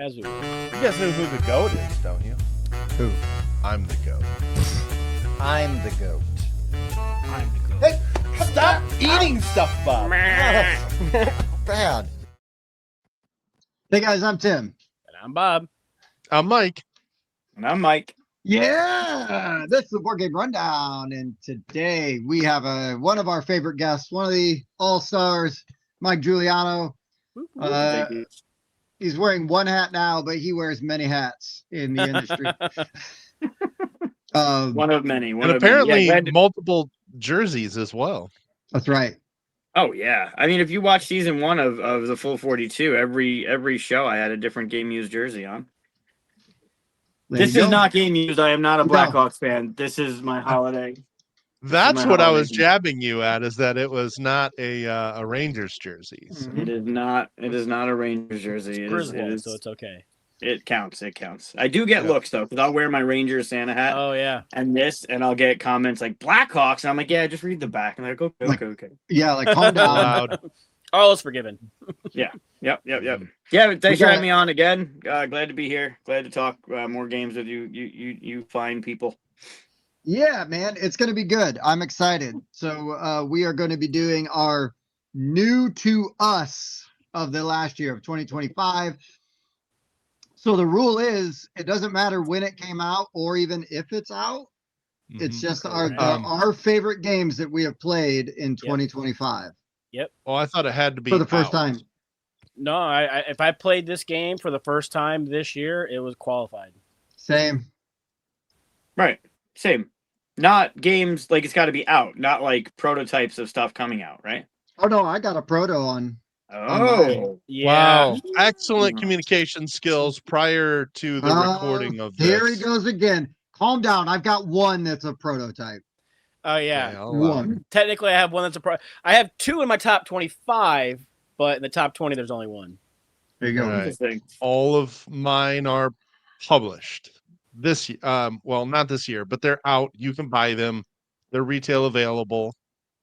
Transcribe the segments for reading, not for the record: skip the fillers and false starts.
As we will. You guys know who the GOAT is, don't you? Who? I'm the GOAT. I'm the goat. I'm the good. Hey, stop eating stuff, Bob. Bad. Hey guys, I'm Tim. And I'm Bob. I'm Mike. And I'm Mike. Yeah, this is the Board Game Rundown, and today we have one of our favorite guests, one of the all-stars, Mike Giuliano. He's wearing one hat now, but he wears many hats in the industry. One of many. And apparently multiple jerseys as well. That's right. Oh yeah. I mean, if you watch season 1 of the full 42, every show I had a different game used jersey on. This is not game used. I am not a Blackhawks fan. This is my holiday. That's what I was jabbing you at, is that it was not a Rangers jersey. So. It is not. It is not a Rangers jersey. It's Griswold, so it's okay. It counts. It counts. I do get looks though, because I'll wear my Rangers Santa hat. Oh yeah. And I'll get comments like Blackhawks, and I'm like, yeah, just read the back. And they're like, okay. Yeah, like calm down. All is forgiven. Yeah. Yep. Yeah, thanks for having me on again. Glad to be here. Glad to talk more games with you. You fine people. Yeah, man, it's going to be good. I'm excited. So we are going to be doing our new to us of the last year of 2025. So the rule is it doesn't matter when it came out or even if it's out. It's just our favorite games that we have played in 2025. Yep. Well, I thought it had to be for the first out. time. No, if I played this game for the first time this year, it was qualified. Same. Right. Same. Not games like it's got to be out, not like prototypes of stuff coming out, right? Oh no, I got a proto on. Oh, Yeah. Wow. Excellent communication skills prior to the recording of this. Here he goes again. Calm down. I've got one that's a prototype. Oh yeah. One. Technically, I have one that's I have two in my top 25, but in the top 20, there's only one. There you go. Right. All of mine are published this well, not this year, but they're out. You can buy them. They're retail available.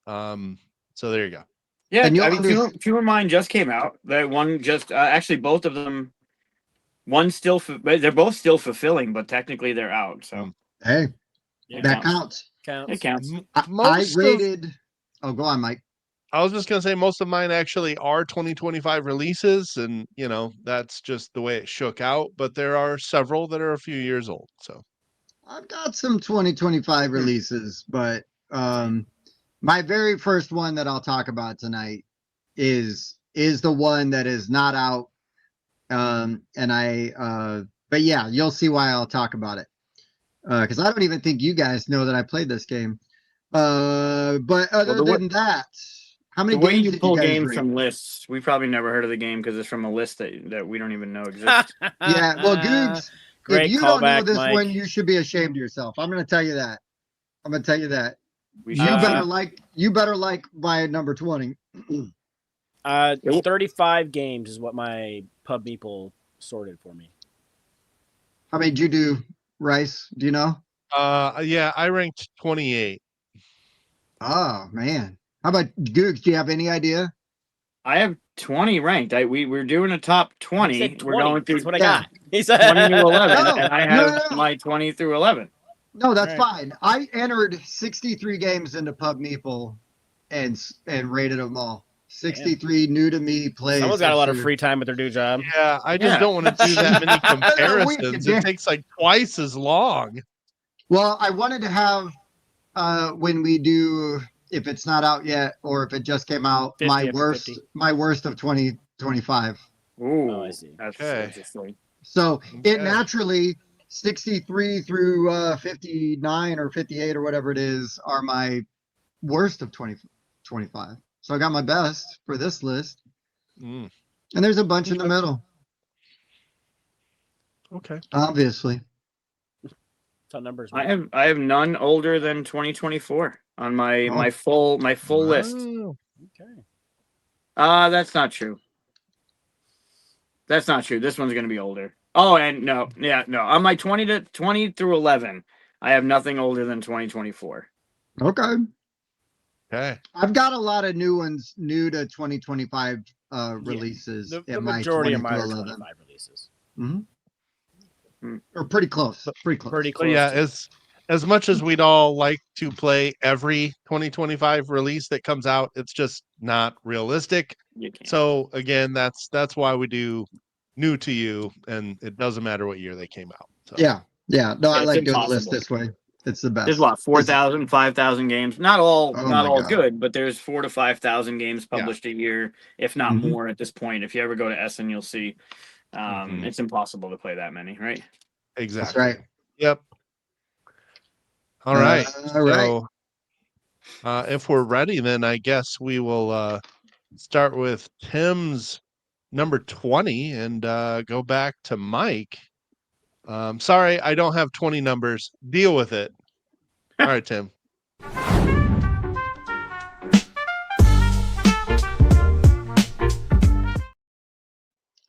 So there you go. Yeah, I mean, two of mine just came out. That one just actually both of them. One's still they're both still fulfilling, but technically they're out. So hey, that counts. It counts. I rated. Oh, go on, Mike. I was just gonna say most of mine actually are 2025 releases, and that's just the way it shook out. But there are several that are a few years old. So I've got some 2025 releases, but my very first one that I'll talk about tonight is the one that is not out. But yeah, you'll see why I'll talk about it. Because I don't even think you guys know that I played this game. But other than that, how many games you did pull you guys games rate? from lists? We probably never heard of the game because it's from a list that we don't even know exists. Yeah, well, Googs, if you don't know this Mike. one, you should be ashamed of yourself. I'm going to tell you that. We You better like my number 20. 35 games is what my Pub Meeple sorted for me. How many did you do, Rice? Do you know? Yeah, I ranked 28. Oh man. How about Googs? Do you have any idea? I have 20 ranked. We're doing a top 20. We're going through. That's what I got. He said 20 to 11, No, and I have my 20 through 11. No, that's fine. I entered 63 games into Pub Meeple and rated them all. 63 new to me plays. Someone's got a lot of free time with their new job. Yeah, I just don't want to do that many comparisons. It takes like twice as long. Well, I wanted to have when we do, if it's not out yet or if it just came out, 50 my worst of 2025. Ooh, Oh, I see. That's Okay. interesting. So it naturally 63 through 59 or 58 or whatever it is are my worst of 2025. So I got my best for this list. And there's a bunch in the middle. Okay. Obviously. Top numbers. I have none older than 2024 on my full list. Okay. That's not true. That's not true. This one's gonna be older. Oh, and no. On my 20 through 11, I have nothing older than 2024. Okay. Okay. I've got a lot of new ones, new to 2025 releases. The in my majority 20 of mine are through 11. 25 releases. Mhm. Hmm. Or pretty close. Pretty close. Pretty But close. yeah, to- as much as we'd all like to play every 2025 release that comes out, it's just not realistic. You can't. So again, that's why we do new to you, and it doesn't matter what year they came out. So. Yeah. Yeah. No, I It's like doing the list impossible. this way. It's the best. There's what, 4,000, 5,000 games. Not all Oh not my all God. good, but there's 4 to 5,000 games published a year, if not Mhm. more at this point. If you ever go to Essen, you'll see it's impossible to play that many, right? Exactly. That's right. Yep. All right. All right. So if we're ready, then I guess we will start with Tim's number 20 and go back to Mike. Sorry, I don't have 20 numbers. Deal with it. All right, Tim.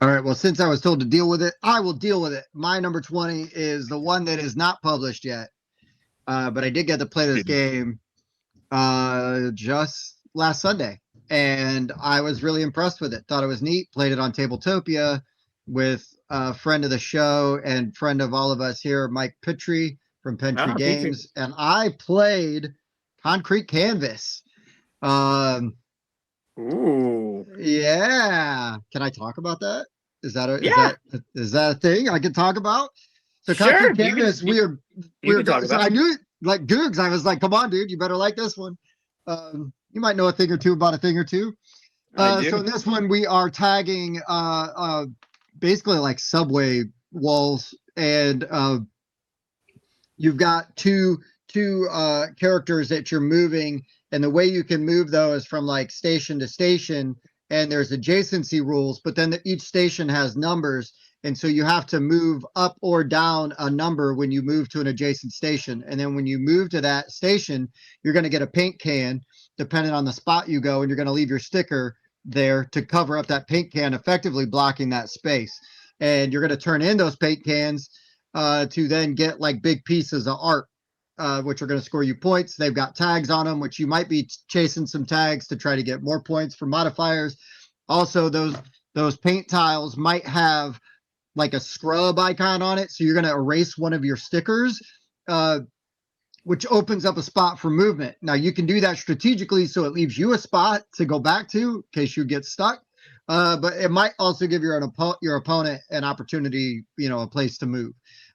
All right. Well, since I was told to deal with it, I will deal with it. My number 20 is the one that is not published yet. But I did get to play this game just last Sunday. And I was really impressed with it. Thought it was neat. Played it on Tabletopia with a friend of the show and friend of all of us here, Mike Pitry from Pentry Games. And I played Concrete Canvas. Ooh. Yeah. Can I talk about that? Is that a Yeah. is that a thing I can talk about? So Sure, Concrete you can- Canvas, you can talk so about I knew like Googs, I was like, come on, dude, you better like this one. You might know a thing or two about a thing or two. I do. So in this one we are tagging basically like subway walls, and you've got two characters that you're moving, and the way you can move though is from like station to station, and there's adjacency rules, but then each station has numbers, and so you have to move up or down a number when you move to an adjacent station. And then when you move to that station, you're going to get a paint can depending on the spot you go, and you're going to leave your sticker there to cover up that paint can, effectively blocking that space. And you're going to turn in those paint cans to then get like big pieces of art, which are going to score you points. They've got tags on them, which you might be chasing some tags to try to get more points for modifiers. Also, those paint tiles might have like a scrub icon on it, so you're going to erase one of your stickers, which opens up a spot for movement. Now you can do that strategically, so it leaves you a spot to go back to in case you get stuck. But it might also give your opponent an opportunity, a place to move.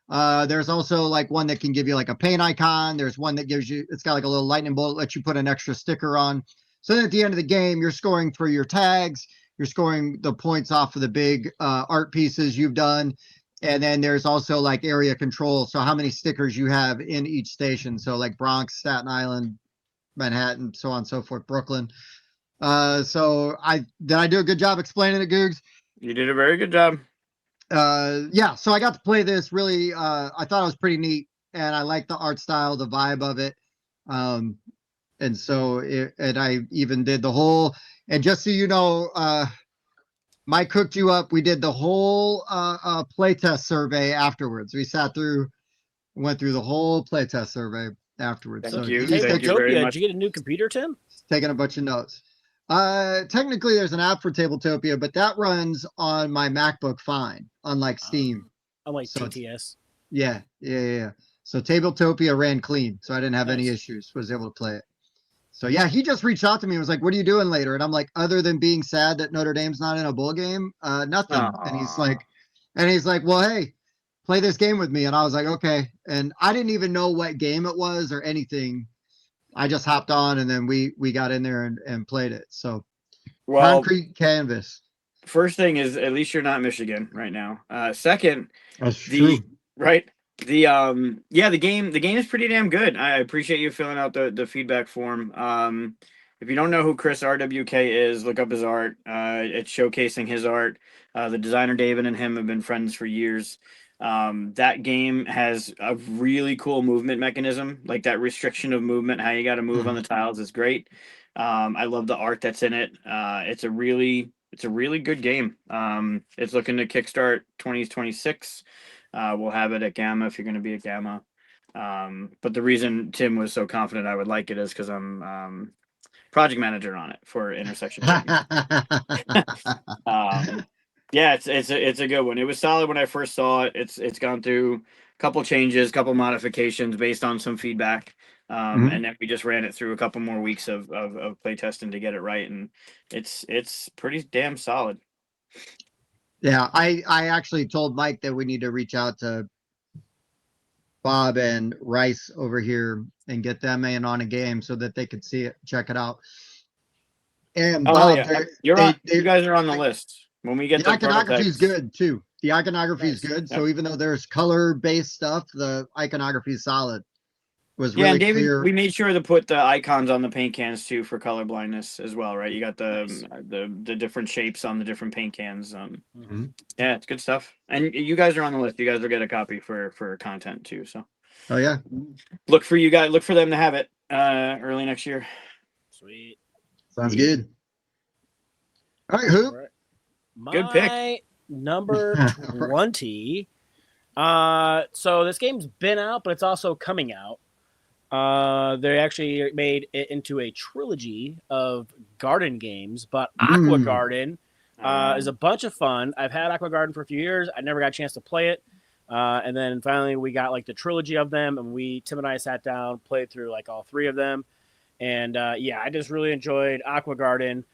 There's also like one that can give you like a paint icon. There's one that gives you, it's got like a little lightning bolt, lets you put an extra sticker on. So then at the end of the game, you're scoring for your tags. You're scoring the points off of the big art pieces you've done. And then there's also like area control. So how many stickers you have in each station. So like Bronx, Staten Island, Manhattan, so on and so forth, Brooklyn. So did I do a good job explaining it, Googs? You did a very good job. Yeah, so I got to play this really, I thought it was pretty neat, and I like the art style, the vibe of it. And so and I even did the whole, and just so you know, Mike cooked you up. We did the whole playtest survey afterwards. We went through the whole playtest survey afterwards. Thank So you. he's Thank you very Tabletopia, much. did you get a new computer, Tim? taking a bunch of notes. Technically there's an app for Tabletopia, but that runs on my MacBook fine, unlike Steam. Unlike So TTS. Yeah. So Tabletopia ran clean, so I didn't have any Nice. issues. Was able to play it. So yeah, he just reached out to me and was like, "What are you doing later?" And I'm like, "Other than being sad that Notre Dame's not in a bowl game, nothing." And he's like, "Well, hey, play this game with me." And I was like, "Okay." And I didn't even know what game it was or anything. I just hopped on, and then we got in there and played it. So Well, Concrete Canvas. first thing is at least you're not Michigan right now. Second, That's the true. right the the game is pretty damn good. I appreciate you filling out the feedback form. If you don't know who Chris RWK is, look up his art. It's showcasing his art. The designer David and him have been friends for years. That game has a really cool movement mechanism, like that restriction of movement, how you got to move on the tiles is great. I love the art that's in it. It's a really good game. It's looking to kickstart 2026. We'll have it at Gamma if you're going to be at Gamma. But the reason Tim was so confident I would like it is because I'm project manager on it for Intersection Games. Yeah, it's a good one. It was solid when I first saw it. It's gone through a couple changes, couple modifications based on some feedback. Mhm. And then we just ran it through a couple more weeks of play testing to get it right, and it's pretty damn solid. Yeah, I actually told Mike that we need to reach out to Bob and Rice over here and get them in on a game so that they could see it, check it out. And Oh hell Bob, yeah, you're on. they You guys are on the I- list when we get the the iconography is prototypes. good too. The iconography is Nice. good. Yep. So even though there's color based stuff, the iconography is solid. Was Yeah, really and David, clear. we made sure to put the icons on the paint cans too for color blindness as well, right? You got Nice. the different shapes on the different paint cans. Mhm. Yeah, it's good stuff. And you guys are on the list. You guys will get a copy for content too. So Oh yeah, look for you guys. Look for them to have it early next year. Sweet. sounds good. All right, Hoop. All right. Good pick. My number 20. So this game's been out, but it's also coming out. They actually made it into a trilogy of garden games, but Aqua Mm. Garden is a bunch of fun. I've had Aqua Garden for a few years. I never got a chance to play it. And then finally we got like the trilogy of them, and Tim and I sat down, played through like all three of them. And yeah, I just really enjoyed Aqua Garden.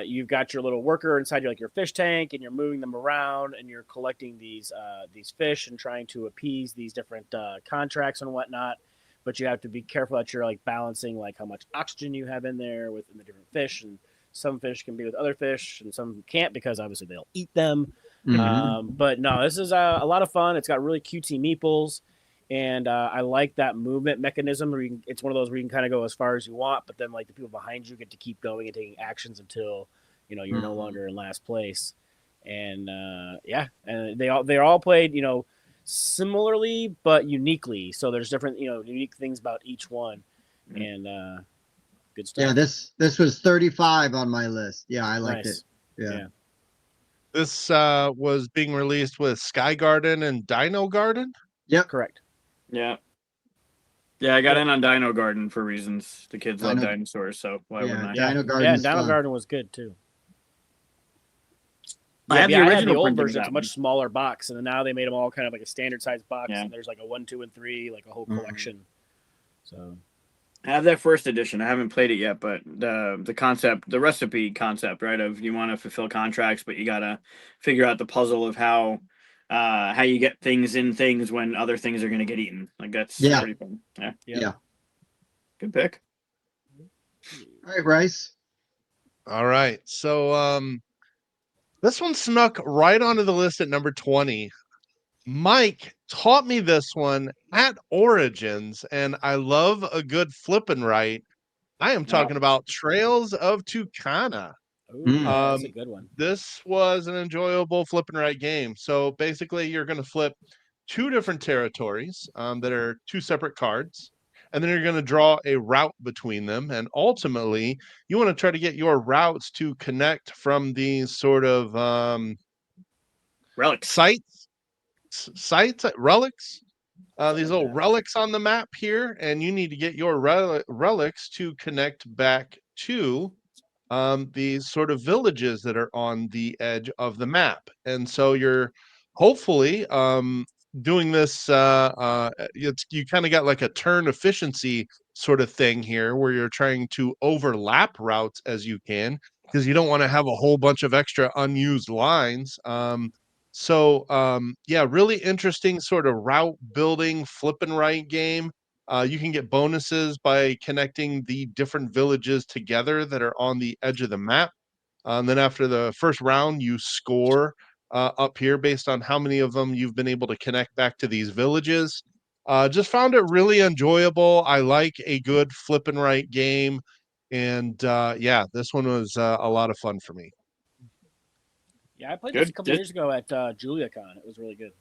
You've got your little worker inside your fish tank, and you're moving them around, and you're collecting these fish and trying to appease these different contracts and whatnot. But you have to be careful that you're like balancing like how much oxygen you have in there within the different fish, and some fish can be with other fish, and some can't because obviously they'll eat them. Mhm. But no, this is a lot of fun. It's got really cutesy meeples. And I like that movement mechanism where it's one of those where you can kind of go as far as you want, but then like the people behind you get to keep going and taking actions until you're no longer in last place. And yeah, and they're all played similarly but uniquely. So there's different unique things about each one, and good stuff. Yeah, this was 35 on my list. Yeah, I liked Nice. it. Yeah. Yeah. This was being released with Sky Garden and Dino Garden. Yep. Correct. Yeah. Yeah, I got in on Dino Garden for reasons. The kids love Dino- dinosaurs, so why Yeah, wouldn't I? Yeah, Dino yeah, Garden's and Dino fun. Garden was good too. I have the I had original the old print of version. that It's a one. much smaller box, and then now they made them all kind of like a standard size box. Yeah. And there's like a 1, 2, and 3, like a whole Mhm. collection. So I have that first edition. I haven't played it yet, but the concept, the recipe concept, right? Of you want to fulfill contracts, but you gotta figure out the puzzle of how you get things in things when other things are gonna get eaten. Like that's Yeah. pretty fun. Yeah, Yep. Yeah. good pick. All right, Rice. All right. So this one snuck right onto the list at number 20. Mike taught me this one at Origins, and I love a good flip and right. I am talking about Trails of Tucana. ooh, Mm. yeah, that's a good one. This was an enjoyable flip and right game. So basically, you're going to flip two different territories that are two separate cards, and then you're going to draw a route between them. And ultimately, you want to try to get your routes to connect from these sort of Relics. sites, relics. These little relics on the map here, and you need to get your relics to connect back to these sort of villages that are on the edge of the map. And so you're hopefully doing this. You kind of got like a turn efficiency sort of thing here, where you're trying to overlap routes as you can, because you don't want to have a whole bunch of extra unused lines. Yeah, really interesting sort of route building, flip and right game. You can get bonuses by connecting the different villages together that are on the edge of the map. Then after the first round, you score up here based on how many of them you've been able to connect back to these villages. Just found it really enjoyable. I like a good flip and right game. And yeah, this one was a lot of fun for me. Yeah, I played this a Good. couple years ago at JuliaCon. It was really good.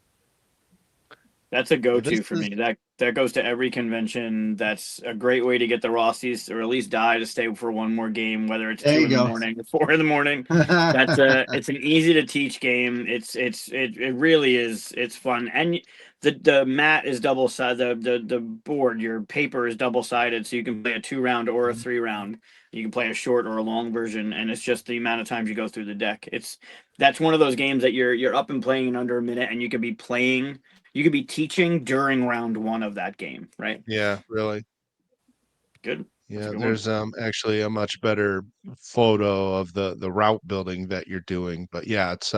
That's a go-to This for is- me. That goes to every convention. That's a great way to get the Rossies, or at least die to stay for one more game, whether it's There 2 you in the go. morning or 4 in the morning. That's it's an easy to teach game. It really is. It's fun, and the mat is double sided. The board, your paper is double sided, so you can play a 2-round or a 3-round. You can play a short or a long version, and it's just the amount of times you go through the deck. that's one of those games that you're up and playing in under a minute, and you could be teaching during round one of that game, right? Yeah, really. Good. Yeah, good there's actually a much better photo of the route building that you're doing. But yeah, it's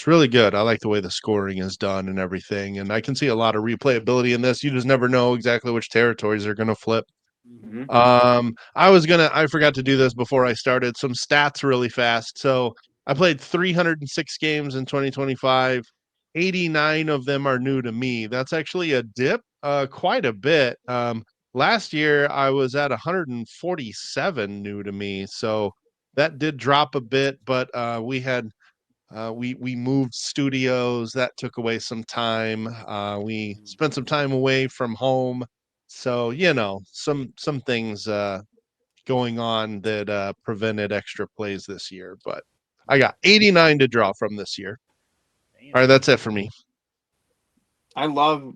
really good. I like the way the scoring is done and everything. And I can see a lot of replayability in this. You just never know exactly which territories are gonna flip. Mhm. I forgot to do this before I started. Some stats really fast. So I played 306 games in 2025. 89 of them are new to me. That's actually a dip, quite a bit. Last year I was at 147 new to me. So that did drop a bit, but we moved studios. That took away some time. We spent some time away from home. So, some things going on that prevented extra plays this year, but I got 89 to draw from this year. All right, that's it for me. I'm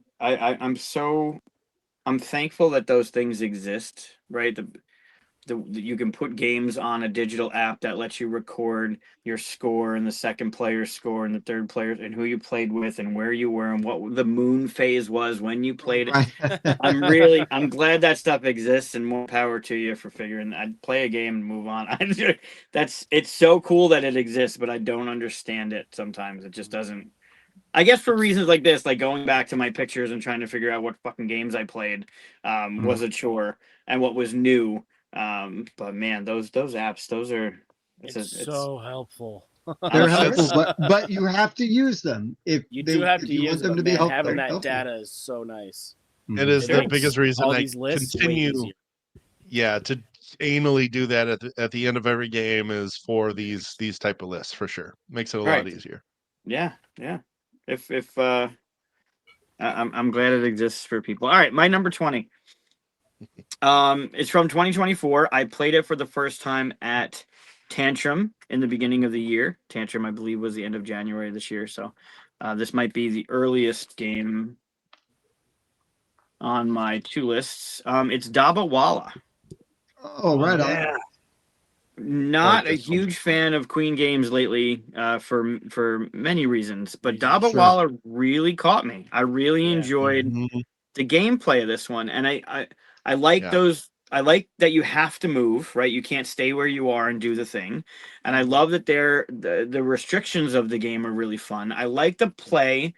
thankful that those things exist, right? You can put games on a digital app that lets you record your score and the second player's score and the third player and who you played with and where you were and what the moon phase was when you played it. Right. I'm glad that stuff exists, and more power to you for figuring. I'd play a game and move on. It's so cool that it exists, but I don't understand it sometimes. It just doesn't. I guess for reasons like this, like going back to my pictures and trying to figure out what fucking games I played, was a chore, and what was new. But man, those apps, those are It's so helpful. They're helpful, but you have to use them if You they do have if to you use want it, them but to be man, helpful. having that data is so nice. It is It the makes biggest reason all I these lists way continue. easier. Yeah, to anally do that at the end of every game is for these type of lists for sure. Makes it a lot Right. easier. Yeah. If I'm glad it exists for people. All right, my number 20. It's from 2024. I played it for the first time at Tantrum in the beginning of the year. Tantrum, I believe, was the end of January this year. So this might be the earliest game on my two lists. It's Dabawala. Oh, right on. Yeah. Not Like a this one. huge fan of Queen games lately, for many reasons, but Reasons, Dabawala really caught me. I really Yeah. enjoyed Mhm. the gameplay of this one, and I like Yeah. those. I like that you have to move, right? You can't stay where you are and do the thing. And I love that the restrictions of the game are really fun. I like the play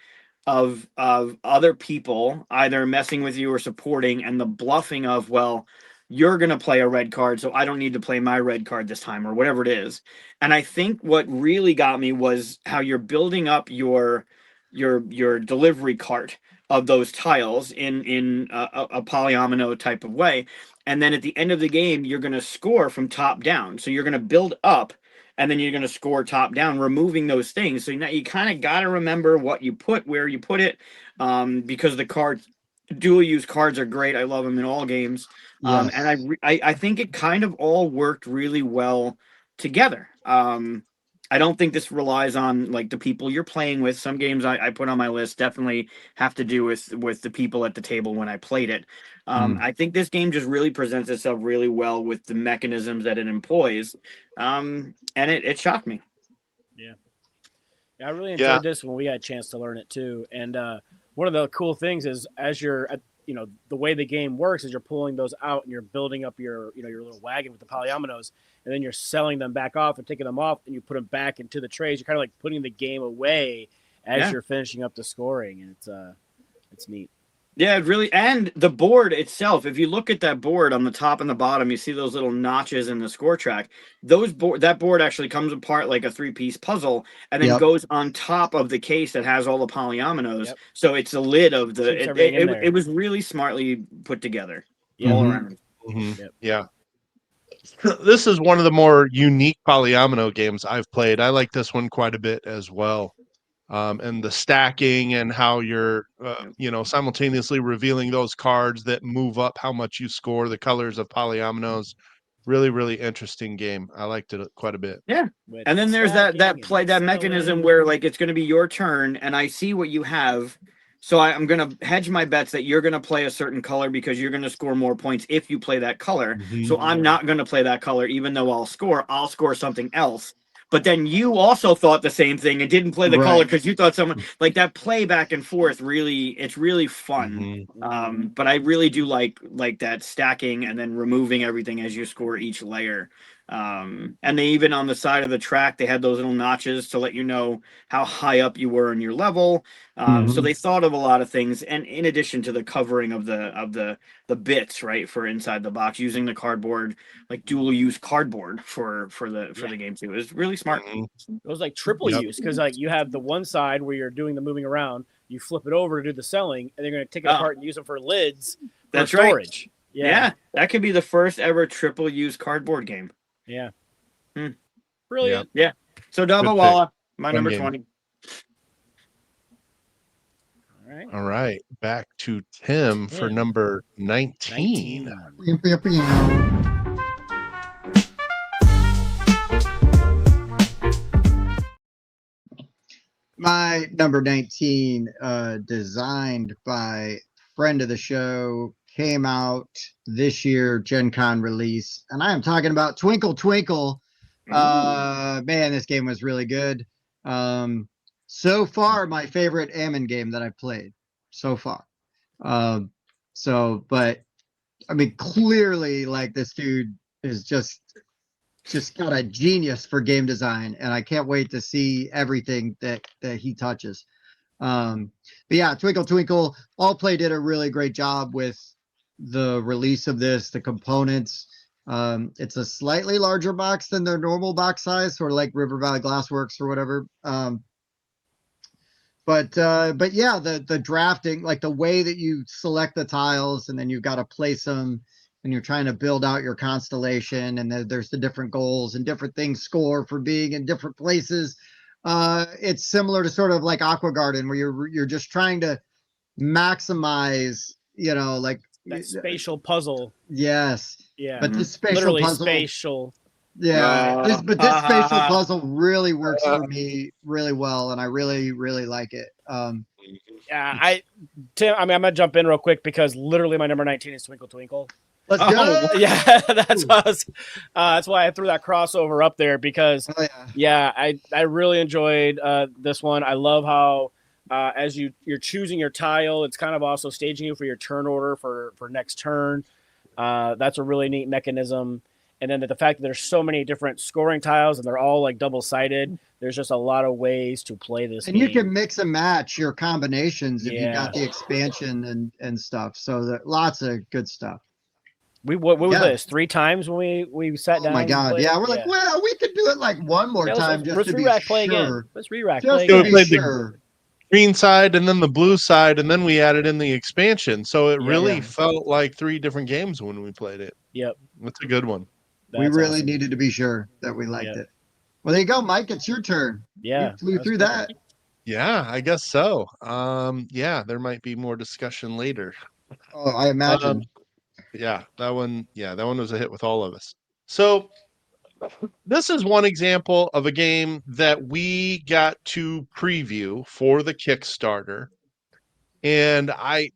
of other people either messing with you or supporting, and the bluffing of, well, you're going to play a red card, so I don't need to play my red card this time, or whatever it is. And I think what really got me was how you're building up your delivery cart of those tiles in a polyomino type of way. And then at the end of the game, you're going to score from top down. So you're going to build up, and then you're going to score top down, removing those things. So now you kind of got to remember what you put, where you put it, because the cards, dual use cards are great. I love them in all games. Yes. And I think it kind of all worked really well together. I don't think this relies on like the people you're playing with. Some games I put on my list definitely have to do with the people at the table when I played it. I think this game just really presents itself really well with the mechanisms that it employs, and it shocked me. Yeah, I really Yeah. enjoyed this when we got a chance to learn it too. And one of the cool things is as you're at, the way the game works is you're pulling those out and you're building up your your little wagon with the polyominoes, and then you're selling them back off and taking them off and you put them back into the trays. You're kind of like putting the game away as you're finishing up the scoring, and it's neat. Yeah, it really, and the board itself. If you look at that board on the top and the bottom, you see those little notches in the score track. That board actually comes apart like a 3-piece puzzle, and then Yep. goes on top of the case that has all the polyominoes. Yep. So it's the lid of the. Keeps everything in there. It was really smartly put together, Yeah. all Mhm. around. Mhm. Yep. Yeah. This is one of the more unique polyomino games I've played. I like this one quite a bit as well. And the stacking and how you're, simultaneously revealing those cards that move up how much you score, the colors of polyominoes. Really, really interesting game. I liked it quite a bit. Yeah. With And then there's that stacking play, and that mechanism selling. where like it's going to be your turn, and I see what you have. So I'm going to hedge my bets that you're going to play a certain color because you're going to score more points if you play that color. Mhm. So I'm not going to play that color, even though I'll score. I'll score something else. but then you also thought the same thing and didn't play the color Right. because you thought someone like that play back and forth. Really, it's really fun. But I really do like that stacking and then removing everything as you score each layer. And they even on the side of the track, they had those little notches to let you know how high up you were in your level. So they thought of a lot of things, and in addition to the covering of the bits, right, for inside the box, using the cardboard, like dual use cardboard for the game too, is really smart. It was like triple use because like you have the one side where you're doing the moving around, you flip it over to do the selling, and they're going to take it apart and use them for lids for That's storage. Right. Yeah, that could be the first ever triple use cardboard game. Yeah. Hmm. Brilliant. Yeah. So Dava Walla, my number 20. All right. Back to Tim for number 19. My number 19, designed by friend of the show, came out this year, Gen Con release, and I am talking about Twinkle Twinkle. Man, this game was really good. So far, my favorite Ammon game that I played so far. But I mean, clearly, like, this dude is just got a genius for game design, and I can't wait to see everything that he touches. But yeah, Twinkle Twinkle, Allplay did a really great job with the release of this, the components. It's a slightly larger box than their normal box size, sort of like River Valley Glassworks or whatever. But yeah, the drafting, like the way that you select the tiles and then you've got to place them and you're trying to build out your constellation, and there's the different goals and different things score for being in different places. It's similar to sort of like Aqua Garden, where you're just trying to maximize, like that spatial puzzle. Yes. Yeah. But this spatial literally puzzle, spatial. Yeah, this spatial puzzle really works for me really well, and I really, really like it. Yeah, Tim, I mean, I'm gonna jump in real quick because literally my number 19 is Twinkle Twinkle. Let's go. Yeah, that's why I threw that crossover up there because I really enjoyed this one. I love how as you're choosing your tile, it's kind of also staging you for your turn order for next turn. That's a really neat mechanism. And then the fact that there's so many different scoring tiles and they're all like double-sided, there's just a lot of ways to play this game. You can mix and match your combinations if you got the expansion and stuff. So lots of good stuff. We played this 3 times when we sat down. Oh my god! Yeah, we're like, well, we could do it like one more time just to be play sure. Again. Let's re-rack play again. We played the green side and then the blue side, and then we added in the expansion. So it really felt like 3 different games when we played it. Yep, it's a good one. We really needed to be sure that we liked it. Well, there you go, Mike. It's your turn. Yeah, you flew through that. Yeah, I guess so. Yeah, there might be more discussion later. Oh, I imagine. Yeah, that one was a hit with all of us. So this is one example of a game that we got to preview for the Kickstarter. And I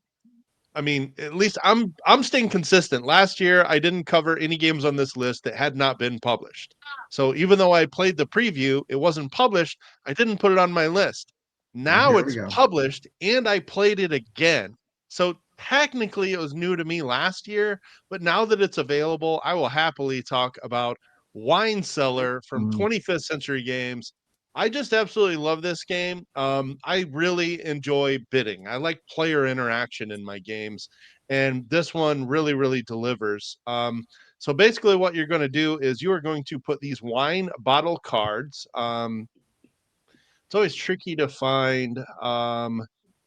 mean, at least I'm staying consistent. Last year, I didn't cover any games on this list that had not been published. So even though I played the preview, it wasn't published. I didn't put it on my list. Now it's published, and I played it again. So technically, it was new to me last year, but now that it's available, I will happily talk about Wine Cellar from 25th Century Games. I just absolutely love this game. I really enjoy bidding. I like player interaction in my games, and this one really, really delivers. So basically what you're going to do is you are going to put these wine bottle cards. It's always tricky to find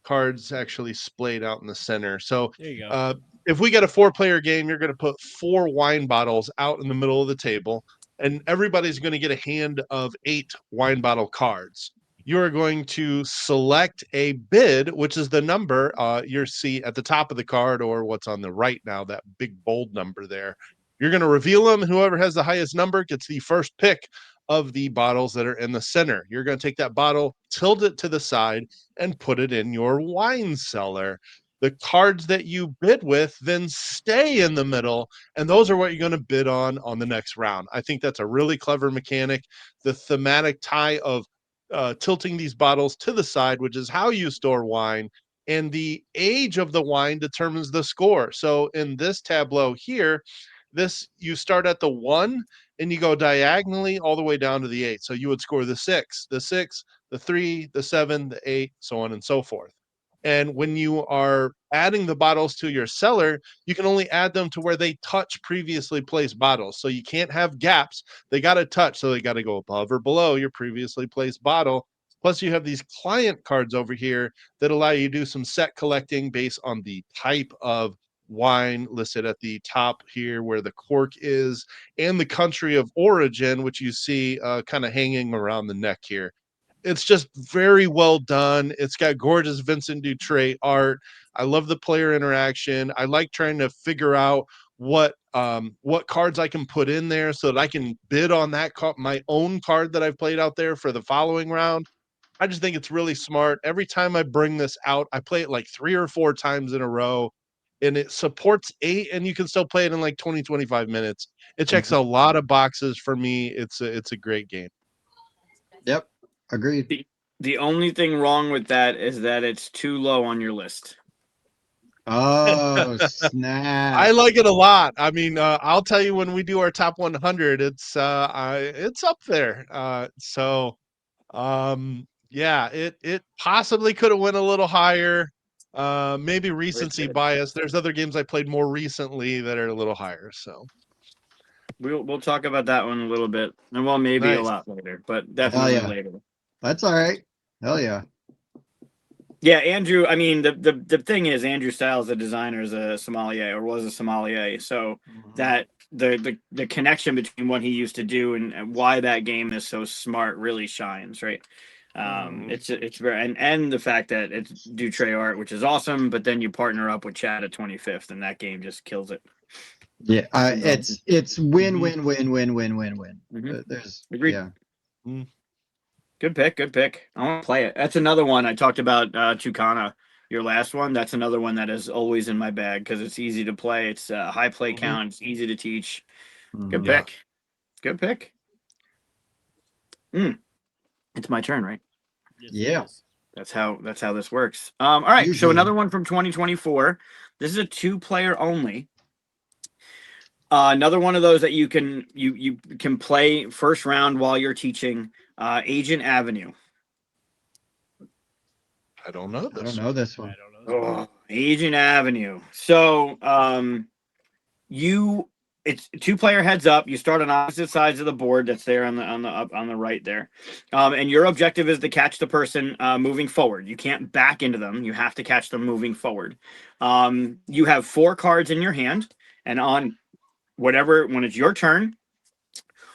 cards actually splayed out in the center. So there you go. If we get a 4-player game, you're going to put 4 wine bottles out in the middle of the table, and everybody's going to get a hand of 8 wine bottle cards. You are going to select a bid, which is the number you see at the top of the card, or what's on the right now, that big bold number there. You're going to reveal them. Whoever has the highest number gets the first pick of the bottles that are in the center. You're going to take that bottle, tilt it to the side, and put it in your wine cellar. the cards that you bid with then stay in the middle, and those are what you're going to bid on the next round. I think that's a really clever mechanic. The thematic tie of tilting these bottles to the side, which is how you store wine, and the age of the wine determines the score. So in this tableau here, this you start at the 1 and you go diagonally all the way down to the 8. So you would score the 6, the 3, the 7, the 8, so on and so forth. And when you are adding the bottles to your cellar, you can only add them to where they touch previously placed bottles. So you can't have gaps. They got to touch. So they got to go above or below your previously placed bottle. Plus, you have these client cards over here that allow you to do some set collecting based on the type of wine listed at the top here where the cork is, and the country of origin, which you see kind of hanging around the neck here. It's just very well done. It's got gorgeous Vincent Dutrait art. I love the player interaction. I like trying to figure out what cards I can put in there so that I can bid on that my own card that I've played out there for the following round. I just think it's really smart. Every time I bring this out, I play it like 3 or 4 times in a row, and it supports 8, and you can still play it in like 20, 25 minutes. It checks a lot of boxes for me. It's a great game. Yep. Agreed. The only thing wrong with that is that it's too low on your list. Oh, snap. I like it a lot. I mean, I'll tell you, when we do our top 100, it's up there. Yeah, it possibly could have went a little higher. Maybe recency bias. There's other games I played more recently that are a little higher. So we'll talk about that one a little bit, and well, maybe a lot later, but definitely later. That's all right. Hell yeah. Yeah, Andrew. I mean, the thing is, Andrew Styles, the designer, is a sommelier, or was a sommelier. So that the connection between what he used to do and why that game is so smart really shines, right? It's very and the fact that it's Dutrait art, which is awesome, but then you partner up with Chad at 25th, and that game just kills it. Yeah, it's win win win win win win win. There's agreed. Yeah. Good pick. I want to play it. That's another one I talked about. Chukana, your last one. That's another one that is always in my bag because it's easy to play. It's high play count. It's easy to teach. Good pick. Good pick. It's my turn, right? Yeah. That's how this works. All right. Usually. So another one from 2024. This is a 2-player only. Another one of those that you can play first round while you're teaching. Agent Avenue. I don't know this one. Agent Avenue. So it's 2-player heads up. You start on opposite sides of the board. That's there on the right there, and your objective is to catch the person moving forward. You can't back into them. You have to catch them moving forward. You have 4 cards in your hand, and on when it's your turn,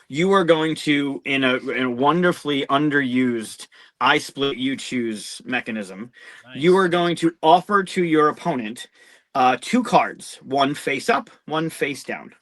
you are going to, in a wonderfully underused I split you choose mechanism, you are going to offer to your opponent 2 cards, one face up, one face down.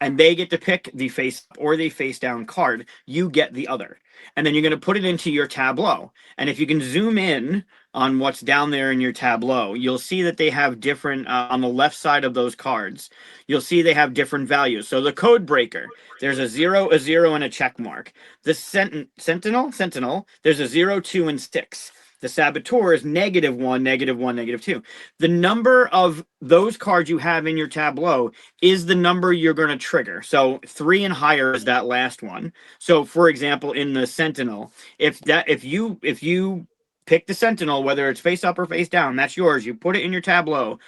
And they get to pick the face up or the face down card. You get the other. And then you're going to put it into your tableau. And if you can zoom in on what's down there in your tableau, you'll see that they have different, on the left side of those cards, you'll see they have different values. So the code breaker, there's a 0, and a check mark. The sentinel, there's a 0, 2, and 6. The saboteur is -1, -1, -2. The number of those cards you have in your tableau is the number you're going to trigger. So 3 and higher is that last one. So for example, in the sentinel, if you pick the sentinel, whether it's face up or face down, that's yours. You put it in your tableau.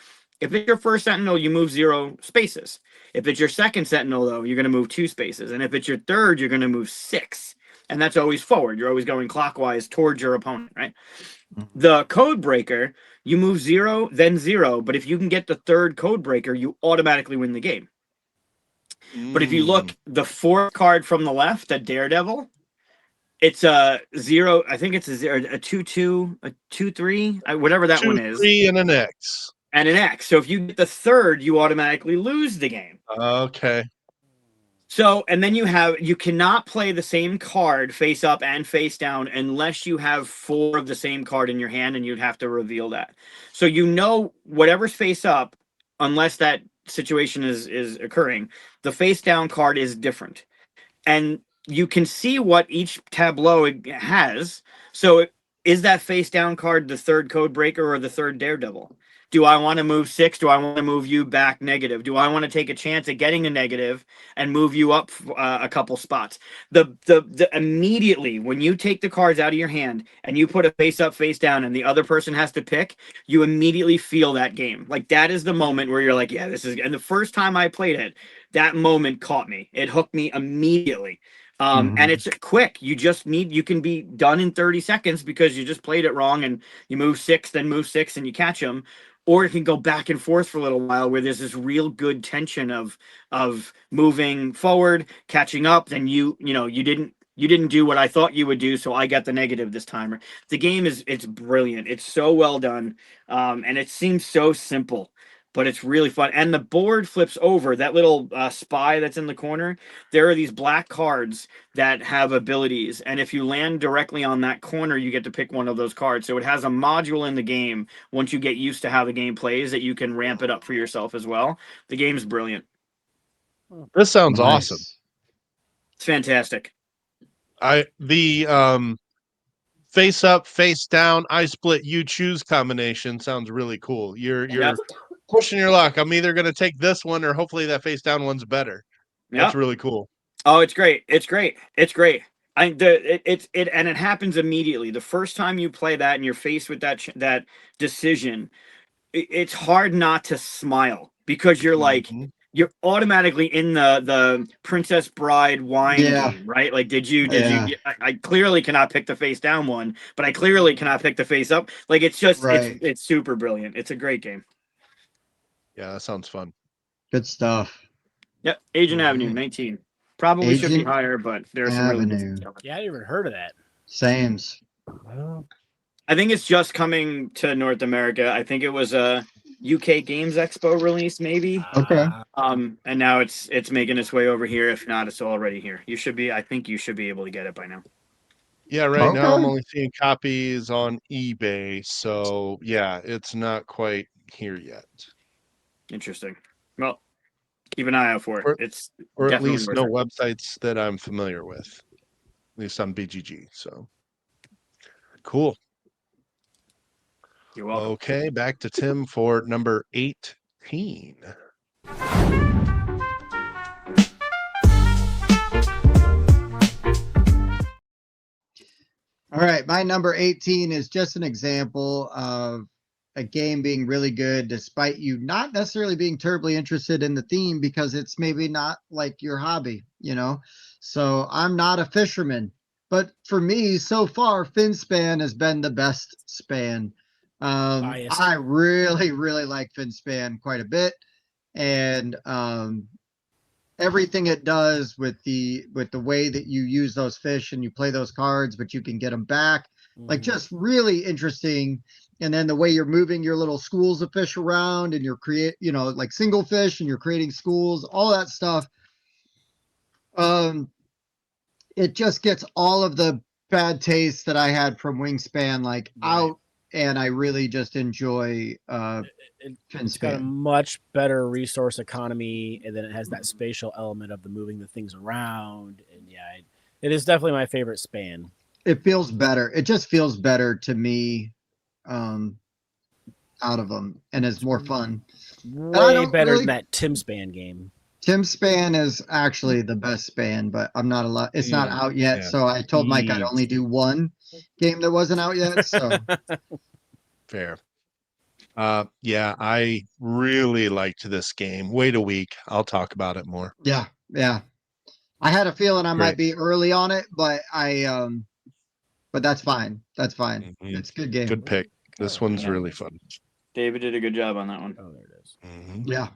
If it's your first sentinel, you move 0 spaces. If it's your second sentinel, though, you're going to move 2 spaces. And if it's your third, you're going to move 6. And that's always forward. You're always going clockwise towards your opponent, right? The code breaker, you move 0, then 0. But if you can get the third code breaker, you automatically win the game. But if you look, the 4th card from the left, the Daredevil, it's a 0. I think it's a 0, a 2-2, a 2-3, whatever that one is. 3 and an X. And an X. So if you get the third, you automatically lose the game. Okay. So, and then you cannot play the same card face up and face down unless you have 4 of the same card in your hand, and you'd have to reveal that. So whatever's face up, unless that situation is occurring, the face down card is different. And you can see what each tableau has. So is that face down card the 3rd code breaker or the 3rd daredevil? Do I want to move 6? Do I want to move you back negative? Do I want to take a chance at getting a negative and move you up a couple spots? The immediately when you take the cards out of your hand and you put a face up, face down, and the other person has to pick, you immediately feel that game. Like that is the moment where you're like, yeah, this is. And the first time I played it, that moment caught me. It hooked me immediately. And it's quick. You can be done in 30 seconds because you just played it wrong and you move 6, then move 6 and you catch them. Or it can go back and forth for a little while where there's this real good tension of moving forward, catching up. Then you didn't do what I thought you would do, so I got the negative this time. The game it's brilliant. It's so well done, and it seems so simple, but it's really fun. And the board flips over. That little spy that's in the corner, there are these black cards that have abilities. And if you land directly on that corner, you get to pick one of those cards. So it has a module in the game, once you get used to how the game plays, that you can ramp it up for yourself as well. The game's brilliant. This sounds awesome. It's fantastic. The face up, face down, I split, you choose combination sounds really cool. You're pushing your luck. I'm either going to take this one or hopefully that face down one's better. That's really cool. Oh, it's great. It's great. It's great. And it happens immediately. The first time you play that and you're faced with that decision, it's hard not to smile because you're like, you're automatically in the Princess Bride wine game, right? Like, did you? I clearly cannot pick the face down one, but I clearly cannot pick the face up. Like, it's just, it's super brilliant. It's a great game. Yeah, that sounds fun. Good stuff. Yep. Agent Avenue, 19. Probably should be higher, but there's some really good stuff. Yeah, I didn't even heard of that. Sames. I think it's just coming to North America. I think it was a UK Games Expo release, maybe. Okay. And now it's making its way over here. If not, it's already here. I think you should be able to get it by now. Yeah, right now I'm only seeing copies on eBay, so yeah, it's not quite here yet. Interesting. Well, keep an eye out for it. It's or at least no websites that I'm familiar with, at least on BGG. So cool. You're welcome. Okay, back to Tim for number 18. All right, my number 18 is just an example of a game being really good despite you not necessarily being terribly interested in the theme because it's maybe not like your hobby, you know? So I'm not a fisherman, but for me so far, FinSpan has been the best span. I really, really like FinSpan quite a bit. And everything it does with the way that you use those fish and you play those cards, but you can get them back, like just really interesting. And then the way you're moving your little schools of fish around and you're like single fish and you're creating schools, all that stuff. It just gets all of the bad taste that I had from Wingspan out, and I really just enjoy it's got a much better resource economy, and then it has that spatial element of the moving the things around. And yeah, it is definitely my favorite span. It feels better. It just feels better to me out of them, and it's more fun. Way better than that Tim Span game. Tim Span is actually the best span, but I'm not allowed. It's not out yet, so I told Mike I'd only do one game that wasn't out yet. So fair. Yeah, I really liked this game. Wait a week. I'll talk about it more. Yeah. I had a feeling I might be early on it, but but that's fine. That's fine. It's a good game. Good pick. This one's really fun. David did a good job on that one. Oh, there it is. Yeah.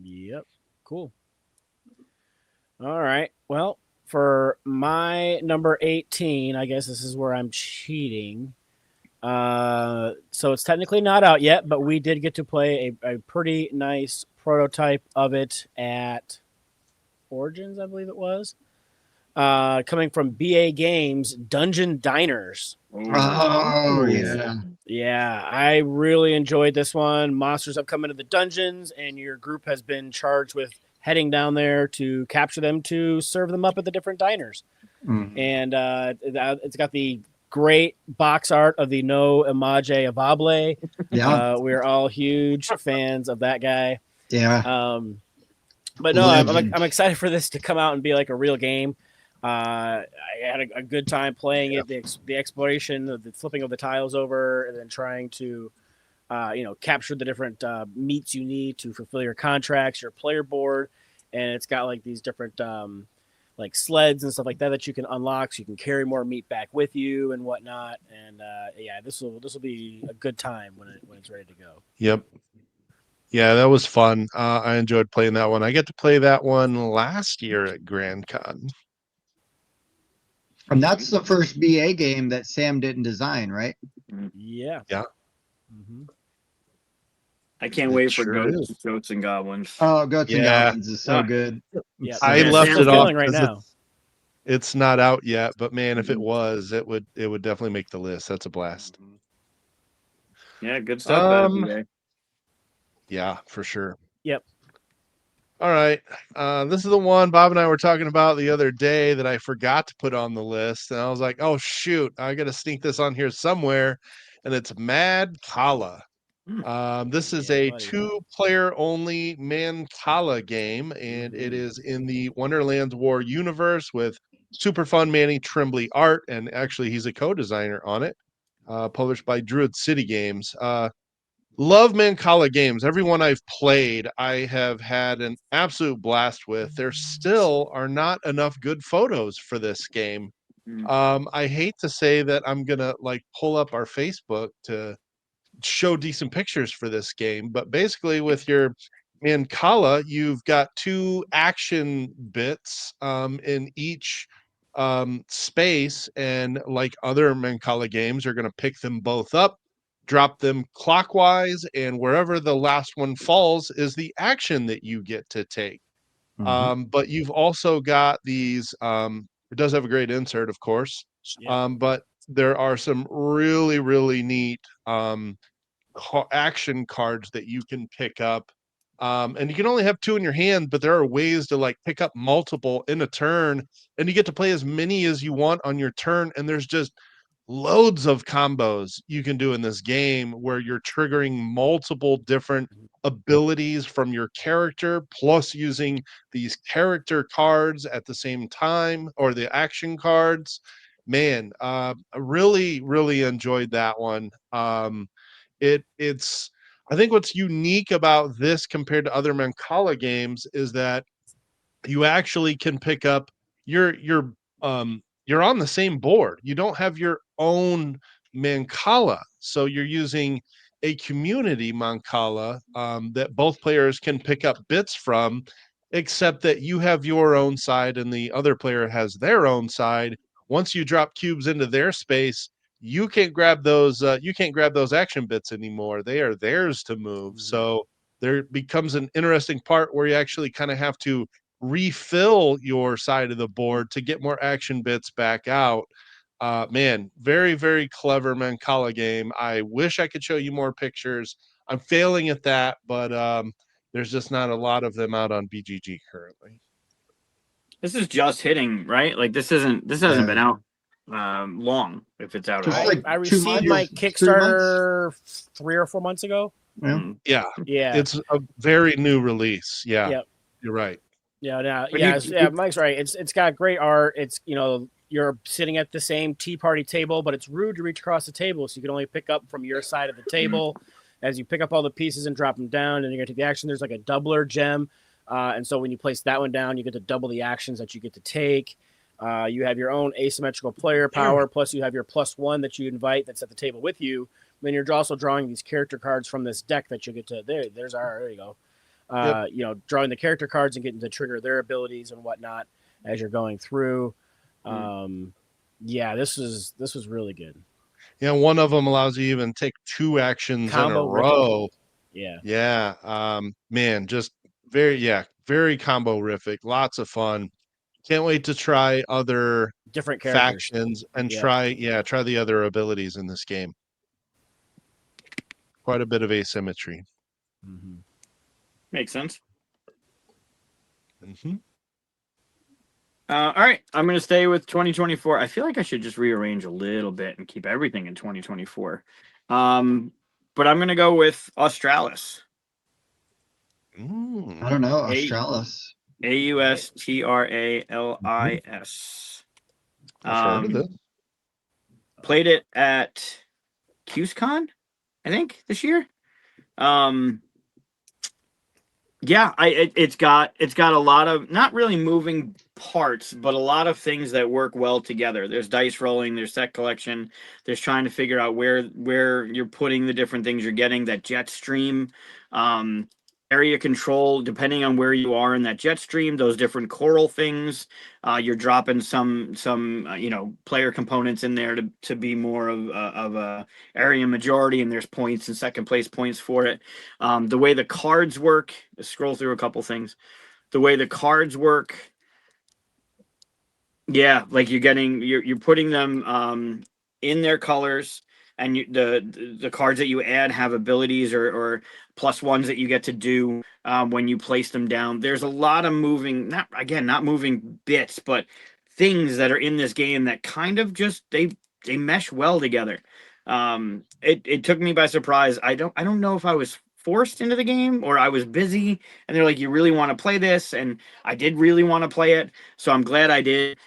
Yep. Cool. All right. Well, for my number 18, I guess this is where I'm cheating. So it's technically not out yet, but we did get to play a pretty nice prototype of it at Origins, I believe it was. Coming from BA Games, Dungeon Diners. Oh, yeah. Yeah, I really enjoyed this one. Monsters have come into the dungeons, and your group has been charged with heading down there to capture them to serve them up at the different diners. And it's got the great box art of the No Image Avable. Yeah. We're all huge fans of that guy. Yeah. But no, Legend. I'm excited for this to come out and be like a real game. I had a good time playing it. The exploration, the flipping of the tiles over, and then trying to, capture the different meats you need to fulfill your contracts, your player board, and it's got like these different like sleds and stuff like that you can unlock, so you can carry more meat back with you and whatnot. And this will be a good time when it's ready to go. Yep. Yeah, that was fun. I enjoyed playing that one. I get to play that one last year at Grand Con. And that's the first BA game that Sam didn't design, right? Yeah. Yeah. Mm-hmm. I can't It wait for sure Goats and Goblins. Oh, Goats and Yeah. Goblins is so good. Yeah, So I good. left Sam's it off feeling right because now. it's not out yet, but man, if it was, it would definitely make the list. That's a blast. Yeah, good stuff. Yeah, for sure. Yep. All right. This is the one Bob and I were talking about the other day that I forgot to put on the list. And I was like, oh, shoot, I got to sneak this on here somewhere. And it's Mad Kala. This is a buddy. 2-player only Mancala game, and it is in the Wonderlands War universe with super fun Manny Tremblay art. And actually, he's a co-designer on it, published by Druid City Games. Love Mancala games. Every one I've played, I have had an absolute blast with. There still are not enough good photos for this game. I hate to say that I'm gonna like pull up our Facebook to show decent pictures for this game, but basically with your Mancala, you've got 2 action bits in each space, and like other Mancala games, you're going to pick them both up, drop them clockwise, and wherever the last one falls is the action that you get to take. But you've also got these it does have a great insert, of course. But there are some really, really neat action cards that you can pick up. And you can only have 2 in your hand, but there are ways to like pick up multiple in a turn, and you get to play as many as you want on your turn. And there's just loads of combos you can do in this game where you're triggering multiple different abilities from your character, plus using these character cards at the same time, or the action cards. Man, I really, really enjoyed that one. It's I think what's unique about this compared to other Mancala games is that you actually can pick up you're on the same board. You don't have your own Mancala, so you're using a community Mancala that both players can pick up bits from, except that you have your own side and the other player has their own side. Once you drop cubes into their space, you can't grab those action bits anymore. They are theirs to move. So there becomes an interesting part where you actually kind of have to refill your side of the board to get more action bits back out. Man, very, very clever Mancala game. I wish I could show you more pictures. I'm failing at that, but there's just not a lot of them out on BGG currently. This is just hitting, right? Like this hasn't been out long, if it's out at all. Like I 2 received months, my 3 Kickstarter 3 or 4 months ago. Yeah. Yeah, it's a very new release. Yeah, Yep. You're right. Mike's right. It's got great art. It's you're sitting at the same tea party table, but it's rude to reach across the table, so you can only pick up from your side of the table. As you pick up all the pieces and drop them down, and you're gonna take the action. There's like a doubler gem, and so when you place that one down, you get to double the actions that you get to take. You have your own asymmetrical player power, plus you have your +1 that you invite that's at the table with you. Then you're also drawing these character cards from this deck that you get to. There you go. Drawing the character cards and getting to trigger their abilities and whatnot as you're going through. This was really good. Yeah, one of them allows you to even take 2 actions Combo in a row. Yeah. Yeah. Man, just very combo-rific. Lots of fun. Can't wait to try other Different characters. factions and Yeah. try the other abilities in this game. Quite a bit of asymmetry. Mm-hmm. Makes sense. Mm-hmm. All right, I'm going to stay with 2024. I feel like I should just rearrange a little bit and keep everything in 2024. But I'm going to go with Australis. I don't know. A- Australis. AUSTRALIS. I've heard of this. Played it at QSCon, I think, this year. Yeah, it's got a lot of not really moving parts, but a lot of things that work well together. There's dice rolling, there's set collection, there's trying to figure out where you're putting the different things you're getting. That jet stream, area control, depending on where you are in that jet stream, those different coral things. You're dropping some player components in there to be more of a area majority, and there's points and second place points for it. The way the cards work, scroll through a couple things. The way the cards work, yeah, like you're putting them in their colors, and the cards that you add have abilities or plus ones that you get to do when you place them down. There's a lot of moving, not moving bits, but things that are in this game that kind of just they mesh well together. It took me by surprise. I don't know if I was forced into the game or I was busy, and they're like, you really want to play this, and I did really want to play it, so I'm glad I did.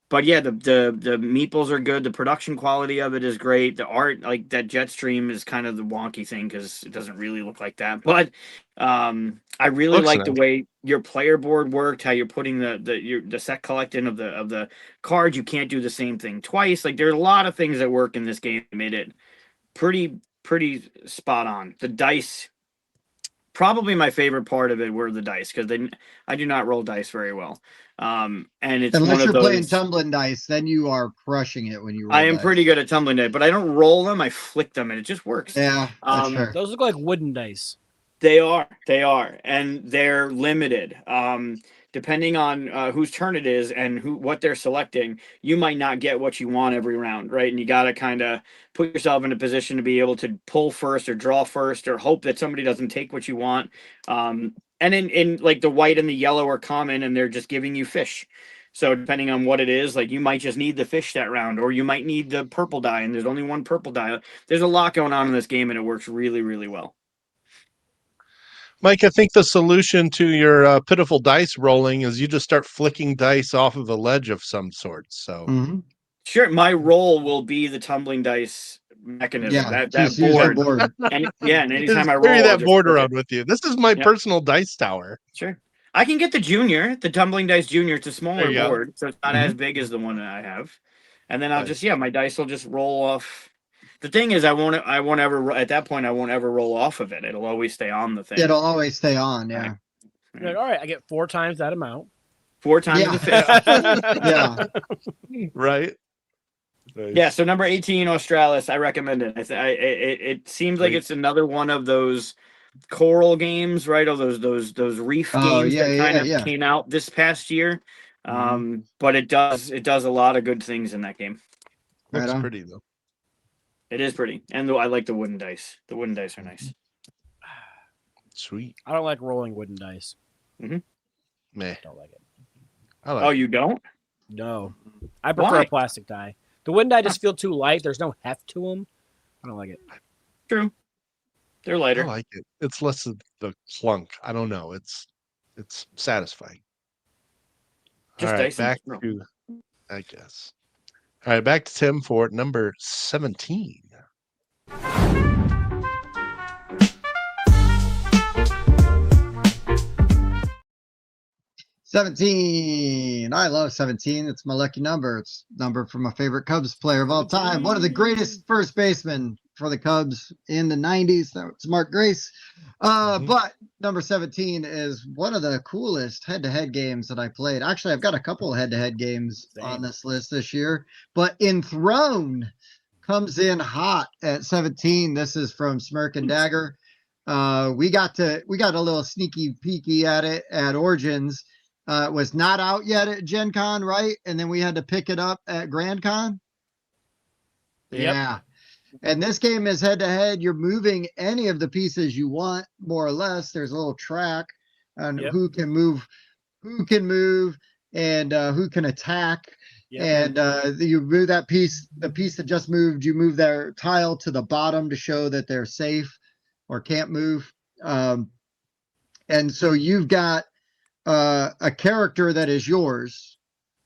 But yeah, the meeples are good. The production quality of it is great. The art, like that jet stream, is kind of the wonky thing because it doesn't really look like that. But I really Looks like the nice. way your player board worked. How you're putting the set collecting of the cards. You can't do the same thing twice. Like there's a lot of things that work in this game that made it pretty spot on. The dice, probably my favorite part of it were the dice because I do not roll dice very well. And it's Unless one of you're playing those. tumbling dice, then you are crushing it when you roll I am dice. pretty good at tumbling dice, but I don't roll them. I flick them, and it just works. Yeah, that's fair. Those look like wooden dice. They are, and they're limited. Depending on whose turn it is and what they're selecting, you might not get what you want every round, right? And you got to kind of put yourself in a position to be able to pull first or draw first or hope that somebody doesn't take what you want. And in like the white and the yellow are common, and they're just giving you fish. So depending on what it is, like you might just need the fish that round, or you might need the purple die, and there's only one purple die. There's a lot going on in this game, and it works really, really well. Mike, I think the solution to your pitiful dice rolling is you just start flicking dice off of a ledge of some sort. So Mhm. Sure, my role will be the tumbling dice mechanism. Yeah, That just use the board. board. And anytime just I carry roll, I'll that just board flick it. around with you. This is my Yep. personal dice tower. Sure. I can get the junior, the tumbling dice junior. It's a There smaller you go. board, so it's not as big as the one that I have. And then I'll Nice. just my dice will just roll off. The thing is, I won't ever at that point I won't ever roll off of it. It'll always stay on the thing. It'll always stay on. Yeah. Right. You're like, all right, I get 4 times that amount. 4 times Yeah. the fish. Yeah. Right. Nice. Yeah, so number 18, Australis, I recommend it. It seems like Sweet. it's another one of those coral games, right? Or those reef Oh, games that kind of yeah. came out this past year. But it does a lot of good things in that game. Looks Right on. pretty though. It is pretty, and I like the wooden dice. The wooden dice are nice. Sweet. I don't like rolling wooden dice. Meh. Don't like it. I like Oh, it. you don't? No, I prefer Why? a plastic die. The wooden die just feel too light. There's no heft to them. I don't like it. True. They're I lighter. like it. It's less of the clunk. I don't know. It's satisfying. Just All right, dice and back roll. to I guess. All right, back to Tim for number 17. $17. I love 17. It's my lucky number. It's number for my favorite Cubs player of all time. One of the greatest first basemen for the Cubs in the 90s. That's Mark Grace. But number 17 is one of the coolest head-to-head games that I played. Actually, I've got a couple of head-to-head games on this list this year. But Enthroned comes in hot at 17. This is from Smirk and Dagger. we got a little sneaky peeky at it at Origins. It was not out yet at Gen Con, right? And then we had to pick it up at Grand Con. Yep. Yeah. And this game is head to head. You're moving any of the pieces you want, more or less. There's a little track on Yep. who can move, and who can attack. Yep. And you move that piece, the piece that just moved, you move their tile to the bottom to show that they're safe or can't move. And so you've got a character that is yours.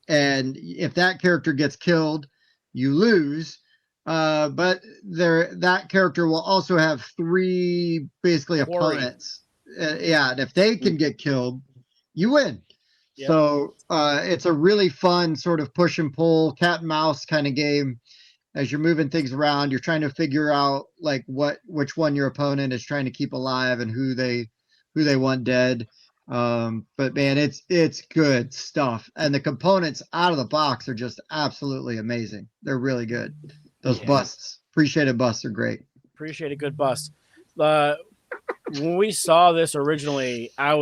And if that character gets killed, you lose. But that character will also have 3 basically opponents. Yeah, and if they can get killed, you win. Yep. So it's a really fun sort of push and pull, cat and mouse kind of game. As you're moving things around, you're trying to figure out like which one your opponent is trying to keep alive and who they want dead. But man, it's good stuff, and the components out of the box are just absolutely amazing. They're really good. Those busts, appreciated busts, are great. Appreciate a good bust. When we saw this originally, I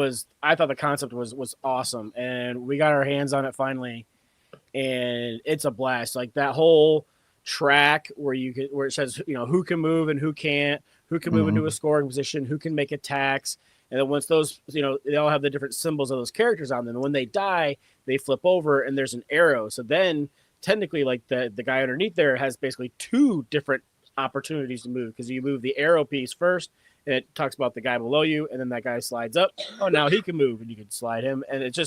thought the concept was awesome, and we got our hands on it finally, and it's a blast. Like that whole track where it says who can move and who can't, who can move into a scoring position, who can make attacks. And then once those, they all have the different symbols of those characters on them. And when they die, they flip over and there's an arrow. So then technically, like the guy underneath there has basically 2 different opportunities to move, because you move the arrow piece first and it talks about the guy below you. And then that guy slides up. Oh, now he can move and you can slide him. And it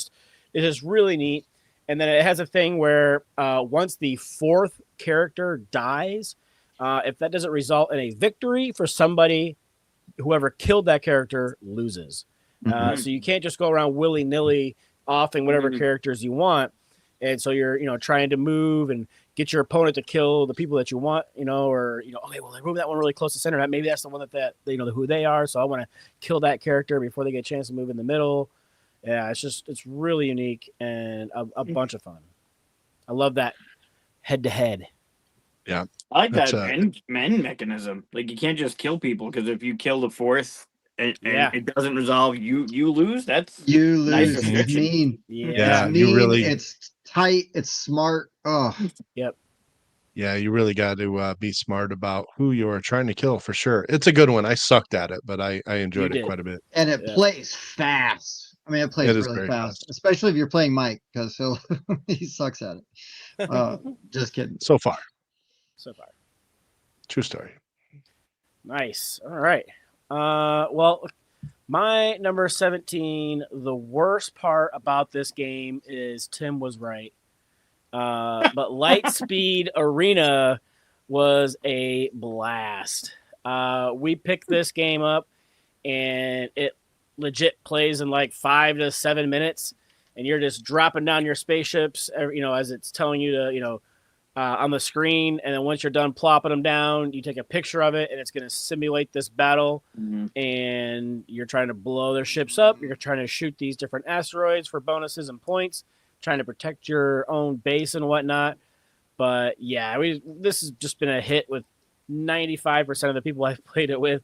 is really neat. And then it has a thing where once the 4th character dies, if that doesn't result in a victory for somebody, whoever killed that character loses. So you can't just go around willy-nilly offing whatever characters you want. And so you're, trying to move and get your opponent to kill the people that you want, or, okay, well, I moved that one really close to center. Maybe that's the one that they know who they are. So I want to kill that character before they get a chance to move in the middle. Yeah, it's really unique and a bunch of fun. I love that head-to-head. Yeah. I like that men mechanism. Like, you can't just kill people, because if you kill the 4th and it doesn't resolve, you lose. You lose. Nice It's restriction. mean. Yeah, it's you mean. really. It's tight. It's smart. Oh. Yep. Yeah, you really got to be smart about who you are trying to kill, for sure. It's a good one. I sucked at it, but I enjoyed it quite a bit. And it plays fast. I mean, it plays really fast, especially if you're playing Mike, because he sucks at it. Just kidding. So far. True story. Nice. All right. Well, my number 17, the worst part about this game is Tim was right. But Lightspeed Arena was a blast. We picked this game up, and it legit plays in like 5 to 7 minutes, and you're just dropping down your spaceships, as it's telling you to, on the screen. And then once you're done plopping them down, you take a picture of it, and it's going to simulate this battle. And you're trying to blow their ships up. You're trying to shoot these different asteroids for bonuses and points, trying to protect your own base and whatnot. But yeah, this has just been a hit with 95% of the people I've played it with.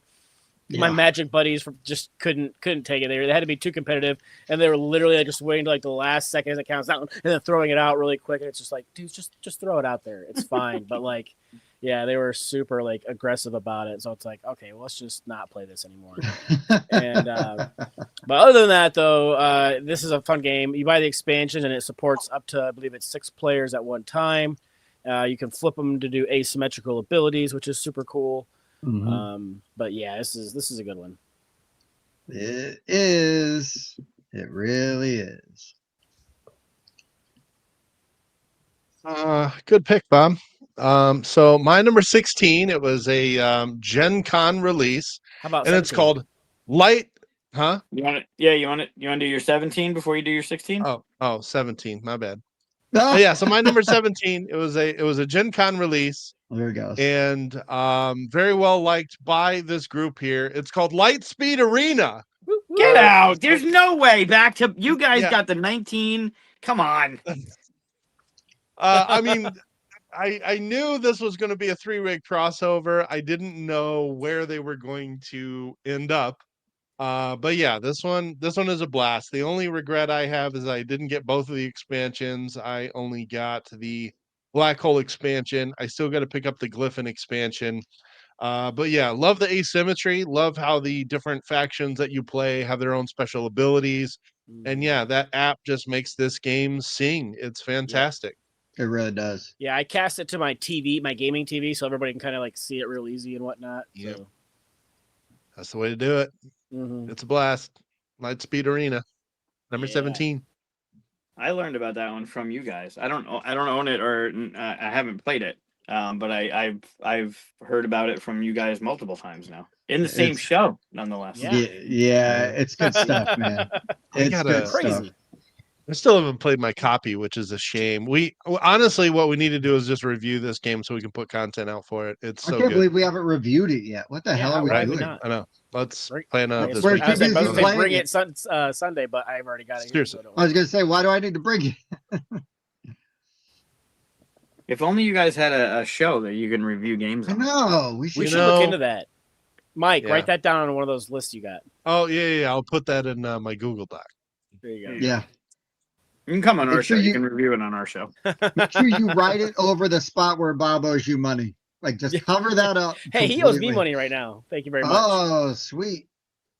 My Magic buddies just couldn't take it. They had to be too competitive, and they were literally just waiting to like the last second as it counts down, and then throwing it out really quick. And it's just like, dude, just throw it out there. It's fine. But like, yeah, they were super like aggressive about it. So it's like, okay, well, let's just not play this anymore. And but other than that, though, this is a fun game. You buy the expansion, and it supports up to, I believe it's 6 players at one time. You can flip them to do asymmetrical abilities, which is super cool. But yeah, this is a good one. It is. It really is. Good pick, Bob. So my number 16, it was a Gen Con release. How about 17? It's called Light. Huh? You want it? Yeah, you want it? You want to do your 17 before you do your 16? Oh, 17. My bad. Yeah, so my number 17, it was a Gen Con release. There it goes. And very well liked by this group here. It's called Lightspeed Arena. Get out. There's no way back to you guys got the 19. Come on. I mean, I knew this was going to be a 3-way crossover. I didn't know where they were going to end up. But yeah, this one is a blast. The only regret I have is I didn't get both of the expansions. I only got the Black Hole expansion. I still got to pick up the Glyphon expansion. But yeah, love the asymmetry. Love how the different factions that you play have their own special abilities. And yeah, that app just makes this game sing. It's fantastic. It really does. Yeah, I cast it to my TV, my gaming TV, so everybody can kind of like see it real easy and whatnot. Yep. So. That's the way to do it. Mm-hmm. It's a blast. Lightspeed Arena, number 17. I learned about that one from you guys. I don't own it, or I haven't played it. But I've heard about it from you guys multiple times now in the same show, nonetheless. Yeah. It's good stuff, man. It's good stuff. I still haven't played my copy, which is a shame. Honestly, what we need to do is just review this game so we can put content out for it. It's so good. I can't believe we haven't reviewed it yet. What the hell are we doing? I know. Let's plan on it this We're week. too busy I was playing bring it. it Sunday, but I've already got it. Seriously. I was gonna say, why do I need to bring it? If only you guys had a show that you can review games I on. know. We We should. should look into that. Mike, Yeah. write that down on one of those lists you got. Oh yeah. I'll put that in my Google Doc. There you go. Yeah. You can come on our Make show. sure You you- can review it on our show. Make sure you write it over the spot where Bob owes you money. Like, just cover that up. Hey, he owes me completely. money right now. Thank you very much. Oh, sweet.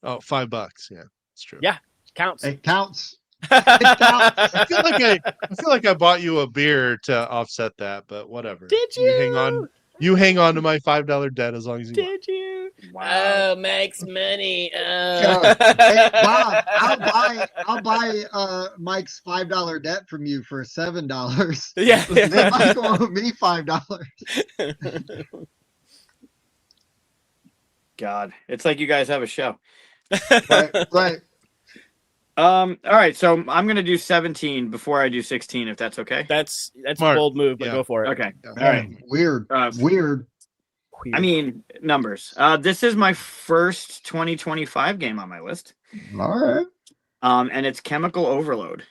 Oh, $5. Yeah, it's true. Yeah. Counts. It counts. I feel like I bought you a beer to offset that, but whatever. Did you? You hang on to my $5 debt as long as you want. Did you? Wow. Oh, Mike's money. Yeah. Hey, Bob, I'll buy Mike's $5 debt from you for $7. Yeah. Then Mike will owe me $5. God, it's like you guys have a show. Right. All right, so I'm gonna do 17 before I do 16, if that's okay. That's Smart. a bold move, but Yeah. go for it. Okay. All right. Weird. Weird. I mean, numbers. This is my first 2025 game on my list. All right. And it's Chemical Overload.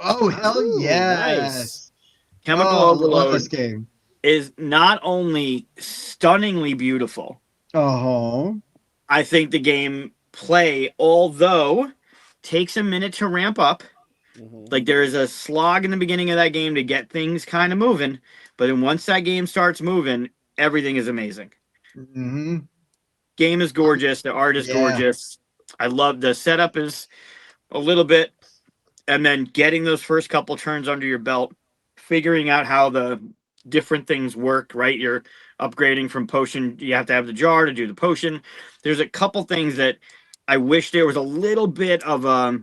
Oh, hell Ooh, yes. nice. Chemical I love Overload this game. is not only stunningly beautiful, Oh. I think the game play, although takes a minute to ramp up. Mhm. Like, there is a slog in the beginning of that game to get things kind of moving, but then once that game starts moving, everything is amazing. Mm-hmm. Game is gorgeous. The art is Yeah. gorgeous. I love the setup is a little bit, and then getting those first couple turns under your belt, figuring out how the different things work, right? You're upgrading from potion. You have to have the jar to do the potion. There's a couple things that I wish there was a little bit of a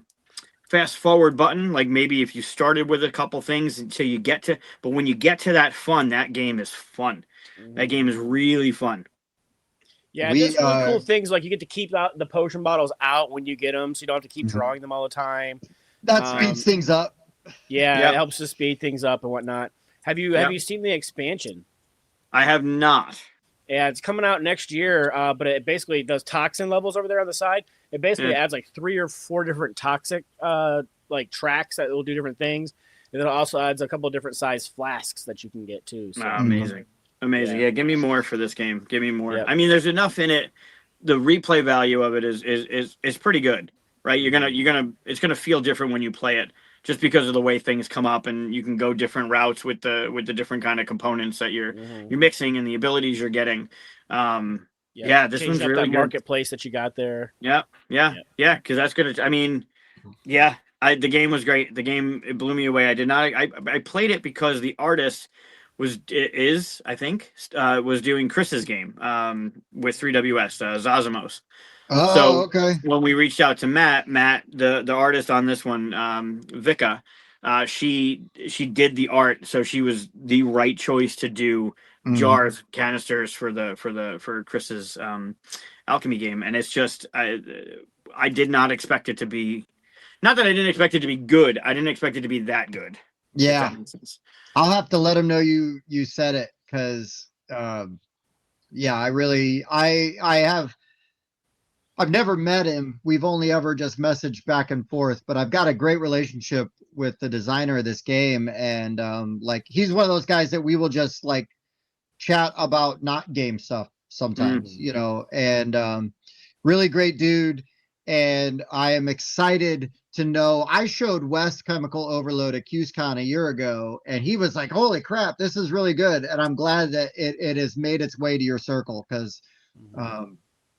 fast forward button. Like maybe if you started with a couple things until you get to, but when you get to that fun, that game is fun. That game is really fun. Yeah, We, there's really cool things like you get to keep the potion bottles out when you get them, so you don't have to keep Mhm. drawing them all the time. That speeds things up. Yeah, Yep. it helps to speed things up and whatnot. Have you seen the expansion? I have not. Yeah, it's coming out next year, but it basically does toxin levels over there on the side. It basically adds like 3 or 4 different toxic like tracks that will do different things, and then it also adds a couple of different size flasks that you can get too. So. Amazing. Amazing. Yeah. Yeah, give me more for this game. Give me more. Yep. I mean, there's enough in it. The replay value of it is pretty good, right? It's gonna feel different when you play it, just because of the way things come up, and you can go different routes with the different kind of components that you're mixing and the abilities you're getting. Yeah, this Changed one's up really that good. marketplace that you got there. Yeah, because that's gonna. I mean, yeah, the game was great. The game, it blew me away. I played it because the artist was doing Chris's game with 3WS Zazamos. Oh, So okay. when we reached out to Matt, the artist on this one, Vika, she did the art, so she was the right choice to do jars, canisters for Chris's alchemy game. And it's just I did not expect it to be, not that I didn't expect it to be good, I didn't expect it to be that good. if Yeah. that makes sense. I'll have to let him know you said it, because yeah, I I've never met him. We've only ever just messaged back and forth, but I've got a great relationship with the designer of this game. And like he's one of those guys that we will just like chat about not game stuff sometimes, you know, and really great dude. And I am excited to know I showed West Chemical Overload at QSCon a year ago, and he was like, holy crap, this is really good. And I'm glad that it has made its way to your circle because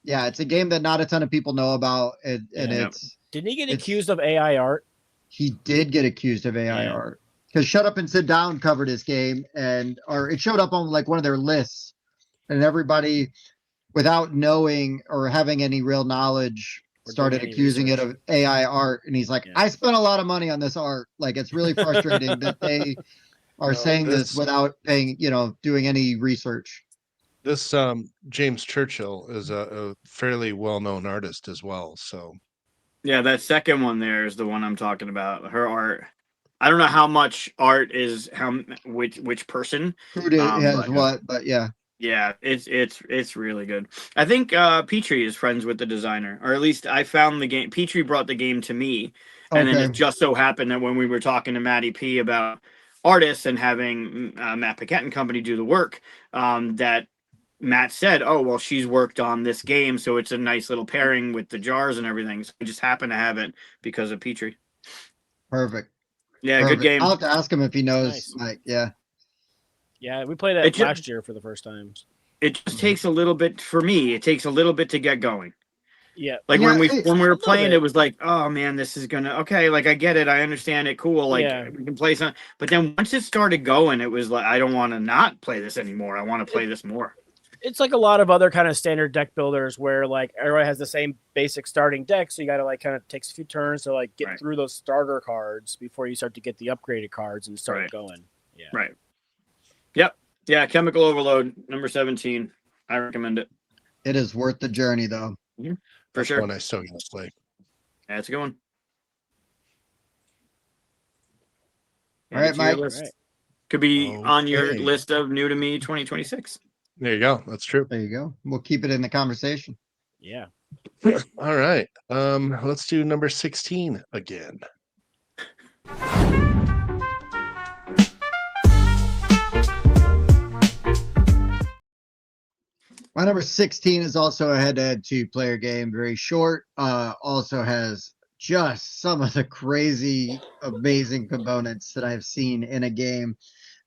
yeah, it's a game that not a ton of people know about, and it's. Didn't he get accused of AI art? He did get accused of AI art because Shut Up and Sit Down covered his game, or it showed up on like one of their lists, and everybody, without knowing or having any real knowledge, started accusing it of AI art. And he's like, I spent a lot of money on this art. Like, it's really frustrating that they are saying this without paying, doing any research. This James Churchill is a fairly well-known artist as well. So yeah, that second one there is the one I'm talking about. Her art. I don't know how much art is which person who has what, but yeah. Yeah, it's really good. I think Petrie is friends with the designer, or at least I found the game. Petrie brought the game to me, and then it just so happened that when we were talking to Matty P about artists and having Matt Paquette and company do the work, that Matt said, "Oh, well, she's worked on this game, so it's a nice little pairing with the jars and everything." So we just happen to have it because of Petrie. Perfect. Yeah, good game. I'll have to ask him if he knows. Nice. Yeah, we played it last year for the first time. It just takes a little bit for me. It takes a little bit to get going. Yeah, like when we were playing, it was like, oh man, this is gonna like I get it, I understand it, cool. Like we can play some, but then once it started going, it was like I don't want to not play this anymore. I want to play this more. It's like a lot of other kind of standard deck builders where like everybody has the same basic starting deck, so you got to like kind of takes a few turns to like get through those starter cards before you start to get the upgraded cards and start going. Yeah. Right. Yep. Yeah. Chemical Overload number 17. I recommend it. It is worth the journey though. Mm-hmm. For sure. One I still gotta play. Yeah, it's a good one. All right, Mike. Could be on your list of new to me 2026. There you go. That's true. There you go. We'll keep it in the conversation. Yeah. All right. Let's do number 16 again. My number 16 is also a head-to-head two-player game, very short. Also has just some of the crazy, amazing components that I've seen in a game.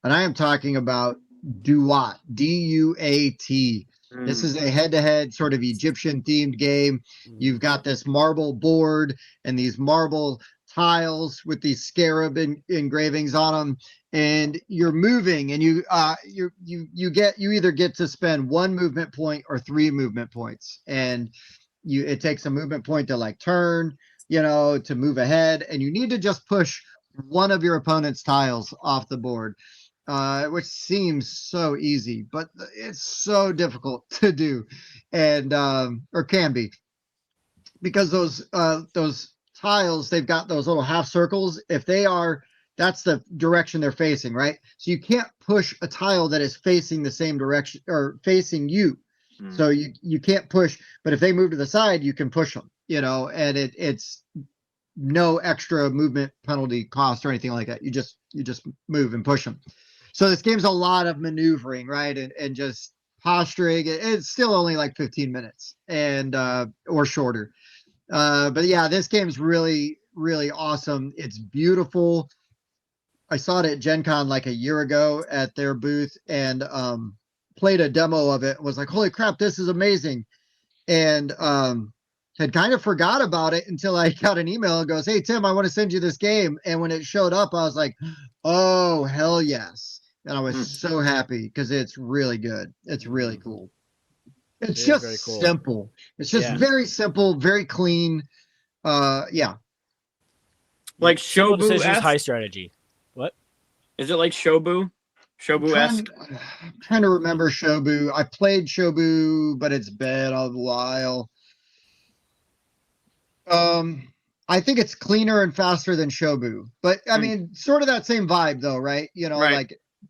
And I am talking about Duat, D-U-A-T. This is a head-to-head sort of Egyptian-themed game. You've got this marble board and these marble tiles with these scarab engravings on them, and you're moving, and you either get to spend 1 movement point or 3 movement points, and it takes a movement point to like turn, to move ahead, and you need to just push one of your opponent's tiles off the board. Which seems so easy, but it's so difficult to do, and or can be, because those tiles, they've got those little half circles. That's the direction they're facing, right? So you can't push a tile that is facing the same direction or facing you. So you can't push, but if they move to the side, you can push them, and it's no extra movement penalty cost or anything like that. You just move and push them. So this game's a lot of maneuvering, right? And just posturing. It's still only like 15 minutes and or shorter. But yeah, this game's really, really awesome. It's beautiful. I saw it at Gen Con like a year ago at their booth and played a demo of it. Was like, holy crap, this is amazing. And had kind of forgot about it until I got an email and goes, hey, Tim, I want to send you this game. And when it showed up, I was like, oh, hell yes. And I was so happy because it's really good. It's really cool. It's just cool. Simple. It's just very simple, very clean. Yeah. Like Shobu decisions, high strategy. What? Is it like Shobu? Shobu-esque? I'm trying to remember Shobu. I played Shobu, but it's been a while. I think it's cleaner and faster than Shobu. But I mean, sort of that same vibe though, right?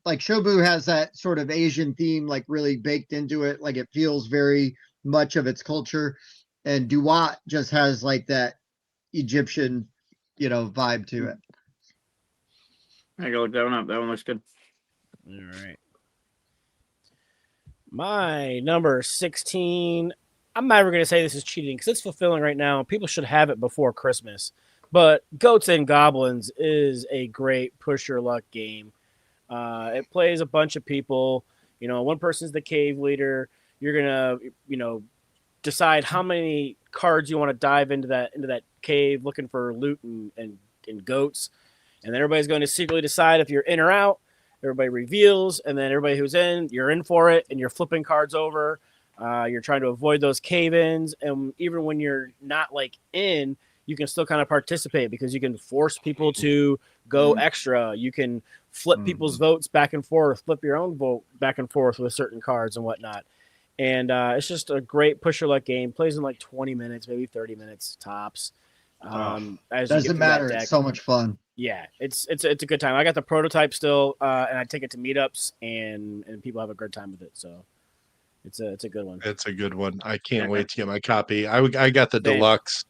Like Shobu has that sort of Asian theme, like really baked into it. Like it feels very much of its culture. and Duat just has like that Egyptian, vibe to it. I gotta look that one up. That one looks good. All right. My number 16. I'm never going to say this is cheating because it's fulfilling right now. People should have it before Christmas. But Goats and Goblins is a great push your luck game. It plays a bunch of people. One person's the cave leader. You're going to, decide how many cards you want to dive into that cave looking for loot and goats. And then everybody's going to secretly decide if you're in or out. Everybody reveals, and then everybody who's in, you're in for it, and you're flipping cards over. You're trying to avoid those cave-ins, and even when you're not in, you can still kind of participate because you can force people to go extra. You can flip people's votes back and forth, flip your own vote back and forth with certain cards and whatnot. And it's just a great push your luck game. Plays in 20 minutes, maybe 30 minutes tops. Doesn't matter. It's so much fun. Yeah, it's a good time. I got the prototype still, and I take it to meetups, and people have a good time with it. So it's a good one. It's a good one. I can't wait to get my copy. I got the deluxe.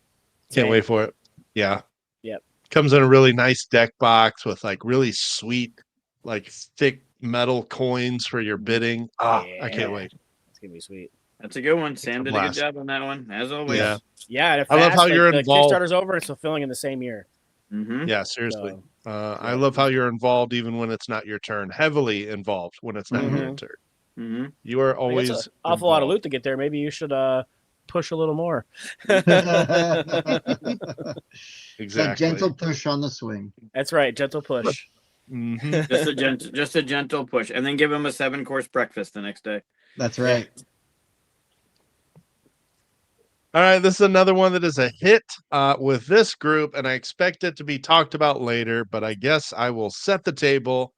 Can't Same. wait for it. Yeah. Yep. Comes in a really nice deck box with really sweet, thick metal coins for your bidding. I can't wait. It's gonna be sweet. That's a good one. Sam did a good job on that one, as always. Yeah. I love how you're involved. Kickstarter's over and it's fulfilling in the same year. Mm-hmm. Yeah, seriously. I love how you're involved even when it's not your turn. Heavily involved when it's not your turn. Mm-hmm. You are always an awful lot of loot to get there. Maybe you should push a little more. Exactly. A gentle push on the swing. That's right, gentle push. Just a gentle push, and then give him a 7-course breakfast the next day. That's right. All right, this is another one that is a hit with this group, and I expect it to be talked about later, but I guess I will set the table.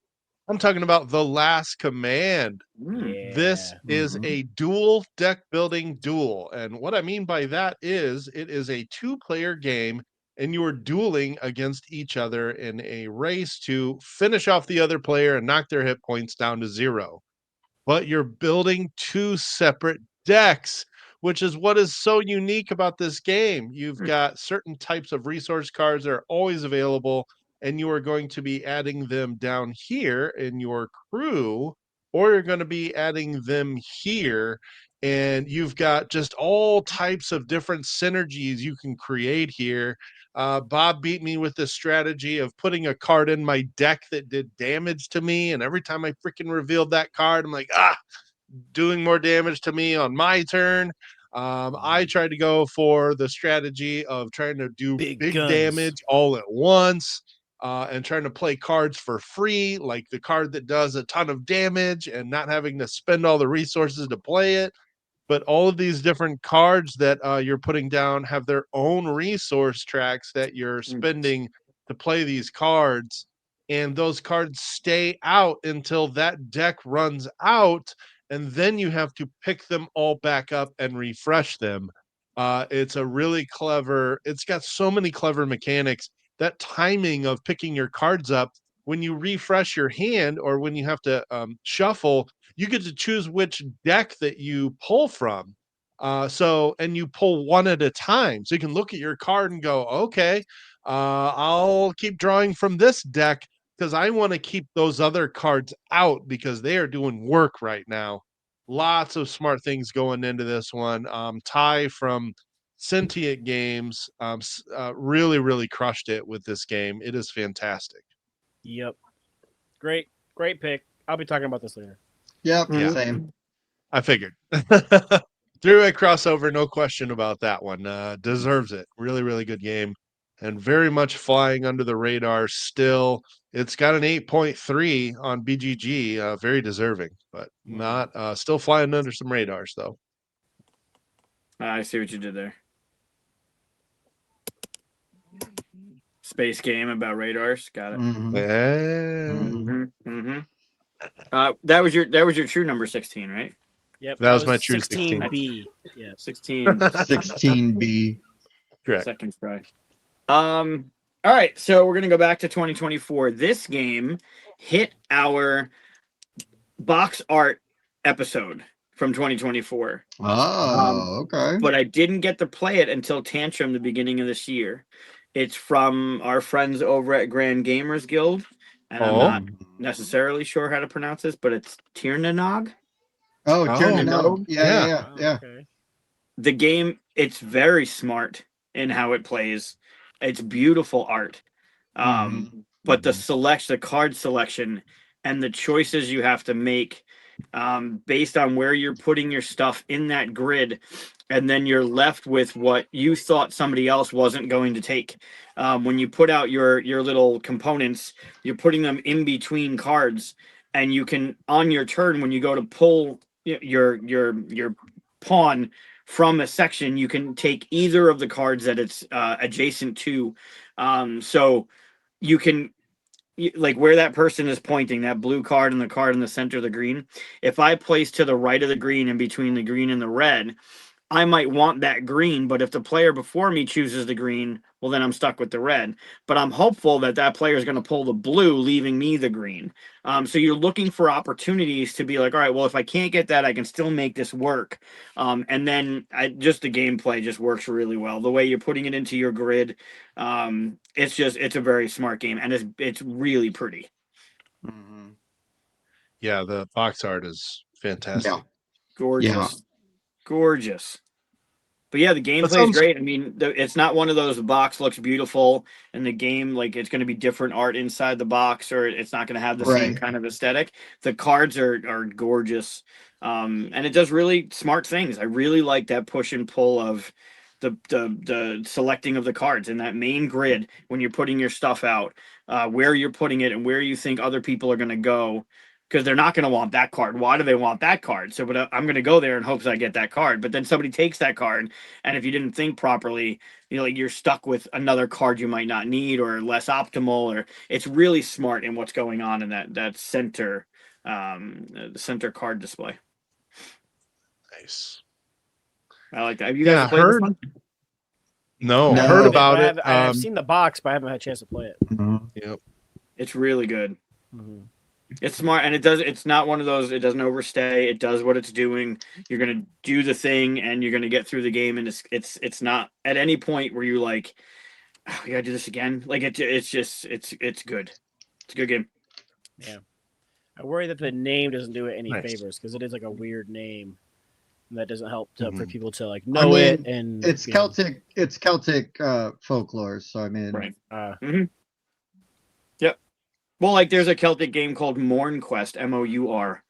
I'm talking about The Last Command. Yeah. This is a dual deck building duel, and what I mean by that is it is a 2-player game, and you are dueling against each other in a race to finish off the other player and knock their hit points down to 0. But you're building 2 separate decks, which is what is so unique about this game. You've got certain types of resource cards that are always available, and you are going to be adding them down here in your crew, or you're going to be adding them here. And you've got just all types of different synergies you can create here. Bob beat me with this strategy of putting a card in my deck that did damage to me. And every time I freaking revealed that card, I'm like, doing more damage to me on my turn. I tried to go for the strategy of trying to do big damage all at once and trying to play cards for free, like the card that does a ton of damage and not having to spend all the resources to play it. But all of these different cards that you're putting down have their own resource tracks that you're spending to play these cards. And those cards stay out until that deck runs out. And then you have to pick them all back up and refresh them. It's a really clever, it's got so many clever mechanics. That timing of picking your cards up, when you refresh your hand or when you have to shuffle, you get to choose which deck that you pull from. And you pull one at a time. So you can look at your card and go, okay, I'll keep drawing from this deck because I want to keep those other cards out because they are doing work right now. Lots of smart things going into this one. Ty from Sentient Games really, really crushed it with this game. It is fantastic. Yep. Great pick. I'll be talking about this later. Yep, same. I figured. Three-way crossover, no question about that one. Deserves it. Really, really good game. And very much flying under the radar still. It's got an 8.3 on BGG. Very deserving, but not still flying under some radars, though. I see what you did there. Space game about radars. Got it. That was your true number 16, right? Yep. That was my true 16B. Yeah, 16B. Correct. Second try. All right, so we're gonna go back to 2024. This game hit our box art episode from 2024. Oh, okay. But I didn't get to play it until Tantrum the beginning of this year. It's from our friends over at Grand Gamers Guild, and I'm not necessarily sure how to pronounce this, but it's Tirnanog. Oh, Oh, Tirnanog. Yeah. Okay. The game, it's very smart in how it plays. It's beautiful art. But the card selection and the choices you have to make based on where you're putting your stuff in that grid, and then you're left with what you thought somebody else wasn't going to take. When you put out your little components, you're putting them in between cards, and you can, on your turn, when you go to pull your pawn from a section, you can take either of the cards that it's adjacent to. So you can, like where that person is pointing, that blue card and the card in the center of the green, if I place to the right of the green in between the green and the red, I might want that green, but if the player before me chooses the green, well, then I'm stuck with the red. But I'm hopeful that that player is going to pull the blue, leaving me the green. So you're looking for opportunities to be like, all right, well, if I can't get that, I can still make this work. And then just the gameplay just works really well. The way you're putting it into your grid, it's a very smart game, and it's really pretty. Yeah, the box art is fantastic. Yeah. Gorgeous. But yeah, the gameplay is great. I mean, it's not one of those, the box looks beautiful and the game, like, it's going to be different art inside the box, or it's not going to have the same kind of aesthetic. The cards are gorgeous. And it does really smart things. I really like that push and pull of the selecting of the cards in that main grid when you're putting your stuff out, where you're putting it and where you think other people are going to go, because they're not going to want that card. Why do they want that card? So, but I'm going to go there in hopes I get that card. But then somebody takes that card, and if you didn't think properly, you're stuck with another card you might not need, or less optimal. Or it's really smart in what's going on in that center, the center card display. Nice. I like that. Have you guys played this one? No, No. heard about it. I've seen the box, but I haven't had a chance to play it. Yep. It's really good. It's smart, and it's not one of those, it doesn't overstay. It does what it's doing. You're going to do the thing, and you're going to get through the game, and it's not at any point where you like, oh, we got to do this again. Like, it's good. It's a good game. Yeah. I worry that the name doesn't do it any Nice. favors, because it is like a weird name. And that doesn't help for people to like know it, and it's Celtic. It's Celtic folklore. So I mean, right. Yep. Well, like there's a Celtic game called Morn Quest, Mour,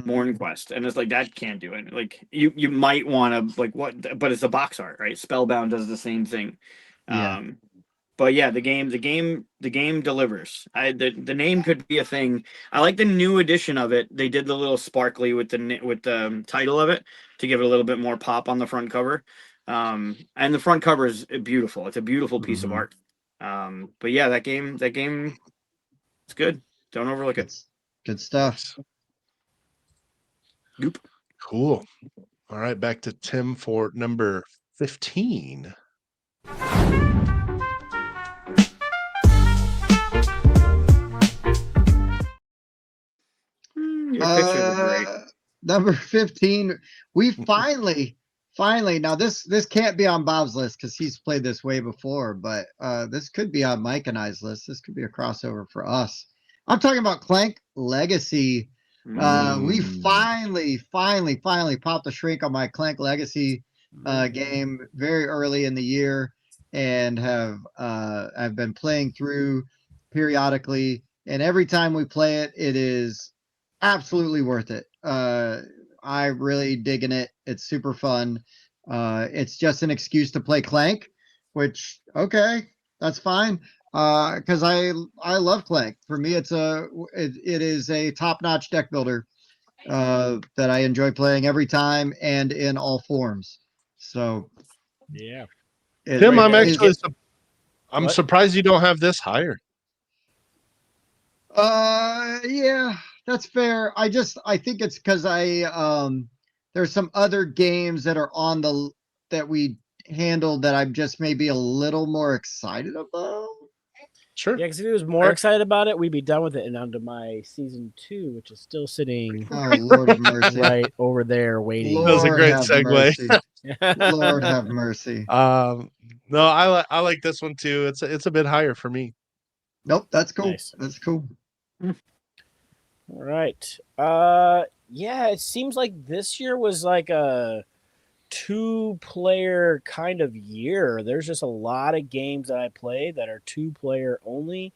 Morn Quest, and it's like that can't do it. Like you might want to like what, but it's a box art, right? Spellbound does the same thing. Yeah. But yeah, the game delivers. The name could be a thing. I like the new edition of it. They did the little sparkly with the title of it to give it a little bit more pop on the front cover. And the front cover is beautiful. It's a beautiful piece of art. But yeah, that game, it's good. Don't overlook it. Good stuff. Nope. Cool. All right, back to Tim for number 15. Number 15. We finally, now this can't be on Bob's list because he's played this way before, but this could be on Mike and I's list. This could be a crossover for us. I'm talking about Clank Legacy. We finally popped the shrink on my Clank Legacy game very early in the year, and I've been playing through periodically, and every time we play it, it is absolutely worth it. I really digging it. It's super fun. It's just an excuse to play Clank, which okay, that's fine. Because I love Clank. For me, it is a top-notch deck builder that I enjoy playing every time and in all forms. So yeah, Tim, I'm surprised you don't have this higher. Yeah, that's fair. I think it's because there's some other games that are on that we handled that I'm just maybe a little more excited about. Sure. Yeah, because if he was more excited about it, we'd be done with it and onto my season 2, which is still sitting Oh, Lord of mercy. right over there waiting. That was a Lord great have segue. mercy. Lord have mercy. No, I like this one too. It's a bit higher for me. Nope, that's cool. Nice. That's cool. All right. Yeah, it seems like this year was like a 2-player kind of year. There's just a lot of games that I played that are 2-player only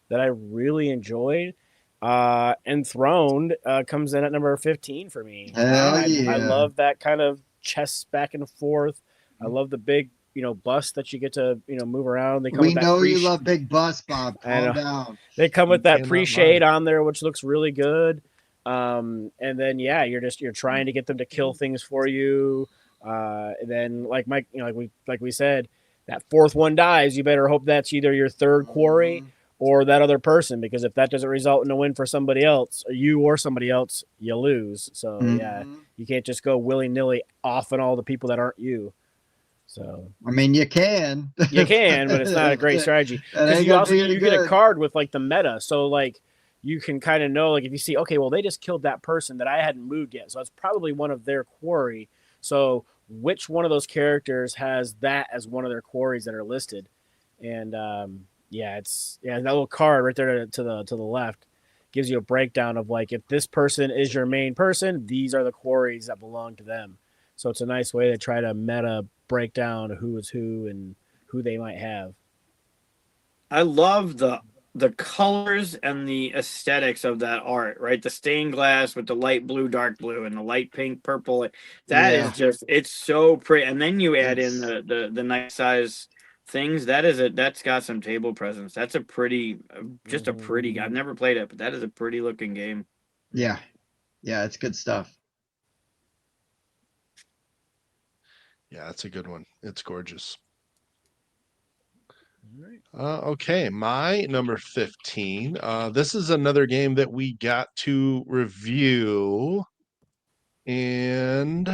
that I really enjoyed. Enthroned comes in at number 15 for me. Hell I yeah. love that kind of chess back and forth. I love the big, bus that you get to, move around. They come We with that know you love big bus, Bob. I know. Calm down. They come with You that cannot pre-shade lie. on there, which looks really good. And then you're trying to get them to kill things for you. And then like Mike, like we said, that fourth one dies. You better hope that's either your third quarry or that other person, because if that doesn't result in a win for somebody else, or you or somebody else, you lose. So yeah, Mhm. you can't just go willy nilly off on all the people that aren't you. So I mean, you can. you can, but it's not a great strategy That because ain't you gonna also do any you get a good. card with like the meta, so like you can kind of know, like if you see, okay, well they just killed that person that I hadn't moved yet, so that's probably one of their quarry. So which one of those characters has that as one of their quarries that are listed? And that little card right there to the left gives you a breakdown of like if this person is your main person, these are the quarries that belong to them. So it's a nice way to try to meta break down who is who and who they might have. I love the colors and the aesthetics of that art, right? The stained glass with the light blue, dark blue, and the light pink, purple. That is just, it's so pretty. And then you add in the nice size things. That's got some table presence. That's a pretty, just a pretty. I've never played it, but that is a pretty looking game. Yeah. Yeah, it's good stuff. Yeah, it's a good one. It's gorgeous. Okay, my number 15. This is another game that we got to review, and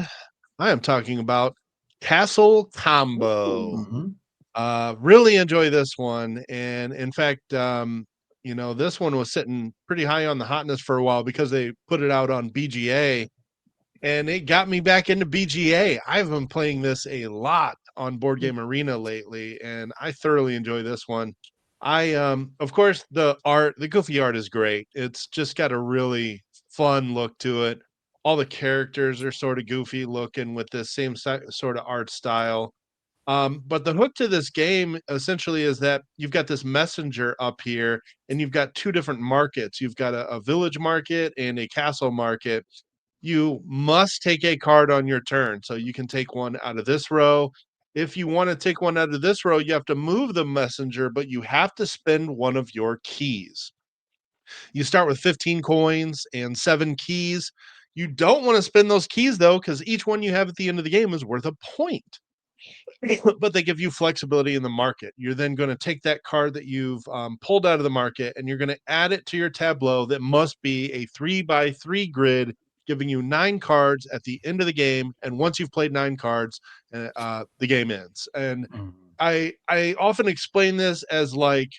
I am talking about Castle Combo. Mhm. Really enjoy this one, and in fact, this one was sitting pretty high on the hotness for a while because they put it out on BGA, and it got me back into BGA. I've been playing this a lot on Board Game Arena lately, and I thoroughly enjoy this one. Of course, the goofy art is great. It's just got a really fun look to it. All the characters are sort of goofy looking with the same sort of art style. But the hook to this game essentially is that you've got this messenger up here, and you've got two different markets. You've got a village market and a castle market. You must take a card on your turn. So you can take one out of this row. If you want to take one out of this row, you have to move the messenger, but you have to spend one of your keys. You start with 15 coins and 7 keys. You don't want to spend those keys though, because each one you have at the end of the game is worth a point. But they give you flexibility in the market. You're then going to take that card that you've pulled out of the market, and you're going to add it to your tableau that must be a 3x3 grid, giving you 9 cards at the end of the game. And once you've played 9 cards, the game ends. And I often explain this as like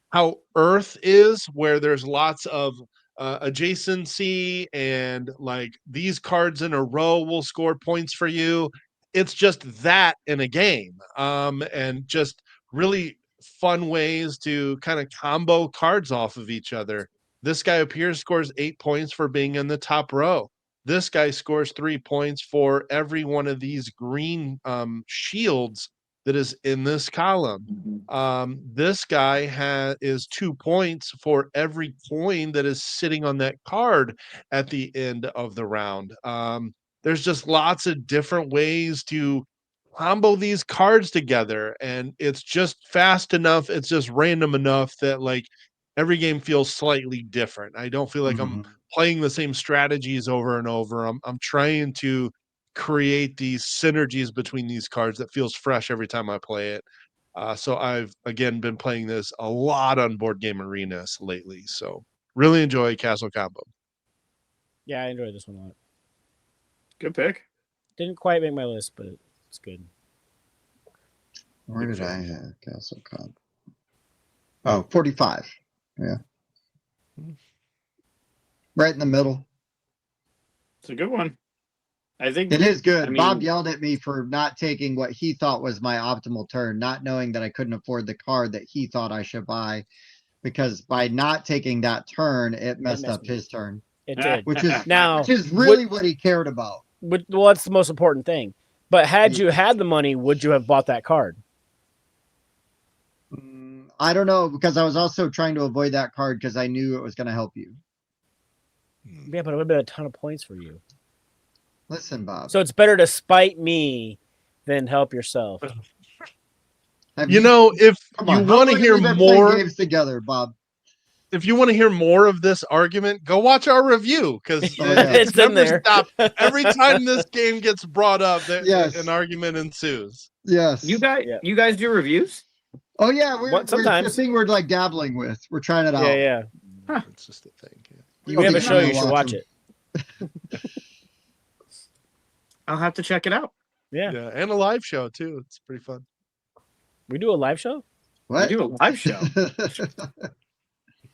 how Earth is, where there's lots of adjacency, and like these cards in a row will score points for you. It's just that in a game, and just really fun ways to kind of combo cards off of each other. This guy up here scores 8 points for being in the top row. This guy scores 3 points for every one of these green shields that is in this column. This guy is 2 points for every coin that is sitting on that card at the end of the round. There's just lots of different ways to combo these cards together, and it's just fast enough. It's just random enough that like every game feels slightly different. I don't feel like I'm playing the same strategies over and over. I'm trying to create these synergies between these cards that feels fresh every time I play it. So I've again been playing this a lot on Board Game Arenas lately. So really enjoy Castle Combo. Yeah, I enjoyed this one a lot. Good pick. Didn't quite make my list, but it's good. Where did I have Castle Combo? Oh, 45. Yeah. Right in the middle. It's a good one. I think It is good. I mean, Bob yelled at me for not taking what he thought was my optimal turn, not knowing that I couldn't afford the card that he thought I should buy, because by not taking that turn, it messed up his turn, It did. which is Now, which is really what he cared about. well, that's the most important thing. But had you had the money, would you have bought that card? I don't know, because I was also trying to avoid that card because I knew it was going to help you. Yeah, but it would have been a ton of points for you. Listen, Bob. So it's better to spite me than help yourself. You know, if Come you on, how want to long hear have we been playing more, games together, Bob? if you want to hear more of this argument, go watch our review, because Oh, yeah. it's It's in never there. stopped. Every time this game gets brought up, Yes. an argument ensues. Yes. you Yeah. guys do reviews? Oh yeah, we're it's Sometimes. the thing we're like dabbling with. We're trying it out. Yeah. Huh. It's just a thing. Yeah. You We don't have a think show. I'm You gonna should watch them. it. I'll have to check it out. Yeah. Yeah, and a live show too. It's pretty fun. We do a live show? What? We do a live show.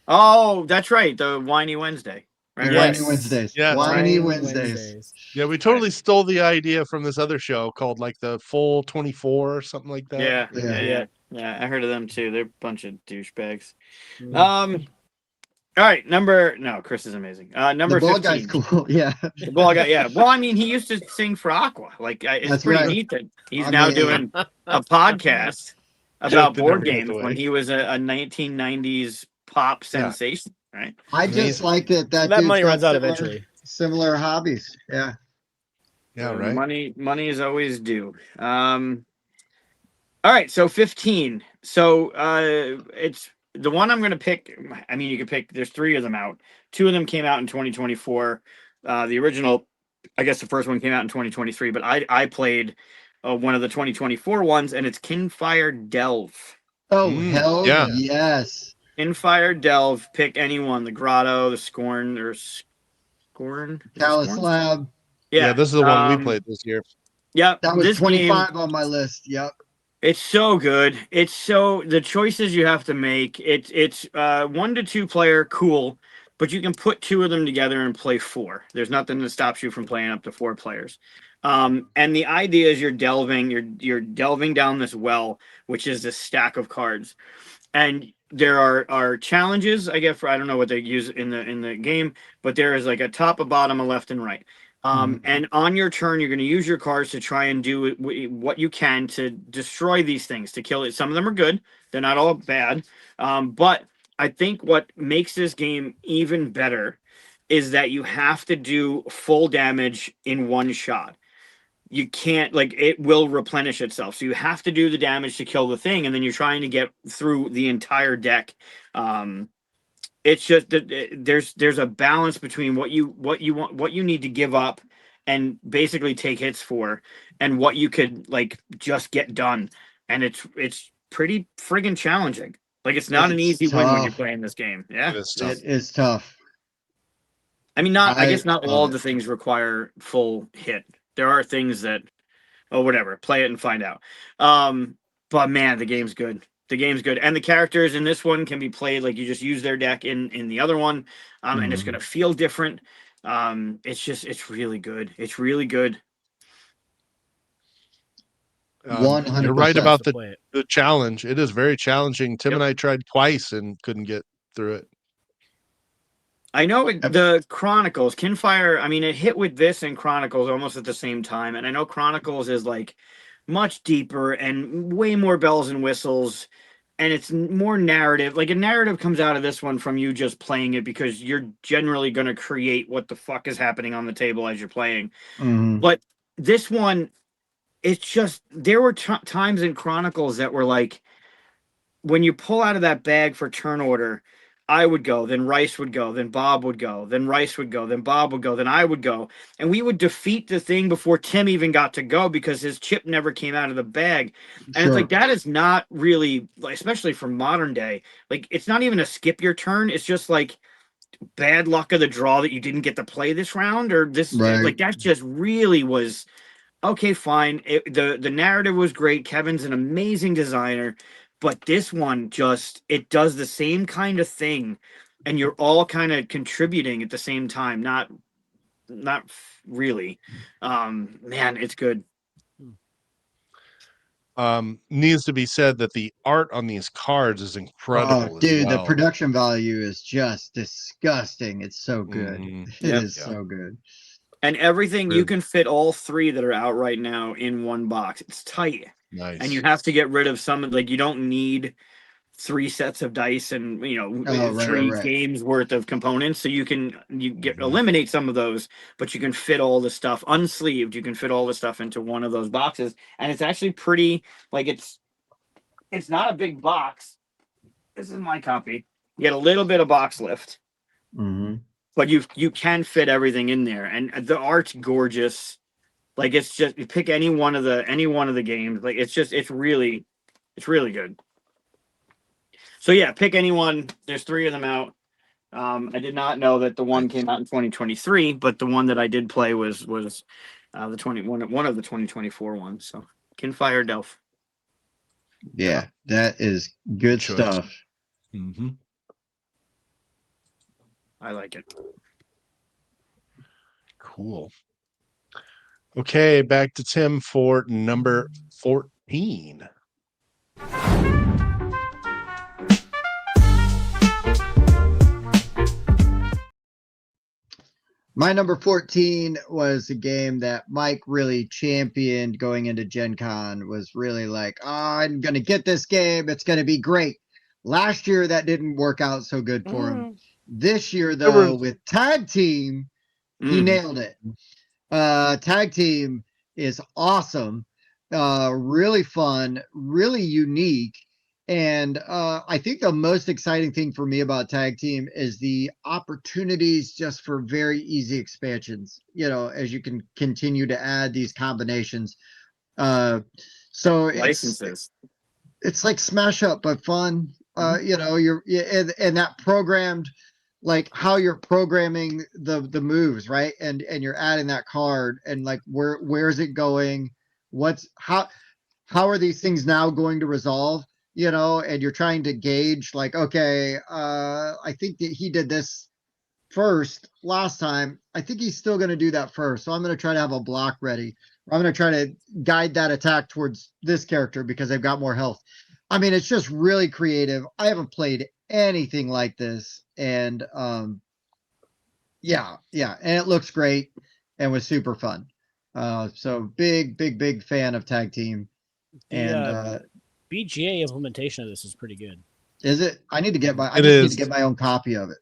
Oh, that's right. The Whiny Wednesday. Right. Yes. Whiny Wednesdays. Yes. Whiny Wednesdays. Yeah, we totally stole the idea from this other show called like the Full 24 or something like that. Yeah. I heard of them too. They're a bunch of douchebags. Mm. All right, Chris is amazing. Number The ball 15. guy's cool. Yeah. The ball guy, yeah. Well, I mean, he used to sing for Aqua. Like, it's That's pretty right. neat that he's I now mean- doing a podcast about That board never goes games away. when he was a 1990s pop sensation, right? I just like that That dude's money got runs out similar- eventually. Similar hobbies. Yeah. Yeah, So right. Money is always due. All right, so 15. So it's the one I'm going to pick. I mean, you could pick. There's 3 of them out. 2 of them came out in 2024. The original, I guess, the first one came out in 2023. But I played one of the 2024 ones, and it's Kinfire Delve. Oh hell yeah. yes. Kinfire Delve. Pick anyone. The Grotto, the Scorn, or Scorn. Is it Callus Scorn? Lab. Yeah, this is the one we played this year. Yeah, That was this 25 game, on my list. Yep. it's so good. It's so the choices you have to make. It's 1 to 2 player, cool, but you can put 2 of them together and play 4. There's nothing that stops you from playing up to 4 players. And the idea is you're delving down this well, which is this stack of cards, and there are challenges. I guess I don't know what they use in the game, but there is like a top, a bottom, a left, and right. And on your turn, you're going to use your cards to try and do what you can to destroy these things, to kill it. Some of them are good. They're not all bad. But I think what makes this game even better is that you have to do full damage in one shot. You can't, like, it will replenish itself. So you have to do the damage to kill the thing, and then you're trying to get through the entire deck. It's just that there's a balance between what you want, what you need to give up and basically take hits for, and what you could like just get done. And it's pretty friggin' challenging. Like, it's not an easy win when you're playing this game. Yeah, It is tough. It is tough. I mean, I guess not love all it. the things require full hit. There are things that, whatever, play it and find out. But man, the game's good. The game's good, and the characters in this one can be played like you just use their deck in the other one, and it's gonna feel different. It's really good. It's really good. 100%. You're right about To play it. the challenge. It is very challenging. Tim Yep. and I tried twice and couldn't get through it. I know the Chronicles, Kinfire, I mean, it hit with this and Chronicles almost at the same time, and I know Chronicles is like much deeper and way more bells and whistles, and it's more narrative. Like, a narrative comes out of this one from you just playing it, because you're generally going to create what the fuck is happening on the table as you're playing. But this one, it's just, there were times in Chronicles that were like, when you pull out of that bag for turn order, I would go, then Rice would go, then Bob would go, then Rice would go, then Bob would go, then I would go. And we would defeat the thing before Tim even got to go, because his chip never came out of the bag. And it's like, that is not really, especially for modern day, like, it's not even a skip your turn. It's just like bad luck of the draw that you didn't get to play this round, or this, like, that just really was, okay, fine. The narrative was great. Kevin's an amazing designer. but this one it does the same kind of thing, and you're all kind of contributing at the same time. Not really. Man, it's good. Needs to be said that the art on these cards is Oh, incredible as dude, the well. production value is just disgusting. It's so good. Mhm. It Yep. is so good. And everything, you Really can fit all 3 that are out right now in one box. It's tight. And you nice. have to get rid of some, like, you don't need 3 sets of dice and, Oh, right, 3 right. games worth of components. So you Mhm. eliminate some of those, but you can fit all the stuff unsleeved. You can fit all the stuff into one of those boxes. And it's actually pretty, like, it's not a big box. This is my copy. You get a little bit of box lift, Mm-hmm. but you can fit everything in there, and the art's gorgeous. Like, it's just, you pick any one of the games. Like, it's really good. So yeah, pick anyone. There's 3 of them out. I did not know that the one Nice. came out in 2023, but the one that I did play was one of the 2024 ones. So Kinfire Delph. Yeah, that is good Choice. stuff. Mm-hmm. I like it. Cool. Okay, back to Tim for number 14. My number 14 was a game that Mike really championed going into Gen Con, was really like, oh, I'm going to get this game. It's going to be great. Last year, that didn't work out so good for him. This year, though, with Tag Team, he nailed it. Tag Team is awesome, really fun, really unique. And I think the most exciting thing for me about Tag Team is the opportunities just for very easy expansions, as you can continue to add these combinations. So Licenses. it's like Smash Up, but fun. And that programmed, like how you're programming the moves, right? And you're adding that card, and like where's it going? How are these things now going to resolve? And you're trying to gauge, like, okay, I think that he did this first last time. I think he's still going to do that first. So I'm going to try to have a block ready. I'm going to try to guide that attack towards this character because they've got more health. I mean, it's just really creative. I haven't played anything like this. And yeah. And it looks great and was super fun. So big fan of Tag Team. And The BGA implementation of this is pretty good. is it? I need to get I It just need is. to get my own copy of it.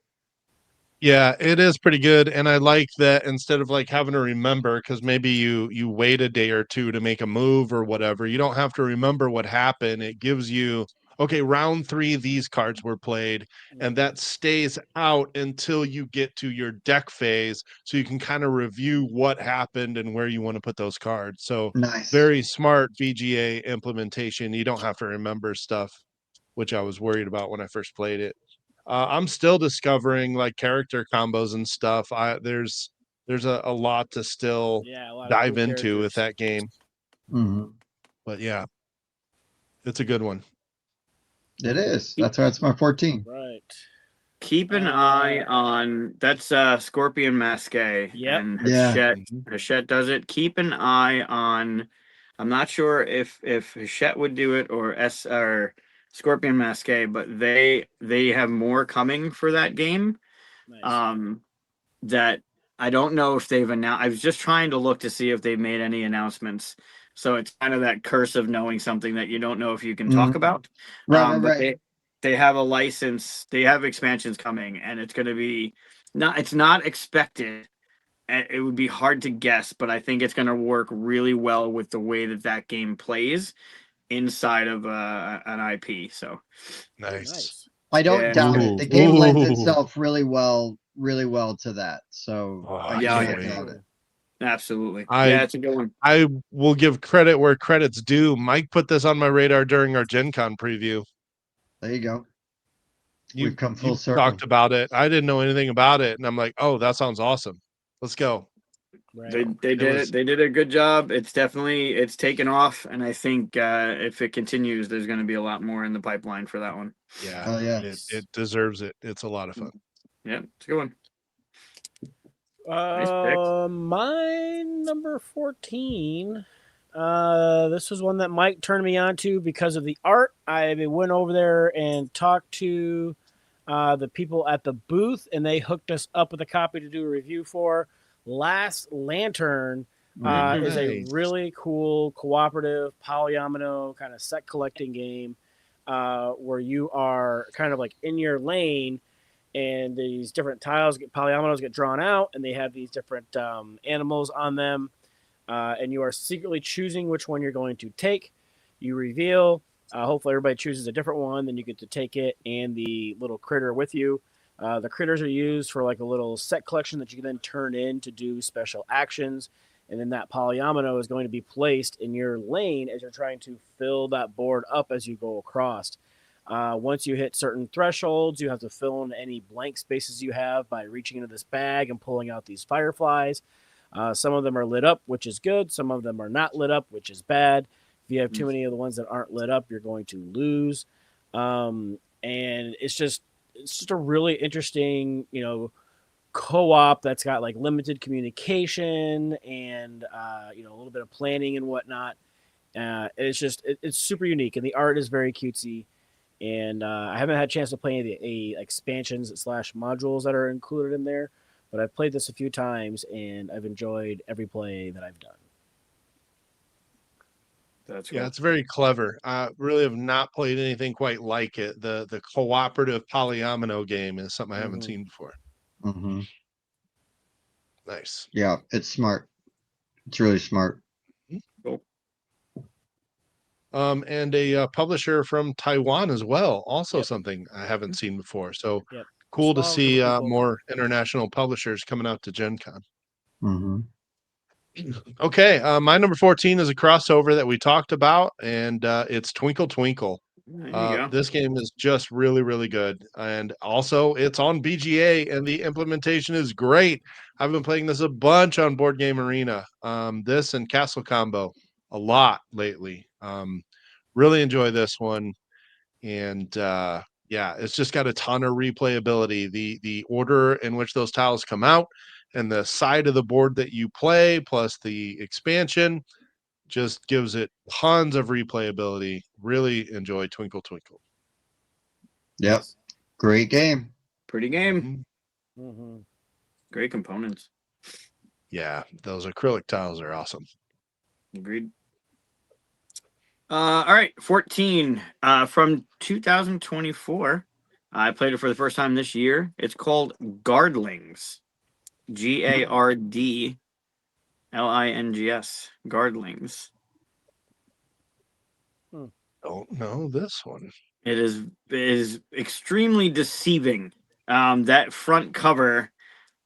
Yeah, it is pretty good. And I like that instead of like having to remember, because maybe you wait a day or two to make a move or whatever, you don't have to remember what happened. It gives you, okay, round 3, these cards were played, and that stays out until you get to your deck phase. So you can kind of review what happened and where you want to put those cards. So Nice. very smart VGA implementation. You don't have to remember stuff, which I was worried about when I first played it. I'm still discovering like character combos and stuff. There's a lot to still Yeah, a lot of dive cool into with characters. that game. Mhm. But yeah, it's a good one. It is. That's why it's my 14. Right. Keep an eye on that's Scorpion Masque. Yep. And Yeah. Hachette does it. Keep an eye on, I'm not sure if Hachette would do it or Scorpion Masque, but they have more coming for that game. Nice. That I don't know if they've announced. I was just trying to look to see if they've made any announcements. So it's kind of that curse of knowing something that you don't know if you can talk about. But Right. they have a license. They have expansions coming, and it's going to be not. It's not expected. And it would be hard to guess, but I think it's going to work really well with the way that game plays inside of an IP. So Nice. I don't doubt it. Ooh, The game lends ooh. itself really well to that. So Oh, I I Yeah, can't can't doubt wait. it. absolutely. I Yeah, it's a good one. I will give credit where credit's due. Mike put this on my radar during our Gen Con preview. There you go. You We've come you full circle. talked about it. I didn't know anything about it, and I'm like, oh, that sounds awesome. Let's go. Right. They did it. They did a good job. It's taken off, and I think if it continues, there's going to be a lot more in the pipeline for that one. Yeah, Oh yeah. it deserves it. It's a lot of fun. Yeah, it's a good one. Nice pick. My number 14. This was one that Mike turned me on to because of the art. I went over there and talked to the people at the booth, and they hooked us up with a copy to do a review for. Last Lantern is a Nice. really cool cooperative polyomino kind of set collecting game where you are kind of like in your lane, and these different polyominoes get drawn out, and they have these different animals on them, and you are secretly choosing which one you're going to take. You reveal. Hopefully, everybody chooses a different one. Then you get to take it and the little critter with you. The critters are used for like a little set collection that you can then turn in to do special actions. And then that polyomino is going to be placed in your lane as you're trying to fill that board up as you go across. Once you hit certain thresholds, you have to fill in any blank spaces you have by reaching into this bag and pulling out these fireflies. Some of them are lit up, which is good. Some of them are not lit up, which is bad. If you have too many of the ones that aren't lit up, you're going to lose. And it's just a really interesting, co-op that's got like limited communication and a little bit of planning and whatnot. It's super unique, and the art is very cutesy. And I haven't had a chance to play any of the expansions / modules that are included in there, but I've played this a few times, and I've enjoyed every play that I've done. That's cool. Yeah, it's very clever. Really have not played anything quite like it. The cooperative polyomino game is something I haven't seen before. Mm-hmm. Nice. Yeah, it's smart. It's really smart. Cool. And a publisher from Taiwan as well. Also Yep. something I haven't seen before. So Yep. cool to Small see group of people. more international publishers coming out to Gen Con. Mm-hmm. Okay, my number 14 is a crossover that we talked about, and it's Twinkle Twinkle. There you go. This game is just really, really good. And also, it's on BGA, and the implementation is great. I've been playing this a bunch on Board Game Arena. This and Castle Combo a lot lately. Really enjoy this one. And yeah, it's just got a ton of replayability. The order in which those tiles come out and the side of the board that you play, plus the expansion, just gives it tons of replayability. Really enjoy Twinkle Twinkle. Yep. Great game. Pretty game. Mm-hmm. Great components. Yeah, those acrylic tiles are awesome. Agreed. All right, 14 from 2024. I played it for the first time this year. It's called Guardlings. Gardlings. Guardlings. Don't know this one. It is extremely deceiving. That front cover.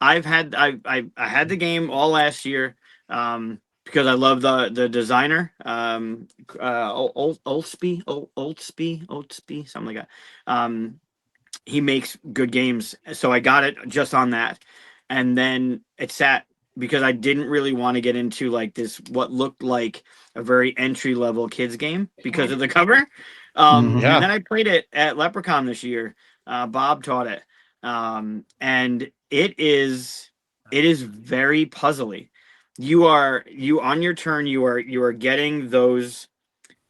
I had the game all last year. Because I love the designer, Oldsby, something like that. He makes good games, so I got it just on that, and then it sat because I didn't really want to get into like this what looked like a very entry level kids game because of the cover. Mhm. Yeah. And then I played it at Leprechaun this year. Bob taught it, and it is very puzzly. You on your turn, you are getting those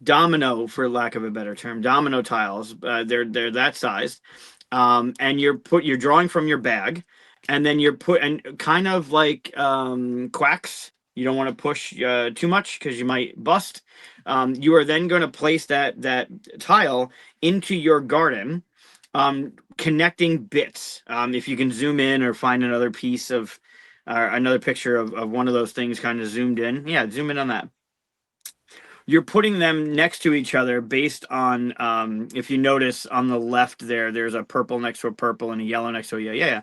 domino, for lack of a better term, domino tiles. They're that size, and you're drawing from your bag, and then and kind of like quacks. You don't want to push too much because you might bust. You are then going to place that tile into your garden, connecting bits. If you can zoom in or find another piece of another picture of one of those things kind of zoomed in. Yeah, zoom in on that. You're putting them next to each other based on, if you notice on the left there's a purple next to a purple and a yellow next to a yellow.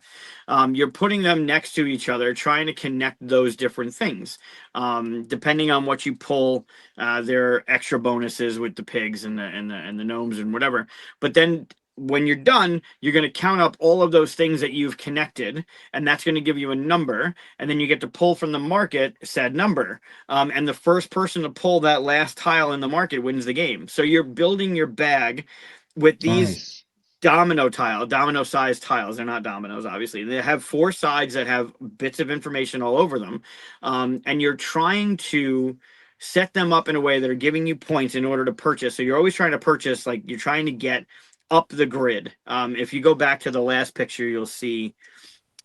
You're putting them next to each other, trying to connect those different things. Depending on what you pull, there are extra bonuses with the pigs and the gnomes and whatever. But then when you're done, you're going to count up all of those things that you've connected, and that's going to give you a number. And then you get to pull from the market said number. And the first person to pull that last tile in the market wins the game. So you're building your bag with these domino sized tiles. They're not dominoes, obviously. They have 4 sides that have bits of information all over them. And you're trying to set them up in a way that are giving you points in order to purchase. So you're always trying to purchase, like you're trying to get up the grid. If you go back to the last picture, you'll see,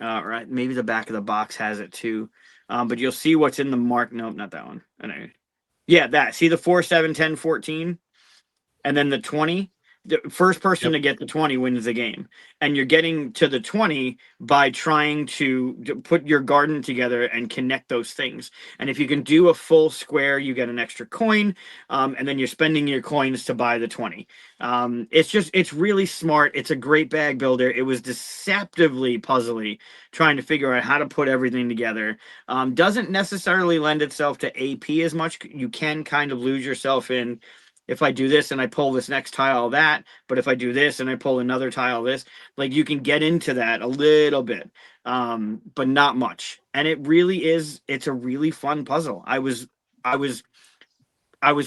right, maybe the back of the box has it too. But you'll see what's in the mark. Nope, not that one. Anyway. Yeah, that. See the 4, 7, 10, 14? And then the 20? The first person to get the 20 wins the game. And you're getting to the 20 by trying to put your garden together and connect those things. And if you can do a full square, you get an extra coin. And then you're spending your coins to buy the 20. It's really smart. It's a great bag builder. It was deceptively puzzly trying to figure out how to put everything together. Doesn't necessarily lend itself to AP as much. You can kind of lose yourself in, if I do this and I pull this next tile, that, but if I do this and I pull another tile, this, like you can get into that a little bit, but not much. And it really is, it's a really fun puzzle. I was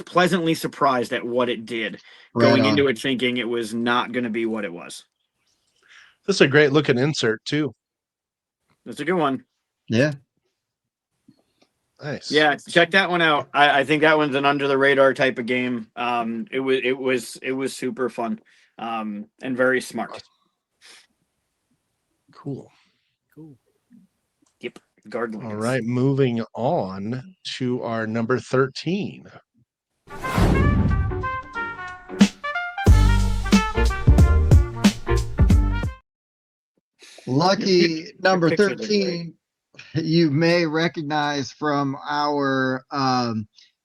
pleasantly surprised at what it did, going into it thinking it was not going to be what it was. This is a great looking insert too. That's a good one. Yeah. Nice. Yeah, check that one out. I think that one's an under the radar type of game. It was super fun, and very smart. Cool. Yep. Garden. All right, moving on to our number 13. Lucky number 13. You may recognize from our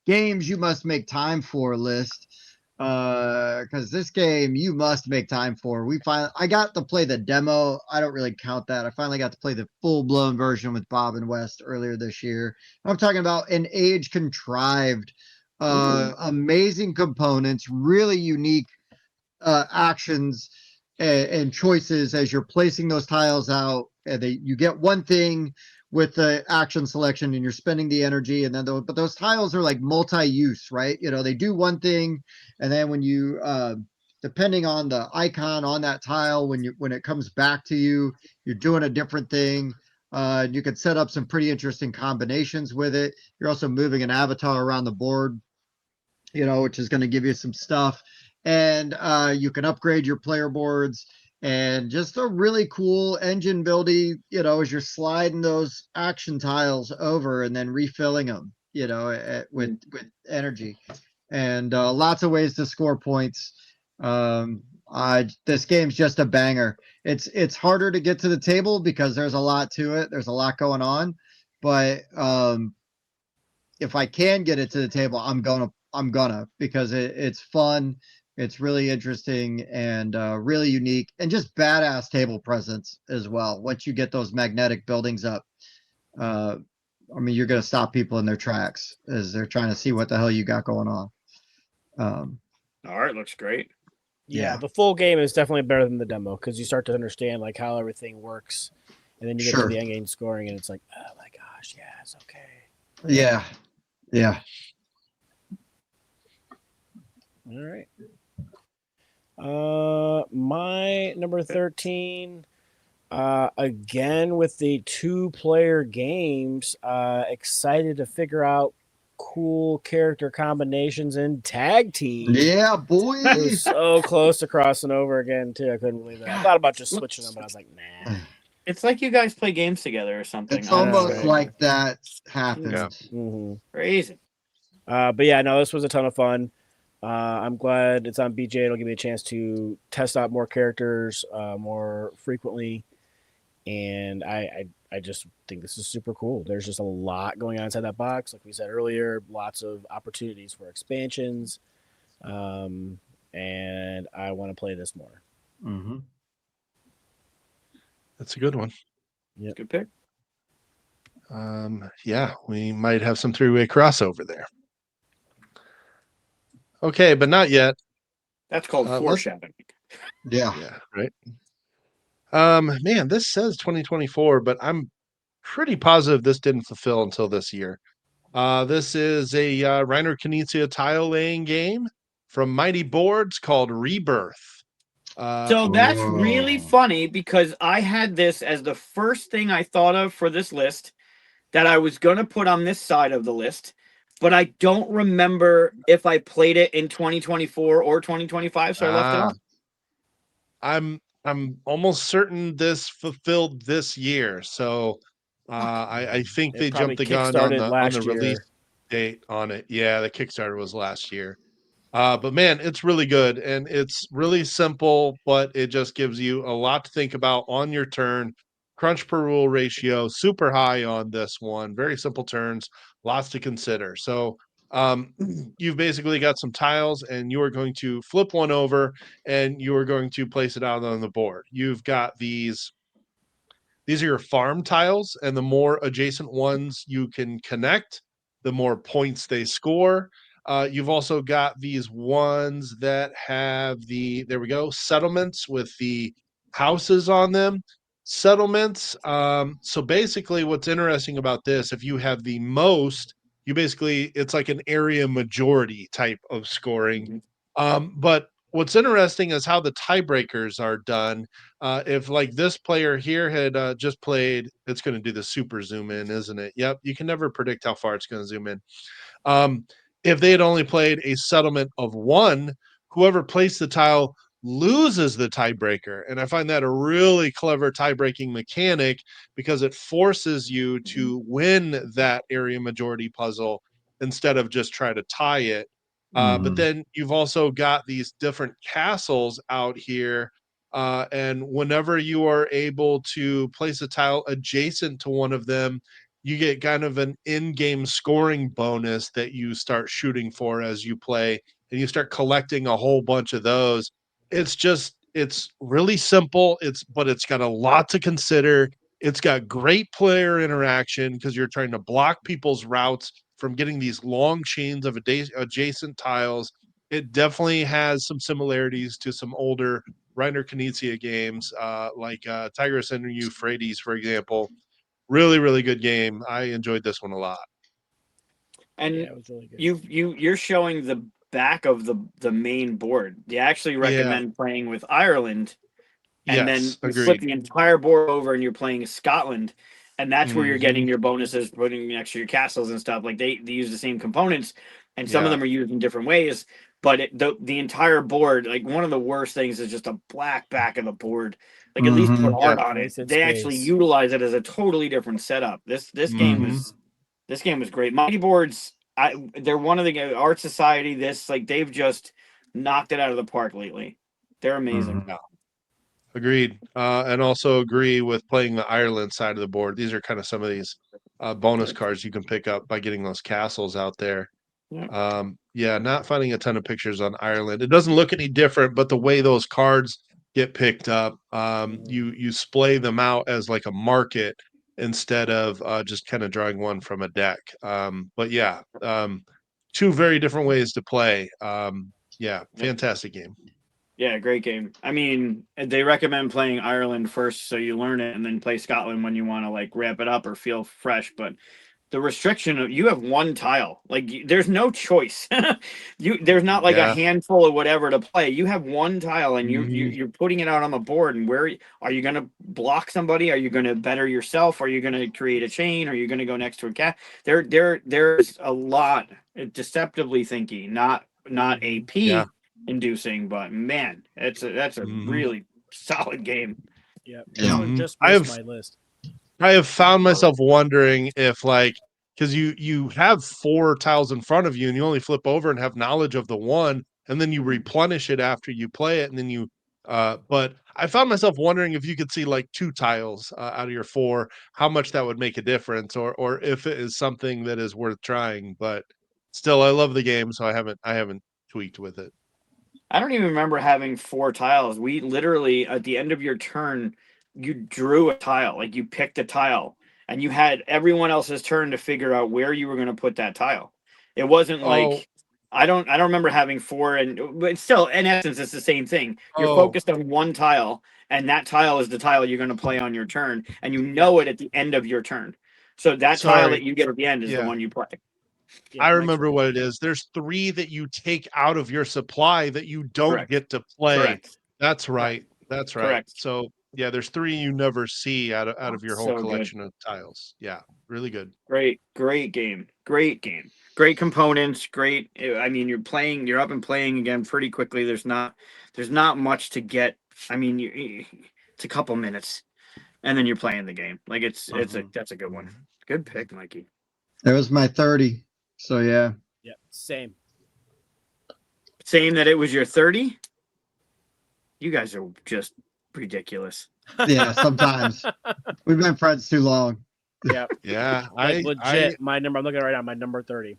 games you must make time for list, because this game you must make time for. I got to play the demo. I don't really count that. I finally got to play the full-blown version with Bob and West earlier this year. I'm talking about an age contrived, amazing components, really unique actions and choices as you're placing those tiles out. And you get one thing with the action selection and you're spending the energy, and then but those tiles are like multi-use, right? They do one thing, and then when you depending on the icon on that tile, when it comes back to you, you're doing a different thing. You can set up some pretty interesting combinations with it. You're also moving an avatar around the board, which is going to give you some stuff. And you can upgrade your player boards, and just a really cool engine building, as you're sliding those action tiles over and then refilling them, with energy, and lots of ways to score points. This game's just a banger. It's harder to get to the table because there's a lot to it. There's a lot going on, but if I can get it to the table, I'm gonna, because it's fun. It's really interesting and really unique, and just badass table presence as well. Once you get those magnetic buildings up, you're going to stop people in their tracks as they're trying to see what the hell you got going on. All right, looks great. Yeah, the full game is definitely better than the demo, because you start to understand like how everything works, and then you get to the end game scoring, and it's like, oh my gosh, yes, okay. Yeah. All right. My number 13, again with the 2-player games, excited to figure out cool character combinations in tag team. Yeah, boy. It was so close to crossing over again too. I couldn't believe it. I thought about just switching them, but I was like, nah. It's like you guys play games together or something. It's almost like that happens. Yeah. Mm-hmm. Crazy. But yeah, no, this was a ton of fun. I'm glad it's on BJ. It'll give me a chance to test out more characters more frequently, and I just think this is super cool. There's just a lot going on inside that box. Like we said earlier, lots of opportunities for expansions, and I want to play this more. Mm-hmm. That's a good one. Yep. Good pick. Yeah, we might have some 3-way crossover there. Okay, but not yet. That's called foreshadowing. Yeah. Yeah, right. Man, this says 2024, but I'm pretty positive this didn't fulfill until this year. This is a Reiner Knizia tile laying game from Mighty Boards called Rebirth. So that's really Oh. funny because I had this as the first thing I thought of for this list that I was going to put on this side of the list, but I don't remember if I played it in 2024 or 2025, so I left it Ah, off. I'm almost certain this fulfilled this year. So I think It they probably jumped the gun on kickstarted the last release year. date on it. Yeah, the Kickstarter was last year. But man, it's really good and it's really simple, but it just gives you a lot to think about on your turn. Crunch per rule ratio, super high on this one. Very simple turns, lots to consider. So you've basically got some tiles and you are going to flip one over and you are going to place it out on the board. You've got these are your farm tiles, and the more adjacent ones you can connect, the more points they score. You've also got these ones that have there we go, settlements with the houses on them. Settlements. So basically, what's interesting about this, if you have the most, it's like an area majority type of scoring. But what's interesting is how the tiebreakers are done. If like this player here had just played, it's going to do the super zoom in, isn't it? Yep. You can never predict how far it's going to zoom in. Um, if they had only played a settlement of one, whoever placed the tile loses the tiebreaker. And I find that a really clever tie breaking mechanic because it forces you to win that area majority puzzle instead of just try to tie it. But Mhm. then you've also got these different castles out here. And whenever you are able to place a tile adjacent to one of them, you get kind of an in-game scoring bonus that you start shooting for as you play, and you start collecting a whole bunch of those. It's really simple. But it's got a lot to consider. It's got great player interaction because you're trying to block people's routes from getting these long chains of adjacent tiles. It definitely has some similarities to some older Reiner Knizia games, like Tigris and Euphrates, for example. Really, really good game. I enjoyed this one a lot. And Yeah, it was really good. you're showing the back of the main board. You actually Yeah. recommend playing with Ireland, and then Yes. you flip Agreed. the entire board over and you're playing Scotland, and that's where you're Hmm. getting your bonuses, putting next to your castles and stuff. Like they use the same components, and some of Yeah. them are used in different ways. But the entire board, like one of the worst things is just a black back of the board. Like at least put Mhm. art Yeah. on it. Wasted They actually space. utilize it as a totally different setup. Hmm. This game was great. Mighty Boards, they're one of the Art Society. They've just knocked it out of the park lately. They're amazing. Mhm. Yeah. Agreed. And also agree with playing the Ireland side of the board. These are kind of some of these bonus cards you can pick up by getting those castles out there. Yeah. Yeah, not finding a ton of pictures on Ireland. It doesn't look any different, but the way those cards get picked up, you splay them out as like a market instead of just kind of drawing one from a deck. But yeah, two very different ways to play. Yeah, fantastic game. Yeah, great game. I mean, they recommend playing Ireland first so you learn it and then play Scotland when you want to like ramp it up or feel fresh, but the restriction of you have one tile. Like there's no choice. There's not like a Yeah. handful of whatever to play. You have one tile and Mhm. you're putting it out on the board, and where are you going to block somebody? Are you going to better yourself? Are you going to create a chain? Are you going to go next to a cat? There's a lot deceptively thinky, not Yeah. AP inducing, but man, that's a Mhm. really solid game. Yep. This Yeah. one Mhm. just missed my list. I have found myself wondering if like because you have four tiles in front of you and you only flip over and have knowledge of the one and then you replenish it after you play it and then you but I found myself wondering if you could see like two tiles out of your four, how much that would make a difference or if it is something that is worth trying. But still I love the game, so I haven't tweaked with it. I don't even remember having four tiles. We literally at the end of your turn, you drew a tile, like you picked a tile, and you had everyone else's turn to figure out where you were going to put that tile. It wasn't Oh, like I don't remember having 4, but still, in essence, it's the same thing. You're Oh. focused on one tile, and that tile is the tile you're going to play on your turn, and you know it at the end of your turn. So that tile Sorry. that you get at the end is the Yeah. one you play. Yeah, I Mike's remember right. what it is. There's 3 that you take out of your supply that you don't Correct. get to play. Correct. That's right. That's right. Correct. So yeah, there's 3 you never see out of your whole So good. collection of tiles. Yeah, really good. Great game. Great game. Great components. Great. I mean, you're up and playing again pretty quickly. There's not much to get. I mean, it's a couple minutes, and then you're playing the game. Like that's a good one. Good pick, Mikey. It was my 30. So yeah. Yeah, same. Saying that it was your 30. You guys are just ridiculous. Yeah, sometimes. We've been friends too long. Yeah, Yeah, like legit. My number. I'm looking at it right now. My number 30.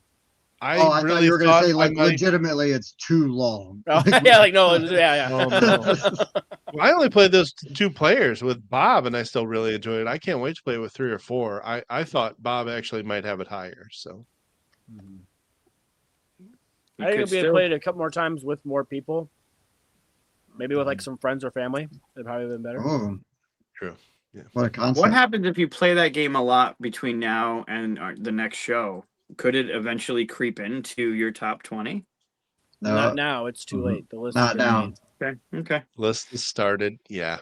I I thought really you were gonna say I like might- legitimately it's too long. Oh, yeah, like no, yeah. Oh, no. Well, I only played those 2 players with Bob, and I still really enjoyed it. I can't wait to play with 3 or 4. I thought Bob actually might have it higher. So I think if we had played it a couple more times with more people, maybe with like some friends or family, it'd probably been better. Oh, true. Yeah. what a concept. What happens if you play that game a lot between now and the next show? Could it eventually creep into your top 20? Not now. It's too late. The list Not has been now. made. Okay. List is started. Yeah.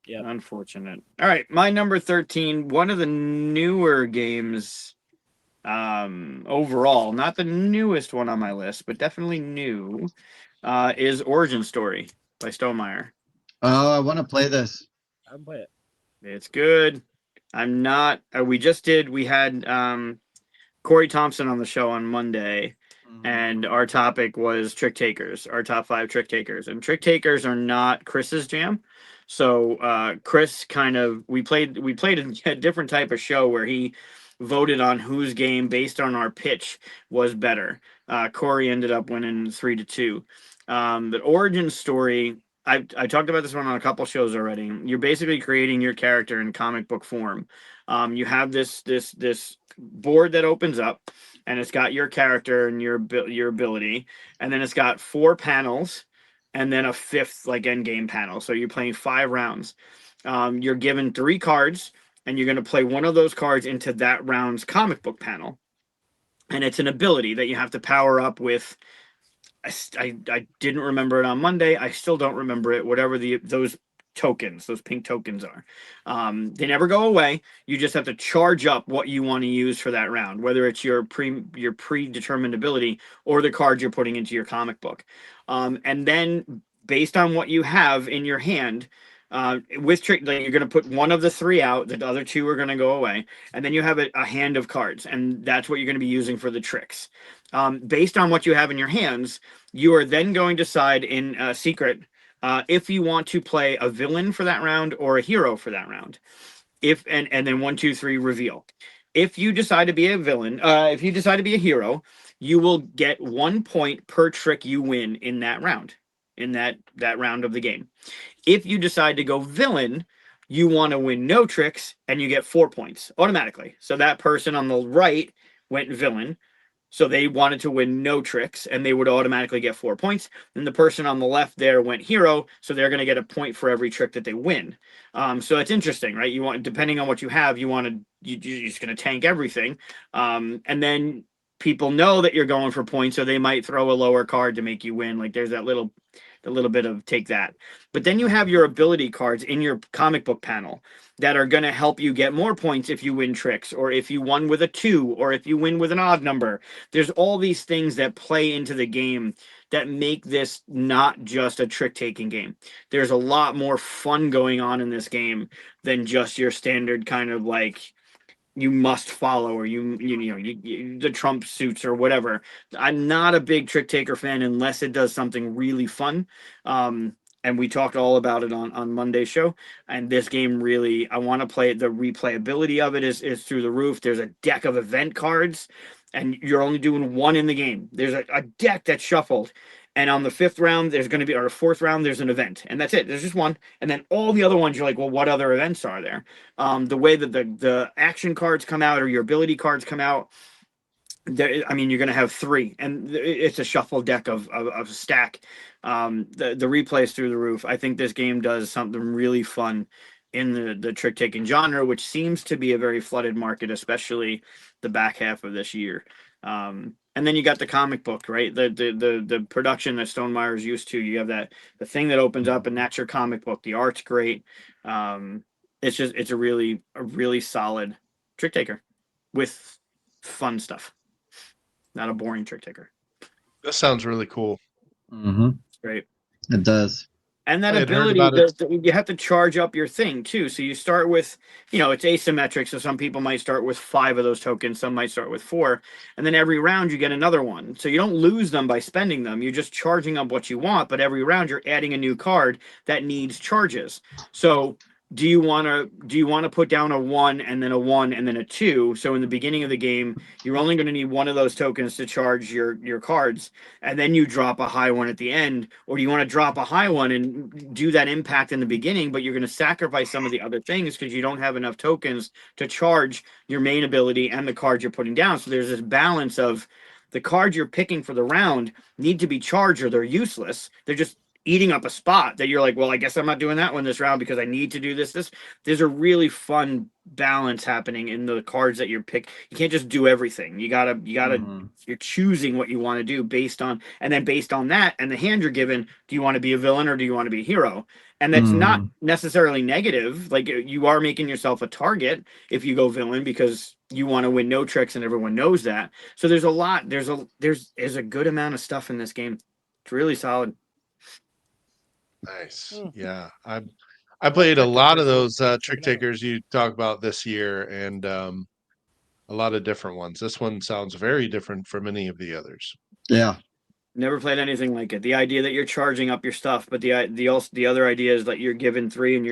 Yeah. Unfortunate. All right, my number 13, one of the newer games overall, not the newest one on my list, but definitely new, is Origin Story by Stonemaier. Oh, I want to play this. I'd play it. It's good. I'm not we had Corey Thompson on the show on Monday, and our topic was trick takers, our top 5 trick takers. And trick takers are not Chris's jam. So Chris we played a different type of show where he voted on whose game based on our pitch was better. Corey ended up winning 3-2. But Origin Story, I talked about this one on a couple shows already. You're basically creating your character in comic book form. You have this board that opens up, and it's got your character and your ability, and then it's got 4 panels, and then a 5th like end game panel. So you're playing 5 rounds. You're given 3 cards, and you're going to play one of those cards into that round's comic book panel, and it's an ability that you have to power up with. I didn't remember it on Monday. I still don't remember it. Whatever those tokens, those pink tokens are. They never go away. You just have to charge up what you want to use for that round, whether it's your predetermined ability or the card you're putting into your comic book. And then based on what you have in your hand, with trick, like you're going to put one of the 3 out, the other 2 are going to go away, and then you have a hand of cards, and that's what you're going to be using for the tricks. Based on what you have in your hands, you are then going to decide in secret if you want to play a villain for that round or a hero for that round. And then 1, 2, 3 reveal. If you decide to be a villain, if you decide to be a hero, you will get 1 point per trick you win in that round, in that round of the game. If you decide to go villain, you want to win no tricks, and you get 4 points automatically. So that person on the right went villain, so they wanted to win no tricks, and they would automatically get 4 points. And the person on the left there went hero, so they're going to get a point for every trick that they win. So it's interesting, right? You want, depending on what you have, you're just going to tank everything, and then people know that you're going for points, so they might throw a lower card to make you win. Like there's that little bit of take that. But then you have your ability cards in your comic book panel that are going to help you get more points if you win tricks, or if you won with a 2, or if you win with an odd number. There's all these things that play into the game that make this not just a trick-taking game. There's a lot more fun going on in this game than just your standard kind of like you must follow, or the Trump suits or whatever. I'm not a big trick taker fan unless it does something really fun. And we talked all about it on Monday's show. And this game really, I want to play it. The replayability of it is through the roof. There's a deck of event cards, and you're only doing 1 in the game. There's a deck that's shuffled. And on the 5th round, there's going to be, or 4th round, there's an event. And that's it. There's just 1. And then all the other ones, you're like, well, what other events are there? The way that the action cards come out, or your ability cards come out, I mean, you're going to have 3, and it's a shuffle deck of stack. The replay is through the roof. I think this game does something really fun in the trick taking genre, which seems to be a very flooded market, especially the back half of this year. And then you got the comic book, right? The production that Stonemaier is used to. You have the thing that opens up, and that's your comic book. The art's great. It's a really solid trick taker with fun stuff. Not a boring trick taker. This sounds really cool. Mm-hmm. It's great. It does. And that I had heard ability, about it. you have to charge up your thing too. So you start with, it's asymmetric. So some people might start with 5 of those tokens. Some might start with 4. And then every round you get another one. So you don't lose them by spending them. You're just charging up what you want. But every round you're adding a new card that needs charges. So do you want to put down a 1 and then a 1 and then a 2? So in the beginning of the game, you're only going to need one of those tokens to charge your cards, and then you drop a high one at the end. Or do you want to drop a high one and do that impact in the beginning, but you're going to sacrifice some of the other things because you don't have enough tokens to charge your main ability and the cards you're putting down? So there's this balance of the cards you're picking for the round need to be charged or they're useless. They're just eating up a spot that you're like, well, I guess I'm not doing that one this round because I need to do this. There's a really fun balance happening in the cards that you're pick. You can't just do everything. You gotta you're choosing what you want to do based on that and the hand you're given. Do you want to be a villain or do you want to be a hero? And that's not necessarily negative. Like, you are making yourself a target if you go villain because you want to win no tricks and everyone knows that. So there's a good amount of stuff in this game. It's really solid. Nice. Yeah. I played a lot of those trick takers you talk about this year, and a lot of different ones. This one sounds very different from any of the others. Yeah. Never played anything like it. The idea that you're charging up your stuff, but the other idea is that you're given 3 and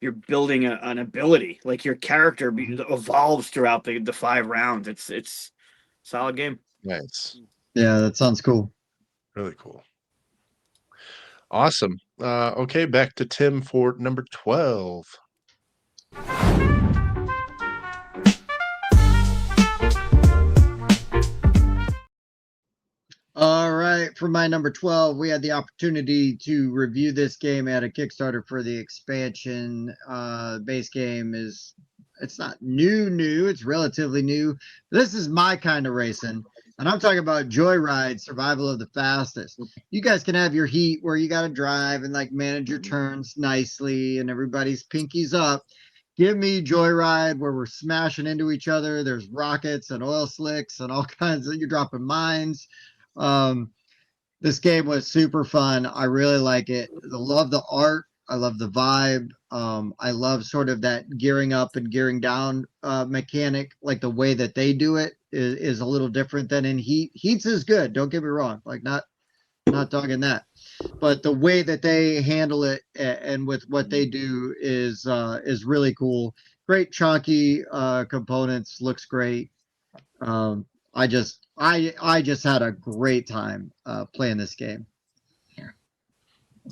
you're building an ability. Like, your character evolves throughout the 5 rounds. It's solid game. Nice. Yeah, that sounds cool. Really cool. Awesome. Okay, back to Tim for number 12. All right, for my number 12, we had the opportunity to review this game at a Kickstarter for the expansion. Base game it's not new, it's relatively new. This is my kind of racing, and I'm talking about Joyride Survival of the Fastest. You guys can have your heat where you got to drive and like manage your turns nicely and everybody's pinkies up. Give me Joyride where we're smashing into each other. There's rockets and oil slicks and all kinds of, you're dropping mines. This game was super fun. I really like it. I love the art. I love the vibe. I love sort of that gearing up and gearing down mechanic. Like, the way that they do it is a little different than in Heat. Heat's is good. Don't get me wrong. Like, not dogging that, but the way that they handle it and with what they do is really cool. Great chunky components. Looks great. I just had a great time playing this game.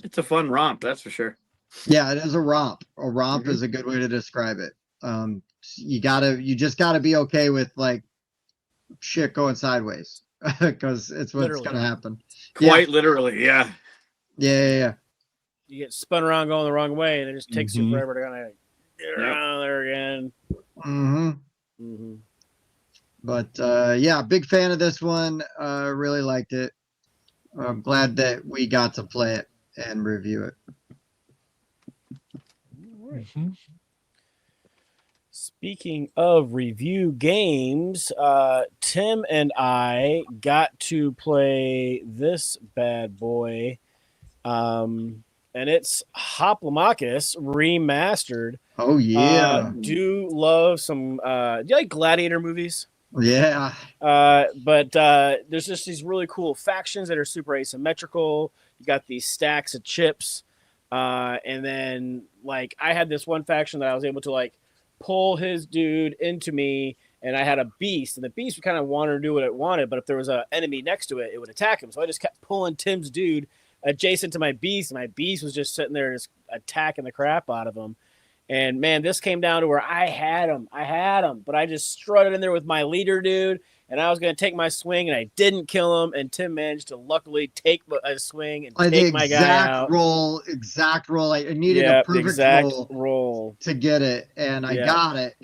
It's a fun romp, that's for sure. Yeah, it is a romp. A romp is a good way to describe it. You just gotta be okay with like shit going sideways because it's what's gonna happen. Quite literally, yeah. Yeah. You get spun around going the wrong way, and it just takes you forever to kind of get around there again. But yeah, big fan of this one. Really liked it. I'm glad that we got to play it and review it. Speaking of review games, Tim and I got to play this bad boy, and it's Hoplomachus Remastered. Oh yeah. Do love some do you like gladiator movies? Yeah. But there's just these really cool factions that are super asymmetrical. You got these stacks of chips, and then like I had this one faction that I was able to like pull his dude into me, and I had a beast, and the beast would kind of want to do what it wanted, but if there was an enemy next to it, it would attack him. So I just kept pulling Tim's dude adjacent to my beast, and my beast was just sitting there just attacking the crap out of him. And man, this came down to where I had him, but I just strutted in there with my leader dude, and I was going to take my swing, and I didn't kill him, and Tim managed to luckily take a swing and The take my guy out. exact roll. I needed a Yeah, the perfect exact roll roll. to get it, and I Yeah. got it.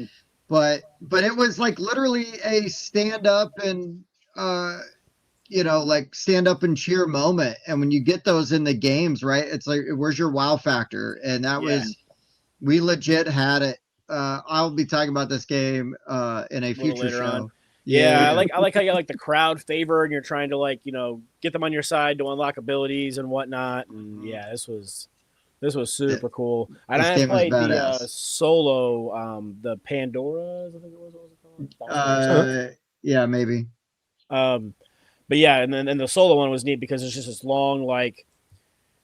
But it was like literally a stand up and like stand up and cheer moment. And when you get those in the games, right, it's like, where's your wow factor? And that was, we legit had it. I'll be talking about this game in a future later show. on. Yeah, I like how you like the crowd favor, and you're trying to like get them on your side to unlock abilities and whatnot. And yeah, this was super cool. And I played the solo, the Pandoras, I think it was. What was it called? Yeah, maybe. But yeah, and then the solo one was neat because it's just this long, like,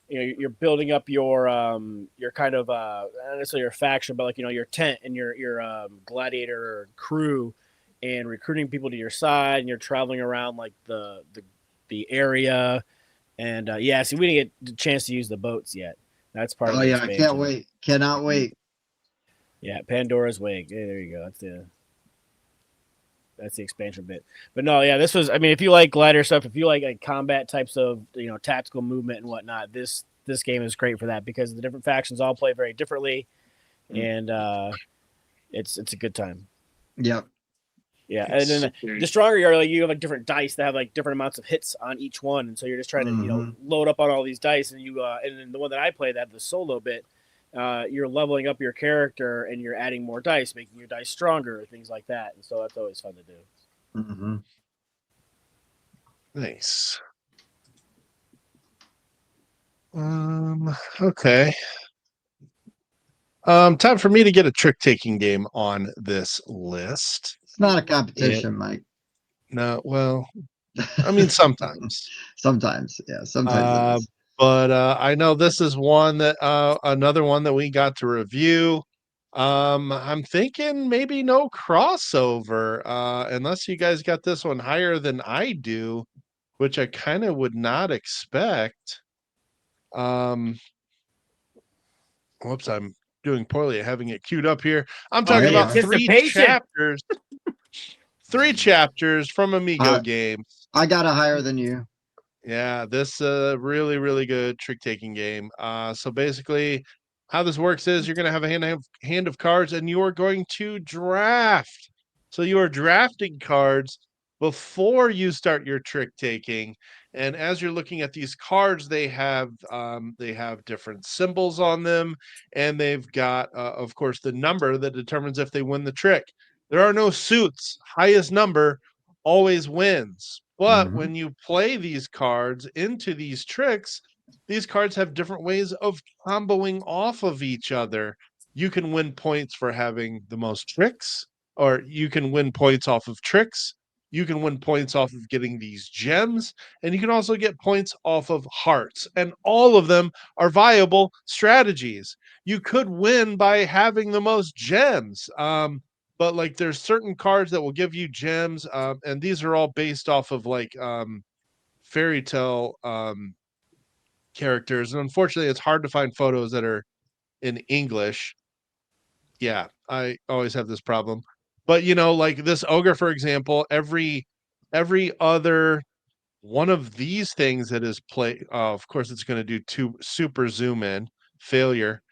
you're building up your kind of not necessarily your faction, but like your tent and your gladiator crew, and recruiting people to your side, and you're traveling around like the area, and yeah, see, we didn't get the chance to use the boats yet. That's part of the expansion. I can't wait. Cannot wait. Yeah, Pandora's Wake. Yeah, there you go. That's the expansion bit. But no, yeah, this was. I mean, if you like glider stuff, if you like combat types of tactical movement and whatnot, this game is great for that because the different factions all play very differently, and it's a good time. Yep. Yeah, and then the stronger you are, like you have like different dice that have like different amounts of hits on each one, and so you're just trying to load up on all these dice, and and then the one that I play, that the solo bit, you're leveling up your character and you're adding more dice, making your dice stronger, things like that, and so that's always fun to do. Mm-hmm. Nice. Okay. Time for me to get a trick-taking game on this list. It's not a competition, Mike. No, well, I mean, sometimes. Sometimes, yeah. Sometimes it is. But I know this is one that another one that we got to review. I'm thinking maybe no crossover, unless you guys got this one higher than I do, which I kind of would not expect. Whoops, I'm doing poorly at having it queued up here. I'm talking about 3 chapters. 3 chapters from Amigo games. I got a higher than you. Yeah, this really, really good trick-taking game. So basically, how this works is you're going to have a hand of cards, and you are going to draft. So you are drafting cards before you start your trick-taking. And as you're looking at these cards, they have different symbols on them, and they've got, of course, the number that determines if they win the trick. There are no suits. Highest number always wins. But when you play these cards into these tricks, these cards have different ways of comboing off of each other. You can win points for having the most tricks, or you can win points off of tricks. You can win points off of getting these gems, and you can also get points off of hearts. And all of them are viable strategies. You could win by having the most gems. But like there's certain cards that will give you gems, and these are all based off of like fairy tale characters. And unfortunately, it's hard to find photos that are in English. Yeah, I always have this problem. But like this ogre, for example, every other one of these things that is play. Of course, it's going to do 2 super zoom in failure.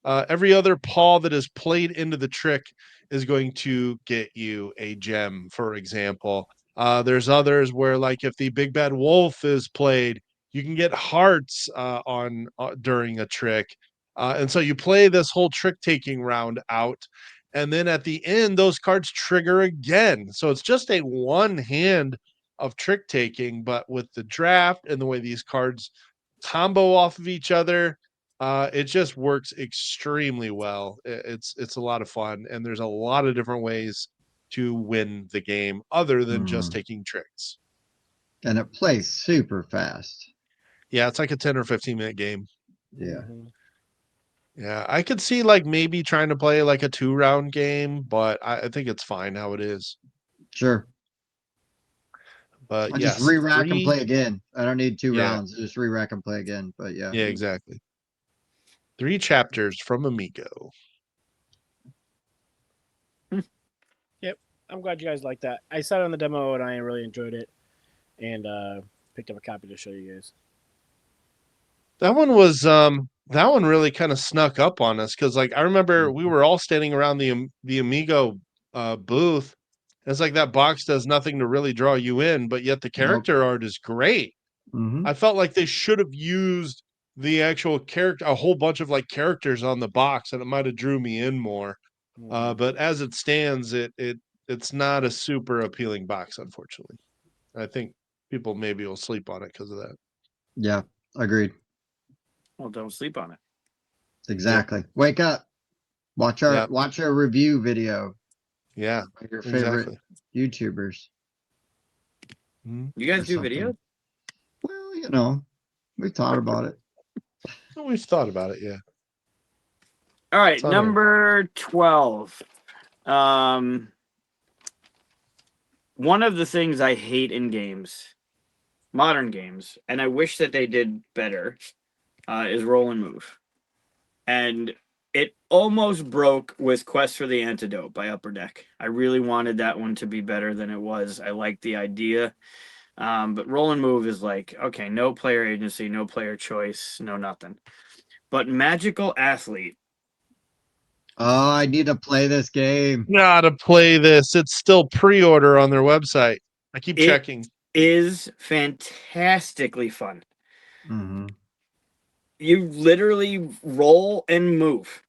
Every other paw that is played into the trick is going to get you a gem, for example. There's others where, like, if the big bad wolf is played, you can get hearts on during a trick. And so you play this whole trick taking round out. And then at the end, those cards trigger again. So it's just a one hand of trick taking, but with the draft and the way these cards combo off of each other, it just works extremely well. It's a lot of fun, and there's a lot of different ways to win the game other than just taking tricks. And it plays super fast. Yeah, it's like a 10 or 15-minute game. Yeah. Yeah, I could see like maybe trying to play like a 2-round game, but I think it's fine how it is. Sure. But I just re-rack and play again. I don't need 2 rounds. Just re-rack and play again. But yeah. Yeah, exactly. 3 chapters from Amigo. Yep. I'm glad you guys like that. I saw it on the demo and I really enjoyed it, and picked up a copy to show you guys. That one really kind of snuck up on us because like I remember we were all standing around the Amigo booth. It's like that box does nothing to really draw you in, but yet the character art is great. Mhm. I felt like they should have used the actual character, a whole bunch of like characters on the box, and it might have drew me in more. But as it stands, it's not a super appealing box, unfortunately. I think people maybe will sleep on it because of that. Yeah, agreed. Well, don't sleep on it. Exactly. Wake up. Watch our Yep. review video. Yeah, Of your favorite exactly. YouTubers. Mhm. You guys Or do something. videos? Well, you know, we thought about it. Well, we've thought about it, yeah. All right, It's on there. number 12. One of the things I hate in games, modern games, and I wish that they did better, is roll and move. And it almost broke with Quest for the Antidote by Upper Deck. I really wanted that one to be better than it was. I liked the idea. But roll and move is like, okay, no player agency, no player choice, no nothing. But Magical Athlete. Oh, I need to play this game. Gotta play this. It's still pre-order on their website. I keep It checking. is fantastically fun. Mm-hmm. You literally roll and move.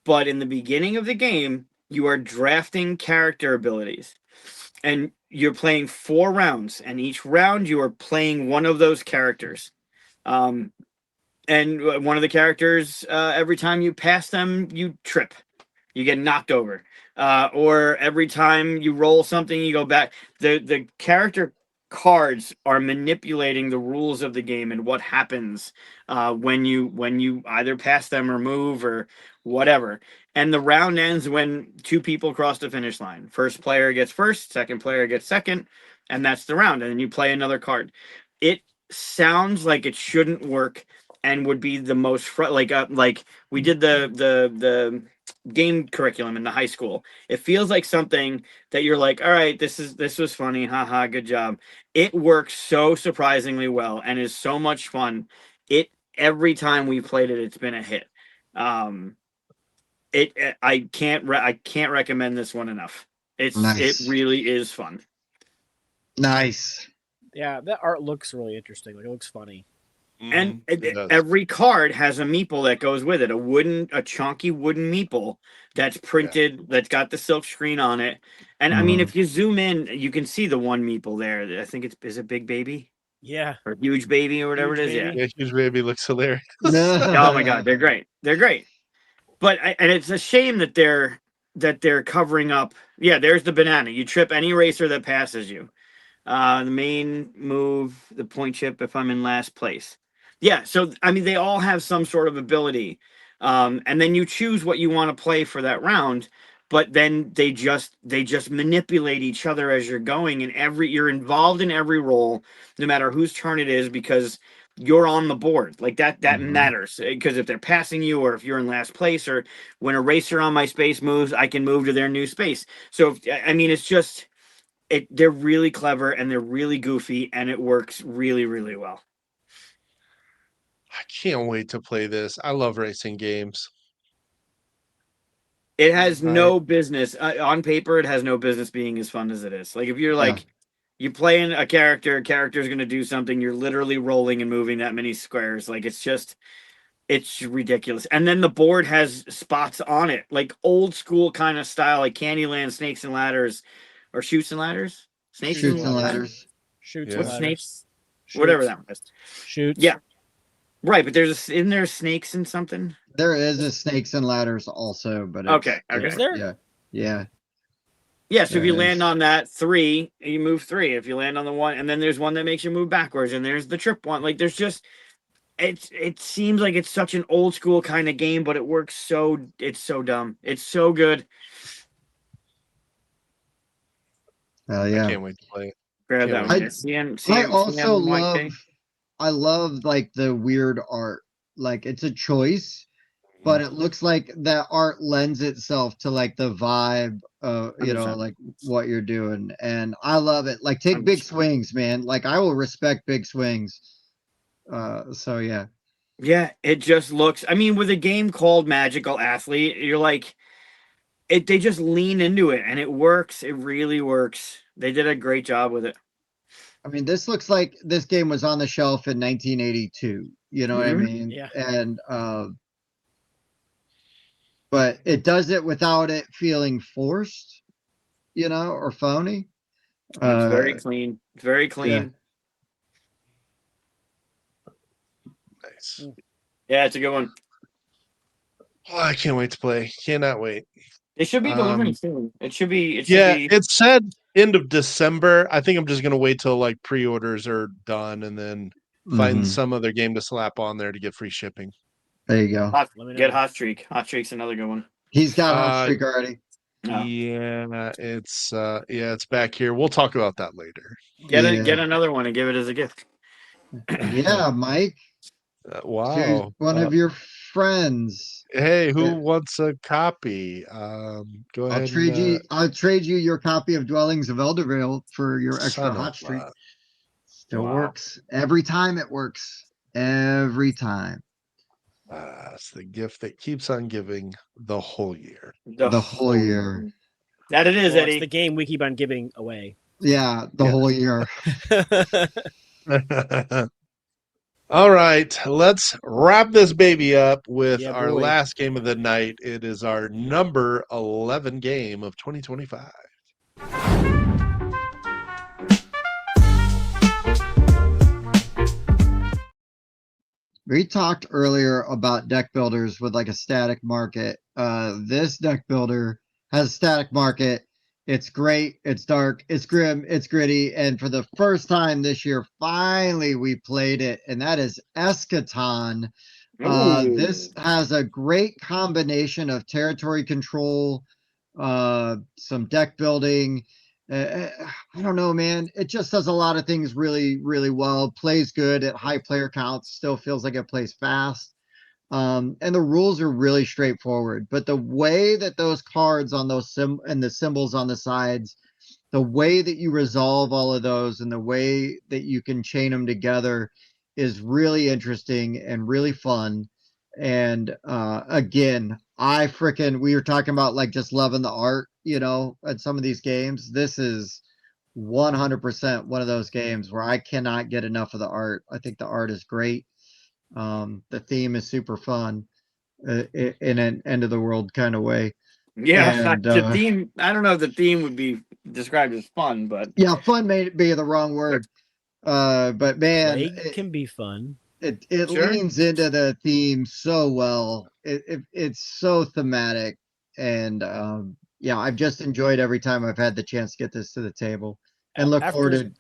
But in the beginning of the game, you are drafting character abilities. And you're playing 4 rounds. And each round, you are playing one of those characters. And one of the characters, every time you pass them, you trip. You get knocked over. Or every time you roll something, you go back. The character cards are manipulating the rules of the game and what happens when you either pass them or move or whatever. And the round ends when 2 people cross the finish line. First player gets first, second player gets second, and that's the round. And then you play another card. It sounds like it shouldn't work and would be the most like we did the game curriculum in the high school. It feels like something that you're like, all right, this was funny, haha, good job. It works so surprisingly well and is so much fun. It every time we played it, it's been a hit. I can't recommend this one enough. It Nice. really is fun. Nice. Yeah, that art looks really interesting. Like, it looks funny. And It does. every card has a meeple that goes with it. A chunky wooden meeple that's printed, that's got the silk screen on it. And I mean, Mhm. if you zoom in, you can see the one meeple there. I think is it Big Baby Yeah. or Huge Baby or whatever Huge it is. Baby. Yeah, Huge Baby looks hilarious. Yeah. Oh my God, they're great. They're great. But and it's a shame that they're covering up. Yeah, there's the banana. You trip any racer that passes you. The main move, the point chip if I'm in last place. Yeah, so I mean they all have some sort of ability. And then you choose what you want to play for that round, but then they just manipulate each other as you're going, and you're involved in every roll, no matter whose turn it is, because you're on the board. Like that Mhm. matters. Because if they're passing you or if you're in last place or when a racer on my space moves, I can move to their new space. So I mean it's just they're really clever and they're really goofy and it works really, really well. I can't wait to play this. I love racing games. It has no business on paper. It has no business being as fun as it is. Like if you're like you playing a character's going to do something. You're literally rolling and moving that many squares. Like it's ridiculous. And then the board has spots on it, like old school kind of style, like Candyland, Snakes and Ladders, or Shoots and Ladders. Snakes Shoots and and ladders. Shoots Yeah. and What's ladders. snakes? Whatever that was. Shoots. Yeah. Right, but isn't there snakes in something? There is a snakes and ladders also, but it's, Okay. Is there? yeah, yeah. Yeah, so if you There land is. on that 3, you move 3. If you land on the 1, and then there's one that makes you move backwards, and there's the trip one. Like there's just it seems like it's such an old school kind of game, but it works it's so dumb. It's so good. Hell I yeah. can't wait to play it. Grab Can't that wait. one. I also CMYK. love like the weird art. Like it's a choice, but it looks like that art lends itself to like the vibe of, you know, 100%. like what you're doing. And I love it. Like take big 100%. swings, man. Like I will respect big swings. So yeah. Yeah, it just looks. I mean, with a game called Magical Athlete, you're like, they just lean into it, and it works. It really works. They did a great job with it. I mean, this looks like this game was on the shelf in 1982. You know what I Mhm. mean? Yeah. And but it does it without it feeling forced, you know, or phony. It's very Uh, clean. It's very clean. Nice. Yeah, it's a good one. Oh, I can't wait to play. Cannot wait. It should be delivering Um, soon. It should be. It should yeah, be. it said end of December. I think I'm just gonna wait till like pre-orders are done and then find mhm. some other game to slap on there to get free shipping. There you go. Hot, Let me get know. Hot Streak. Hot Streak's another good one. He's got hot Uh, streak already. No. yeah, it's back here. We'll talk about that later. Get another one and give it as a gift. Yeah, Mike. Here's Wow. one of your friends. Hey, who Yeah. wants a copy? Go I'll ahead trade and you. I'll trade you your copy of Dwellings of Eldervale for your extra son of hot streak. a- Still Wow. works every time. It works every time. it's the gift that keeps on giving the whole year. The whole year. That it is, Well, Eddie. it's the game we keep on giving away. Yeah, the Yeah. whole year. All right, let's wrap this baby up with Yeah, our boy. last game of the night. It is our number 11 game of 2025. We talked earlier about deck builders with like a static market. This deck builder has a static market. It's great. It's dark. It's grim. It's gritty. And for the first time this year, finally we played it, and that is Eschaton. This has a great combination of territory control, some deck building. I don't know, man. It just does a lot of things really, really well. Plays good at high player counts. Still feels like it plays fast. And the rules are really straightforward. But the way that those cards on those and the symbols on the sides, the way that you resolve all of those and the way that you can chain them together is really interesting and really fun. And again, we were talking about like just loving the art, you know, at some of these games. This is 100% one of those games where I cannot get enough of the art. I think the art is great. The theme is super fun in an end of the world kind of way. Yeah, And the theme. I don't know if the theme would be described as fun, but yeah, fun may be the wrong word. But man, Plague can be fun. it Sure. leans into the theme so well. It's so thematic, and yeah, I've just enjoyed every time I've had the chance to get this to the table, and look forward to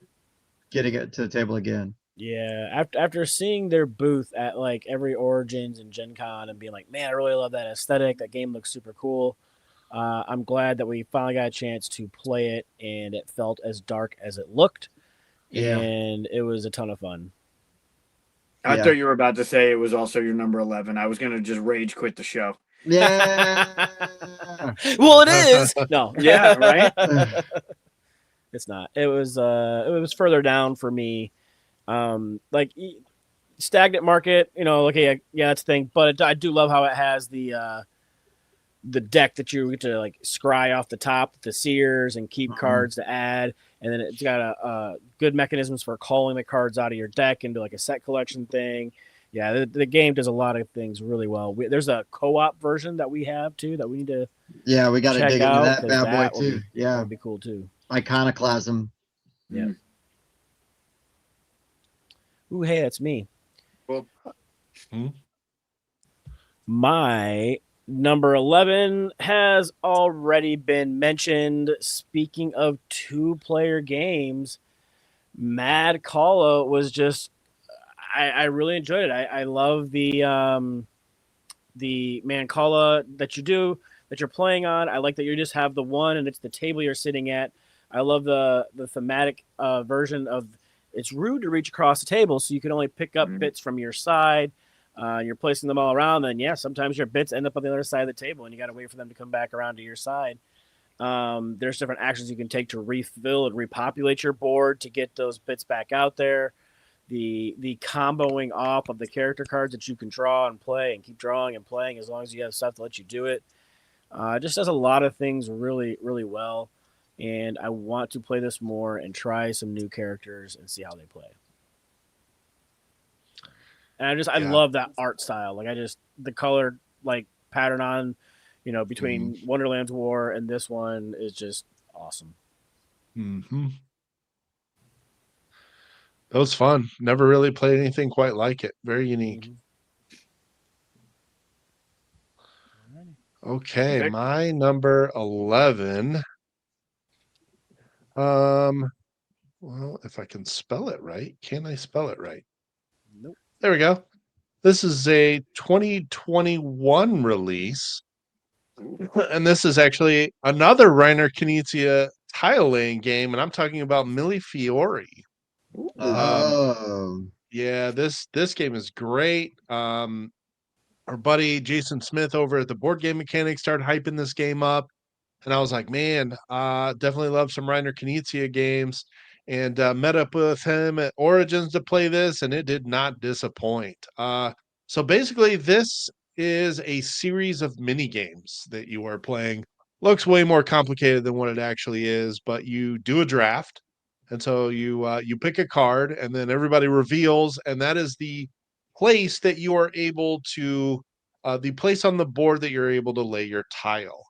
getting it to the table again. Yeah, after seeing their booth at like every Origins and Gen Con and being like, man, I really love that aesthetic. That game looks super cool. I'm glad that we finally got a chance to play it, and it felt as dark as it looked. Yeah. And it was a ton of fun. I Yeah. thought you were about to say it was also your number 11. I was gonna just rage quit the show. Yeah. Well, it is. No. Yeah, right. It's not. It was further down for me. Like stagnant market, you know, okay, yeah, that's the thing. But I do love how it has the deck that you get to like scry off the top, the seers, and keep cards to add, and then it's got a good mechanisms for calling the cards out of your deck into like a set collection thing. Yeah, the game does a lot of things really well. There's a co-op version that we have too that we need to Yeah, we got to check dig into out, that 'cause bad that boy will too. be- that Yeah, would be cool too. Iconoclasm. Yeah. Ooh, hey, that's me. Well, My number 11 has already been mentioned. Speaking of two-player games, Mad Calla was just I really enjoyed it. I love the Mancala that you're playing on. I like that you just have the one and it's the table you're sitting at. I love the thematic version of it's rude to reach across the table, so you can only pick up bits from your side. you're placing them all around, then yeah, sometimes your bits end up on the other side of the table, and you got to wait for them to come back around to your side. There's different actions you can take to refill and repopulate your board to get those bits back out there. The comboing off of the character cards that you can draw and play and keep drawing and playing as long as you have stuff to let you do it. It just does a lot of things really, really well. And I want to play this more and try some new characters and see how they play. And I love that art style. Like the color like pattern on, between Wonderland's War and this one is just awesome. Mm-hmm. That was fun. Never really played anything quite like it. Very unique. Okay, my number 11. Well, if I can spell it right, can I spell it right? Nope. There we go. This is a 2021 release. And this is actually another Reiner Knizia tile laying game, and I'm talking about Millefiori. Yeah, this game is great. Our buddy Jason Smith over at the Board Game Mechanics started hyping this game up. And I was like, man, definitely love some Reiner Knizia games. And met up with him at Origins to play this, and it did not disappoint. So basically, this is a series of mini games that you are playing. Looks way more complicated than what it actually is, but you do a draft, and so you pick a card, and then everybody reveals, and that is the place that you are able to the place on the board that you're able to lay your tile.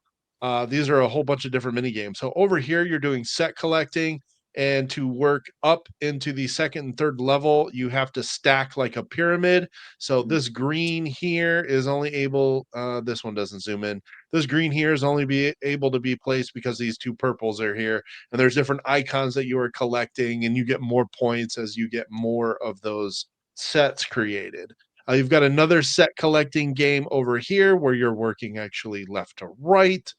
These are a whole bunch of different mini games. So over here, you're doing set collecting, and to work up into the second and third level, you have to stack like a pyramid. So this green here is only able. This one doesn't zoom in. This green here is only be able to be placed because these two purples are here, and there's different icons that you are collecting, and you get more points as you get more of those sets created. You've got another set collecting game over here where you're working actually left to right.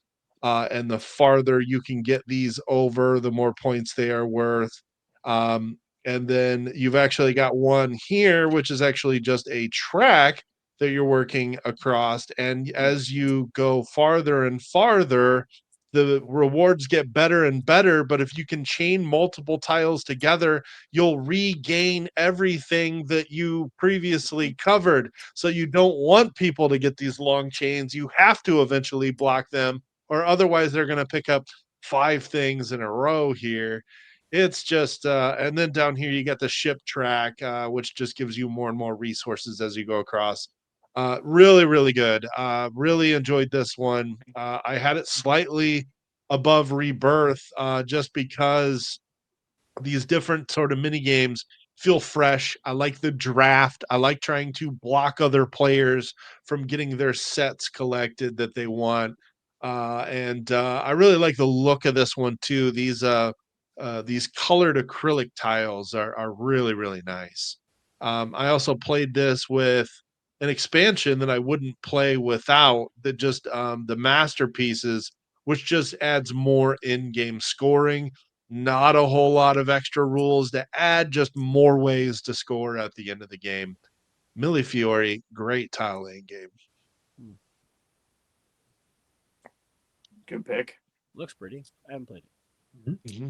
And the farther you can get these over, the more points they are worth. And then you've actually got one here, which is actually just a track that you're working across. And as you go farther and farther, the rewards get better and better. But if you can chain multiple tiles together, you'll regain everything that you previously covered. So you don't want people to get these long chains. You have to eventually block them, or otherwise they're going to pick up 5 things in a row here. It's just, and then down here you got the ship track, which just gives you more and more resources as you go across. Really, really good. Really enjoyed this one. I had it slightly above Rebirth, just because these different sort of mini games feel fresh. I like the draft. I like trying to block other players from getting their sets collected that they want. And I really like the look of this one too. These colored acrylic tiles are really, really nice. I also played this with an expansion that I wouldn't play without, that just the masterpieces, which just adds more in-game scoring. Not a whole lot of extra rules to add, just more ways to score at the end of the game. Millefiori, great tile laying game. Good pick. Looks pretty. I haven't played it. Mm-hmm.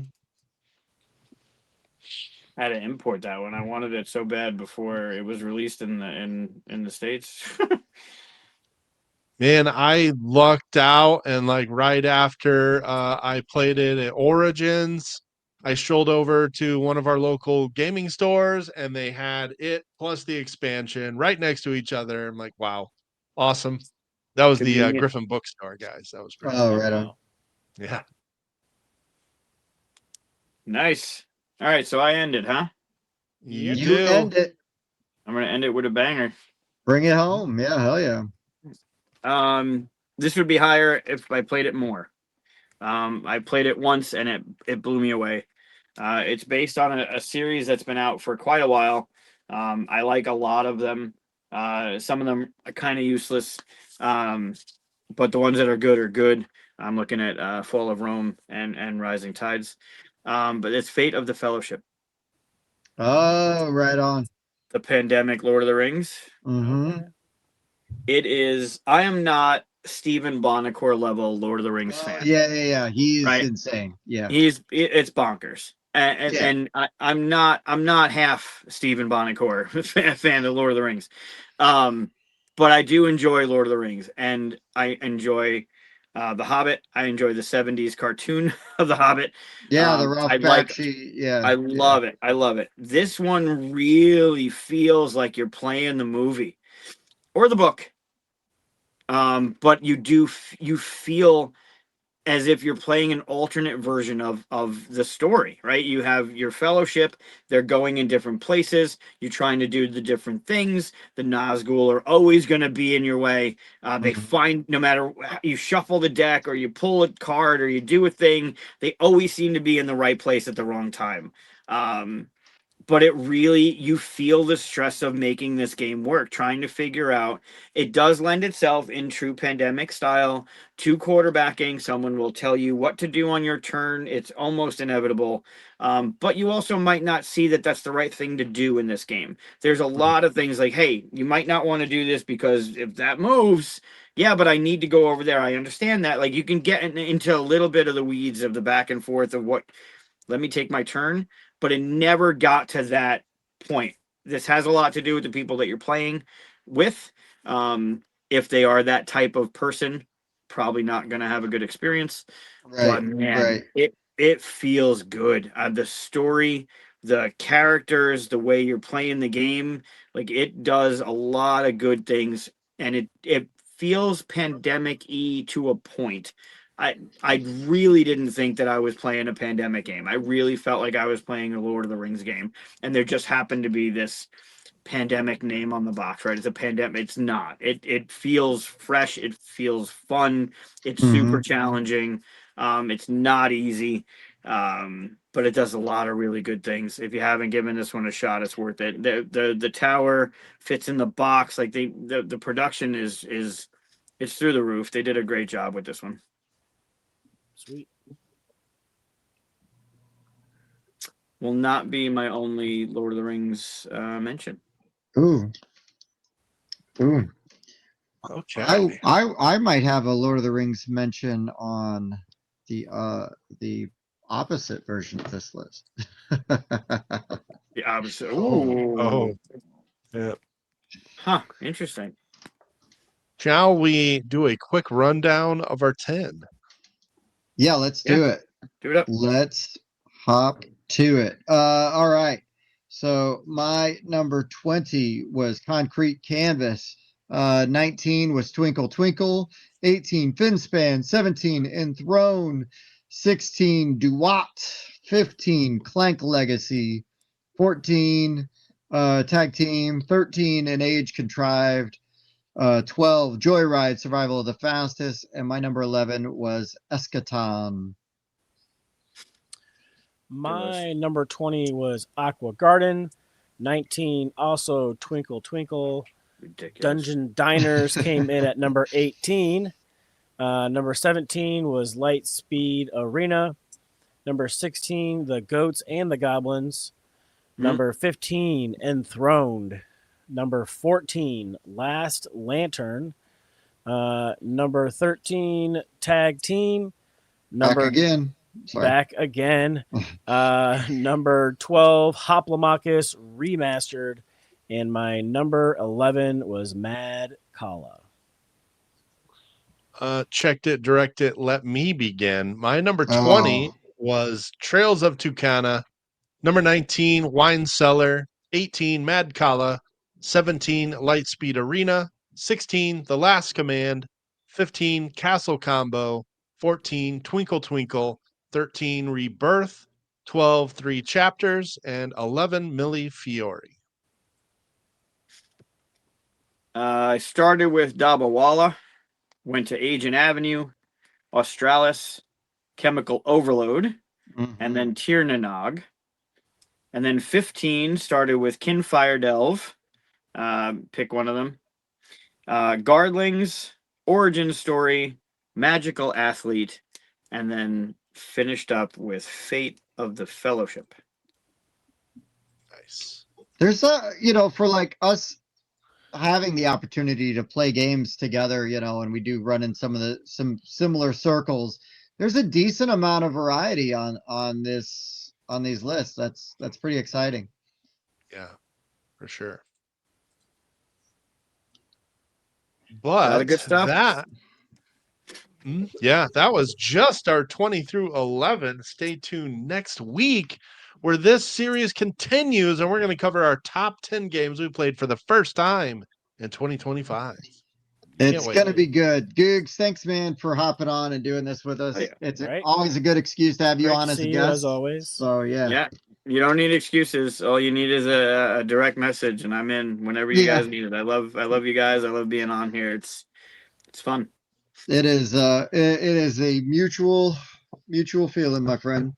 I had to import that one. I wanted it so bad before it was released in the States. Man, I lucked out, and like right after I played it at Origins, I strolled over to one of our local gaming stores, and they had it plus the expansion right next to each other. I'm like, wow, awesome. That was the Griffin Bookstore, guys. That was pretty cool. Right on. Yeah. Nice. All right, so I ended, huh? You end it. I'm gonna end it with a banger. Bring it home. Yeah, hell yeah. This would be higher if I played it more. I played it once and it blew me away. It's based on a series that's been out for quite a while. I like a lot of them. Some of them are kind of useless, but the ones that are good are good. I'm looking at Fall of Rome and Rising Tides. But it's Fate of the Fellowship. Oh, right on. the pandemic Lord of the Rings. Mm-hmm. Okay. It is. I am not Stephen Bonacore level Lord of the Rings Oh, fan. yeah. He's Right? insane. Yeah. It's bonkers. And I'm not half Stephen Bonacore fan of Lord of the Rings. But I do enjoy Lord of the Rings, and I enjoy The Hobbit. I enjoy the 70s cartoon of The Hobbit. Yeah, the Ralph I like Bakshi. Yeah. I love it. I love it. This one really feels like you're playing the movie or the book. But you feel as if you're playing an alternate version of the story, right? You have your fellowship, they're going in different places, you're trying to do the different things. The Nazgul are always going to be in your way. They Mhm. find, no matter you shuffle the deck or you pull a card or you do a thing, they always seem to be in the right place at the wrong time. But it really, you feel the stress of making this game work, trying to figure out. It does lend itself in true pandemic style to quarterbacking. Someone will tell you what to do on your turn. It's almost inevitable. But you also might not see that that's the right thing to do in this game. There's a lot of things like, hey, you might not want to do this because if that moves, yeah, but I need to go over there. I understand that. Like, you can get into a little bit of the weeds of the back and forth of what, let me take my turn, but it never got to that point. This has a lot to do with the people that you're playing with. If they are that type of person, probably not going to have a good experience. Right. But man, Right. it feels good. The story, the characters, the way you're playing the game, like it does a lot of good things, and it feels pandemic-y to a point. I really didn't think that I was playing a pandemic game. I really felt like I was playing a Lord of the Rings game, and there just happened to be this pandemic name on the box, right? It's a pandemic. It's not. It feels fresh. It feels fun. It's Mm-hmm. super challenging. It's not easy, but it does a lot of really good things. If you haven't given this one a shot, it's worth it. The tower fits in the box. Like the production is it's through the roof. They did a great job with this one. Sweet. Will not be my only Lord of the Rings mention. Ooh. Ooh. Okay. I might have a Lord of the Rings mention on the opposite version of this list. The opposite. Oh. Ooh. Yeah. Huh. Interesting. Shall we do a quick rundown of our 10? Yeah, let's do it. Do it up. Let's hop to it. All right. So my number 20 was Concrete Canvas. 19 was Twinkle Twinkle. 18 Finspan. 17 Enthroned. 16 Duat. 15 Clank Legacy. 14 Tag Team. 13 An Age Contrived. 12 Joyride Survival of the Fastest. And my number 11 was Eschaton. My number 20 was Aqua Garden. 19 also Twinkle Twinkle. Ridiculous. Dungeon Diners came in at number 18. Number 17 was Light Speed Arena. Number 16, The Goats and the Goblins. Number 15, Enthroned. Number 14, Last Lantern. Number 13, Tag Team. Number Back again. Sorry. Back again. Number 12, Hoplomachus Remastered. And my number 11 was Mad Kala. Checked it, direct it, let me begin. My number 20 was Trails of Tucana. Number 19, Wine Cellar. 18, Mad Kala. 17, Lightspeed Arena. 16, The Last Command. 15, Castle Combo. 14, Twinkle Twinkle. 13, Rebirth. 12, 3 Chapters. And 11, Millie Fiore. I started with Dabawala, went to Agent Avenue, Australis, Chemical Overload, and then Tirnanog. And then 15 started with Kinfire Delve. Pick one of them. Guardlings, Origin Story, Magical Athlete, and then finished up with Fate of the Fellowship. Nice. There's for like us having the opportunity to play games together, and we do run in some similar circles. There's a decent amount of variety on these lists. That's pretty exciting. Yeah, for sure. A lot But of good stuff. that was just our 20 through 11. Stay tuned next week where this series continues, and we're going to cover our top 10 games we played for the first time in 2025. It's going to be good. Googs, thanks, man, for hopping on and doing this with us. Oh, yeah. It's Right. always a good excuse to have you Great on to as a see you, guest. as always. So, yeah. Yeah. You don't need excuses. All you need is a direct message, and I'm in whenever you guys need it. I love you guys. I love being on here. It's fun. It is it is a mutual feeling, my friend.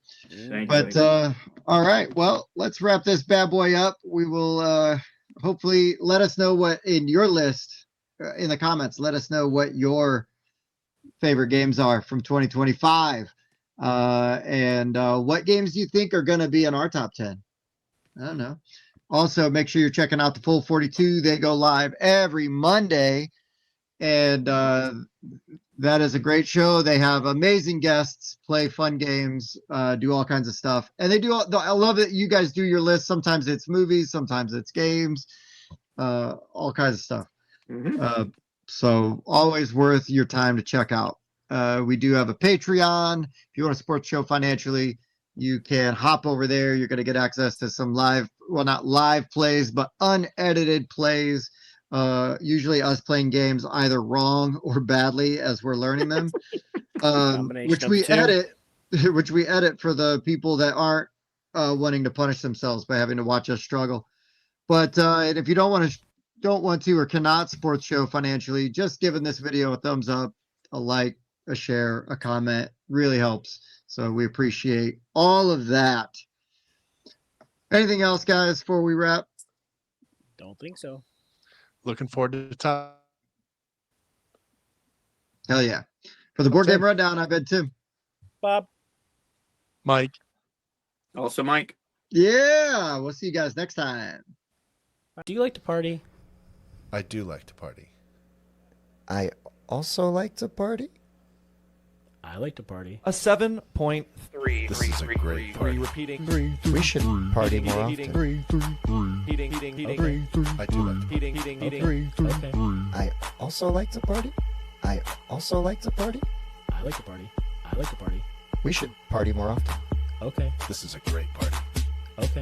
Thank But you. all right, well, let's wrap this bad boy up. We will hopefully let us know what in your list in the comments. Let us know what your favorite games are from 2025, and what games you think are going to be in our top 10. I don't know. Also, make sure you're checking out the Full 42. They go live every Monday, and that is a great show. They have amazing guests, play fun games, do all kinds of stuff. And they do, I love that you guys do your list. Sometimes it's movies, sometimes it's games, all kinds of stuff. Mm-hmm. So always worth your time to check out. We do have a Patreon. If you want to support the show financially, you can hop over there. You're going to get access to some not live plays, but unedited plays. Usually us playing games either wrong or badly as we're learning them, which we edit for the people that aren't wanting to punish themselves by having to watch us struggle. But and if you don't want to or cannot support the show financially, just giving this video a thumbs up, a like, a share, a comment really helps. So we appreciate all of that. Anything else, guys, before we wrap? Don't think so. Looking forward to the top. Hell yeah. For the board game rundown, I've been Tim. Bob. Mike. Also, Mike. Yeah. We'll see you guys next time. Do you like to party? I do like to party. I also like to party. I like to party. A 7.3. This is a great party. Repeating. We should party more often. I do like to party. Okay. I also like to party. I also like to party. I like to party. I like to party. We should party more often. Okay. This is a great party. Okay.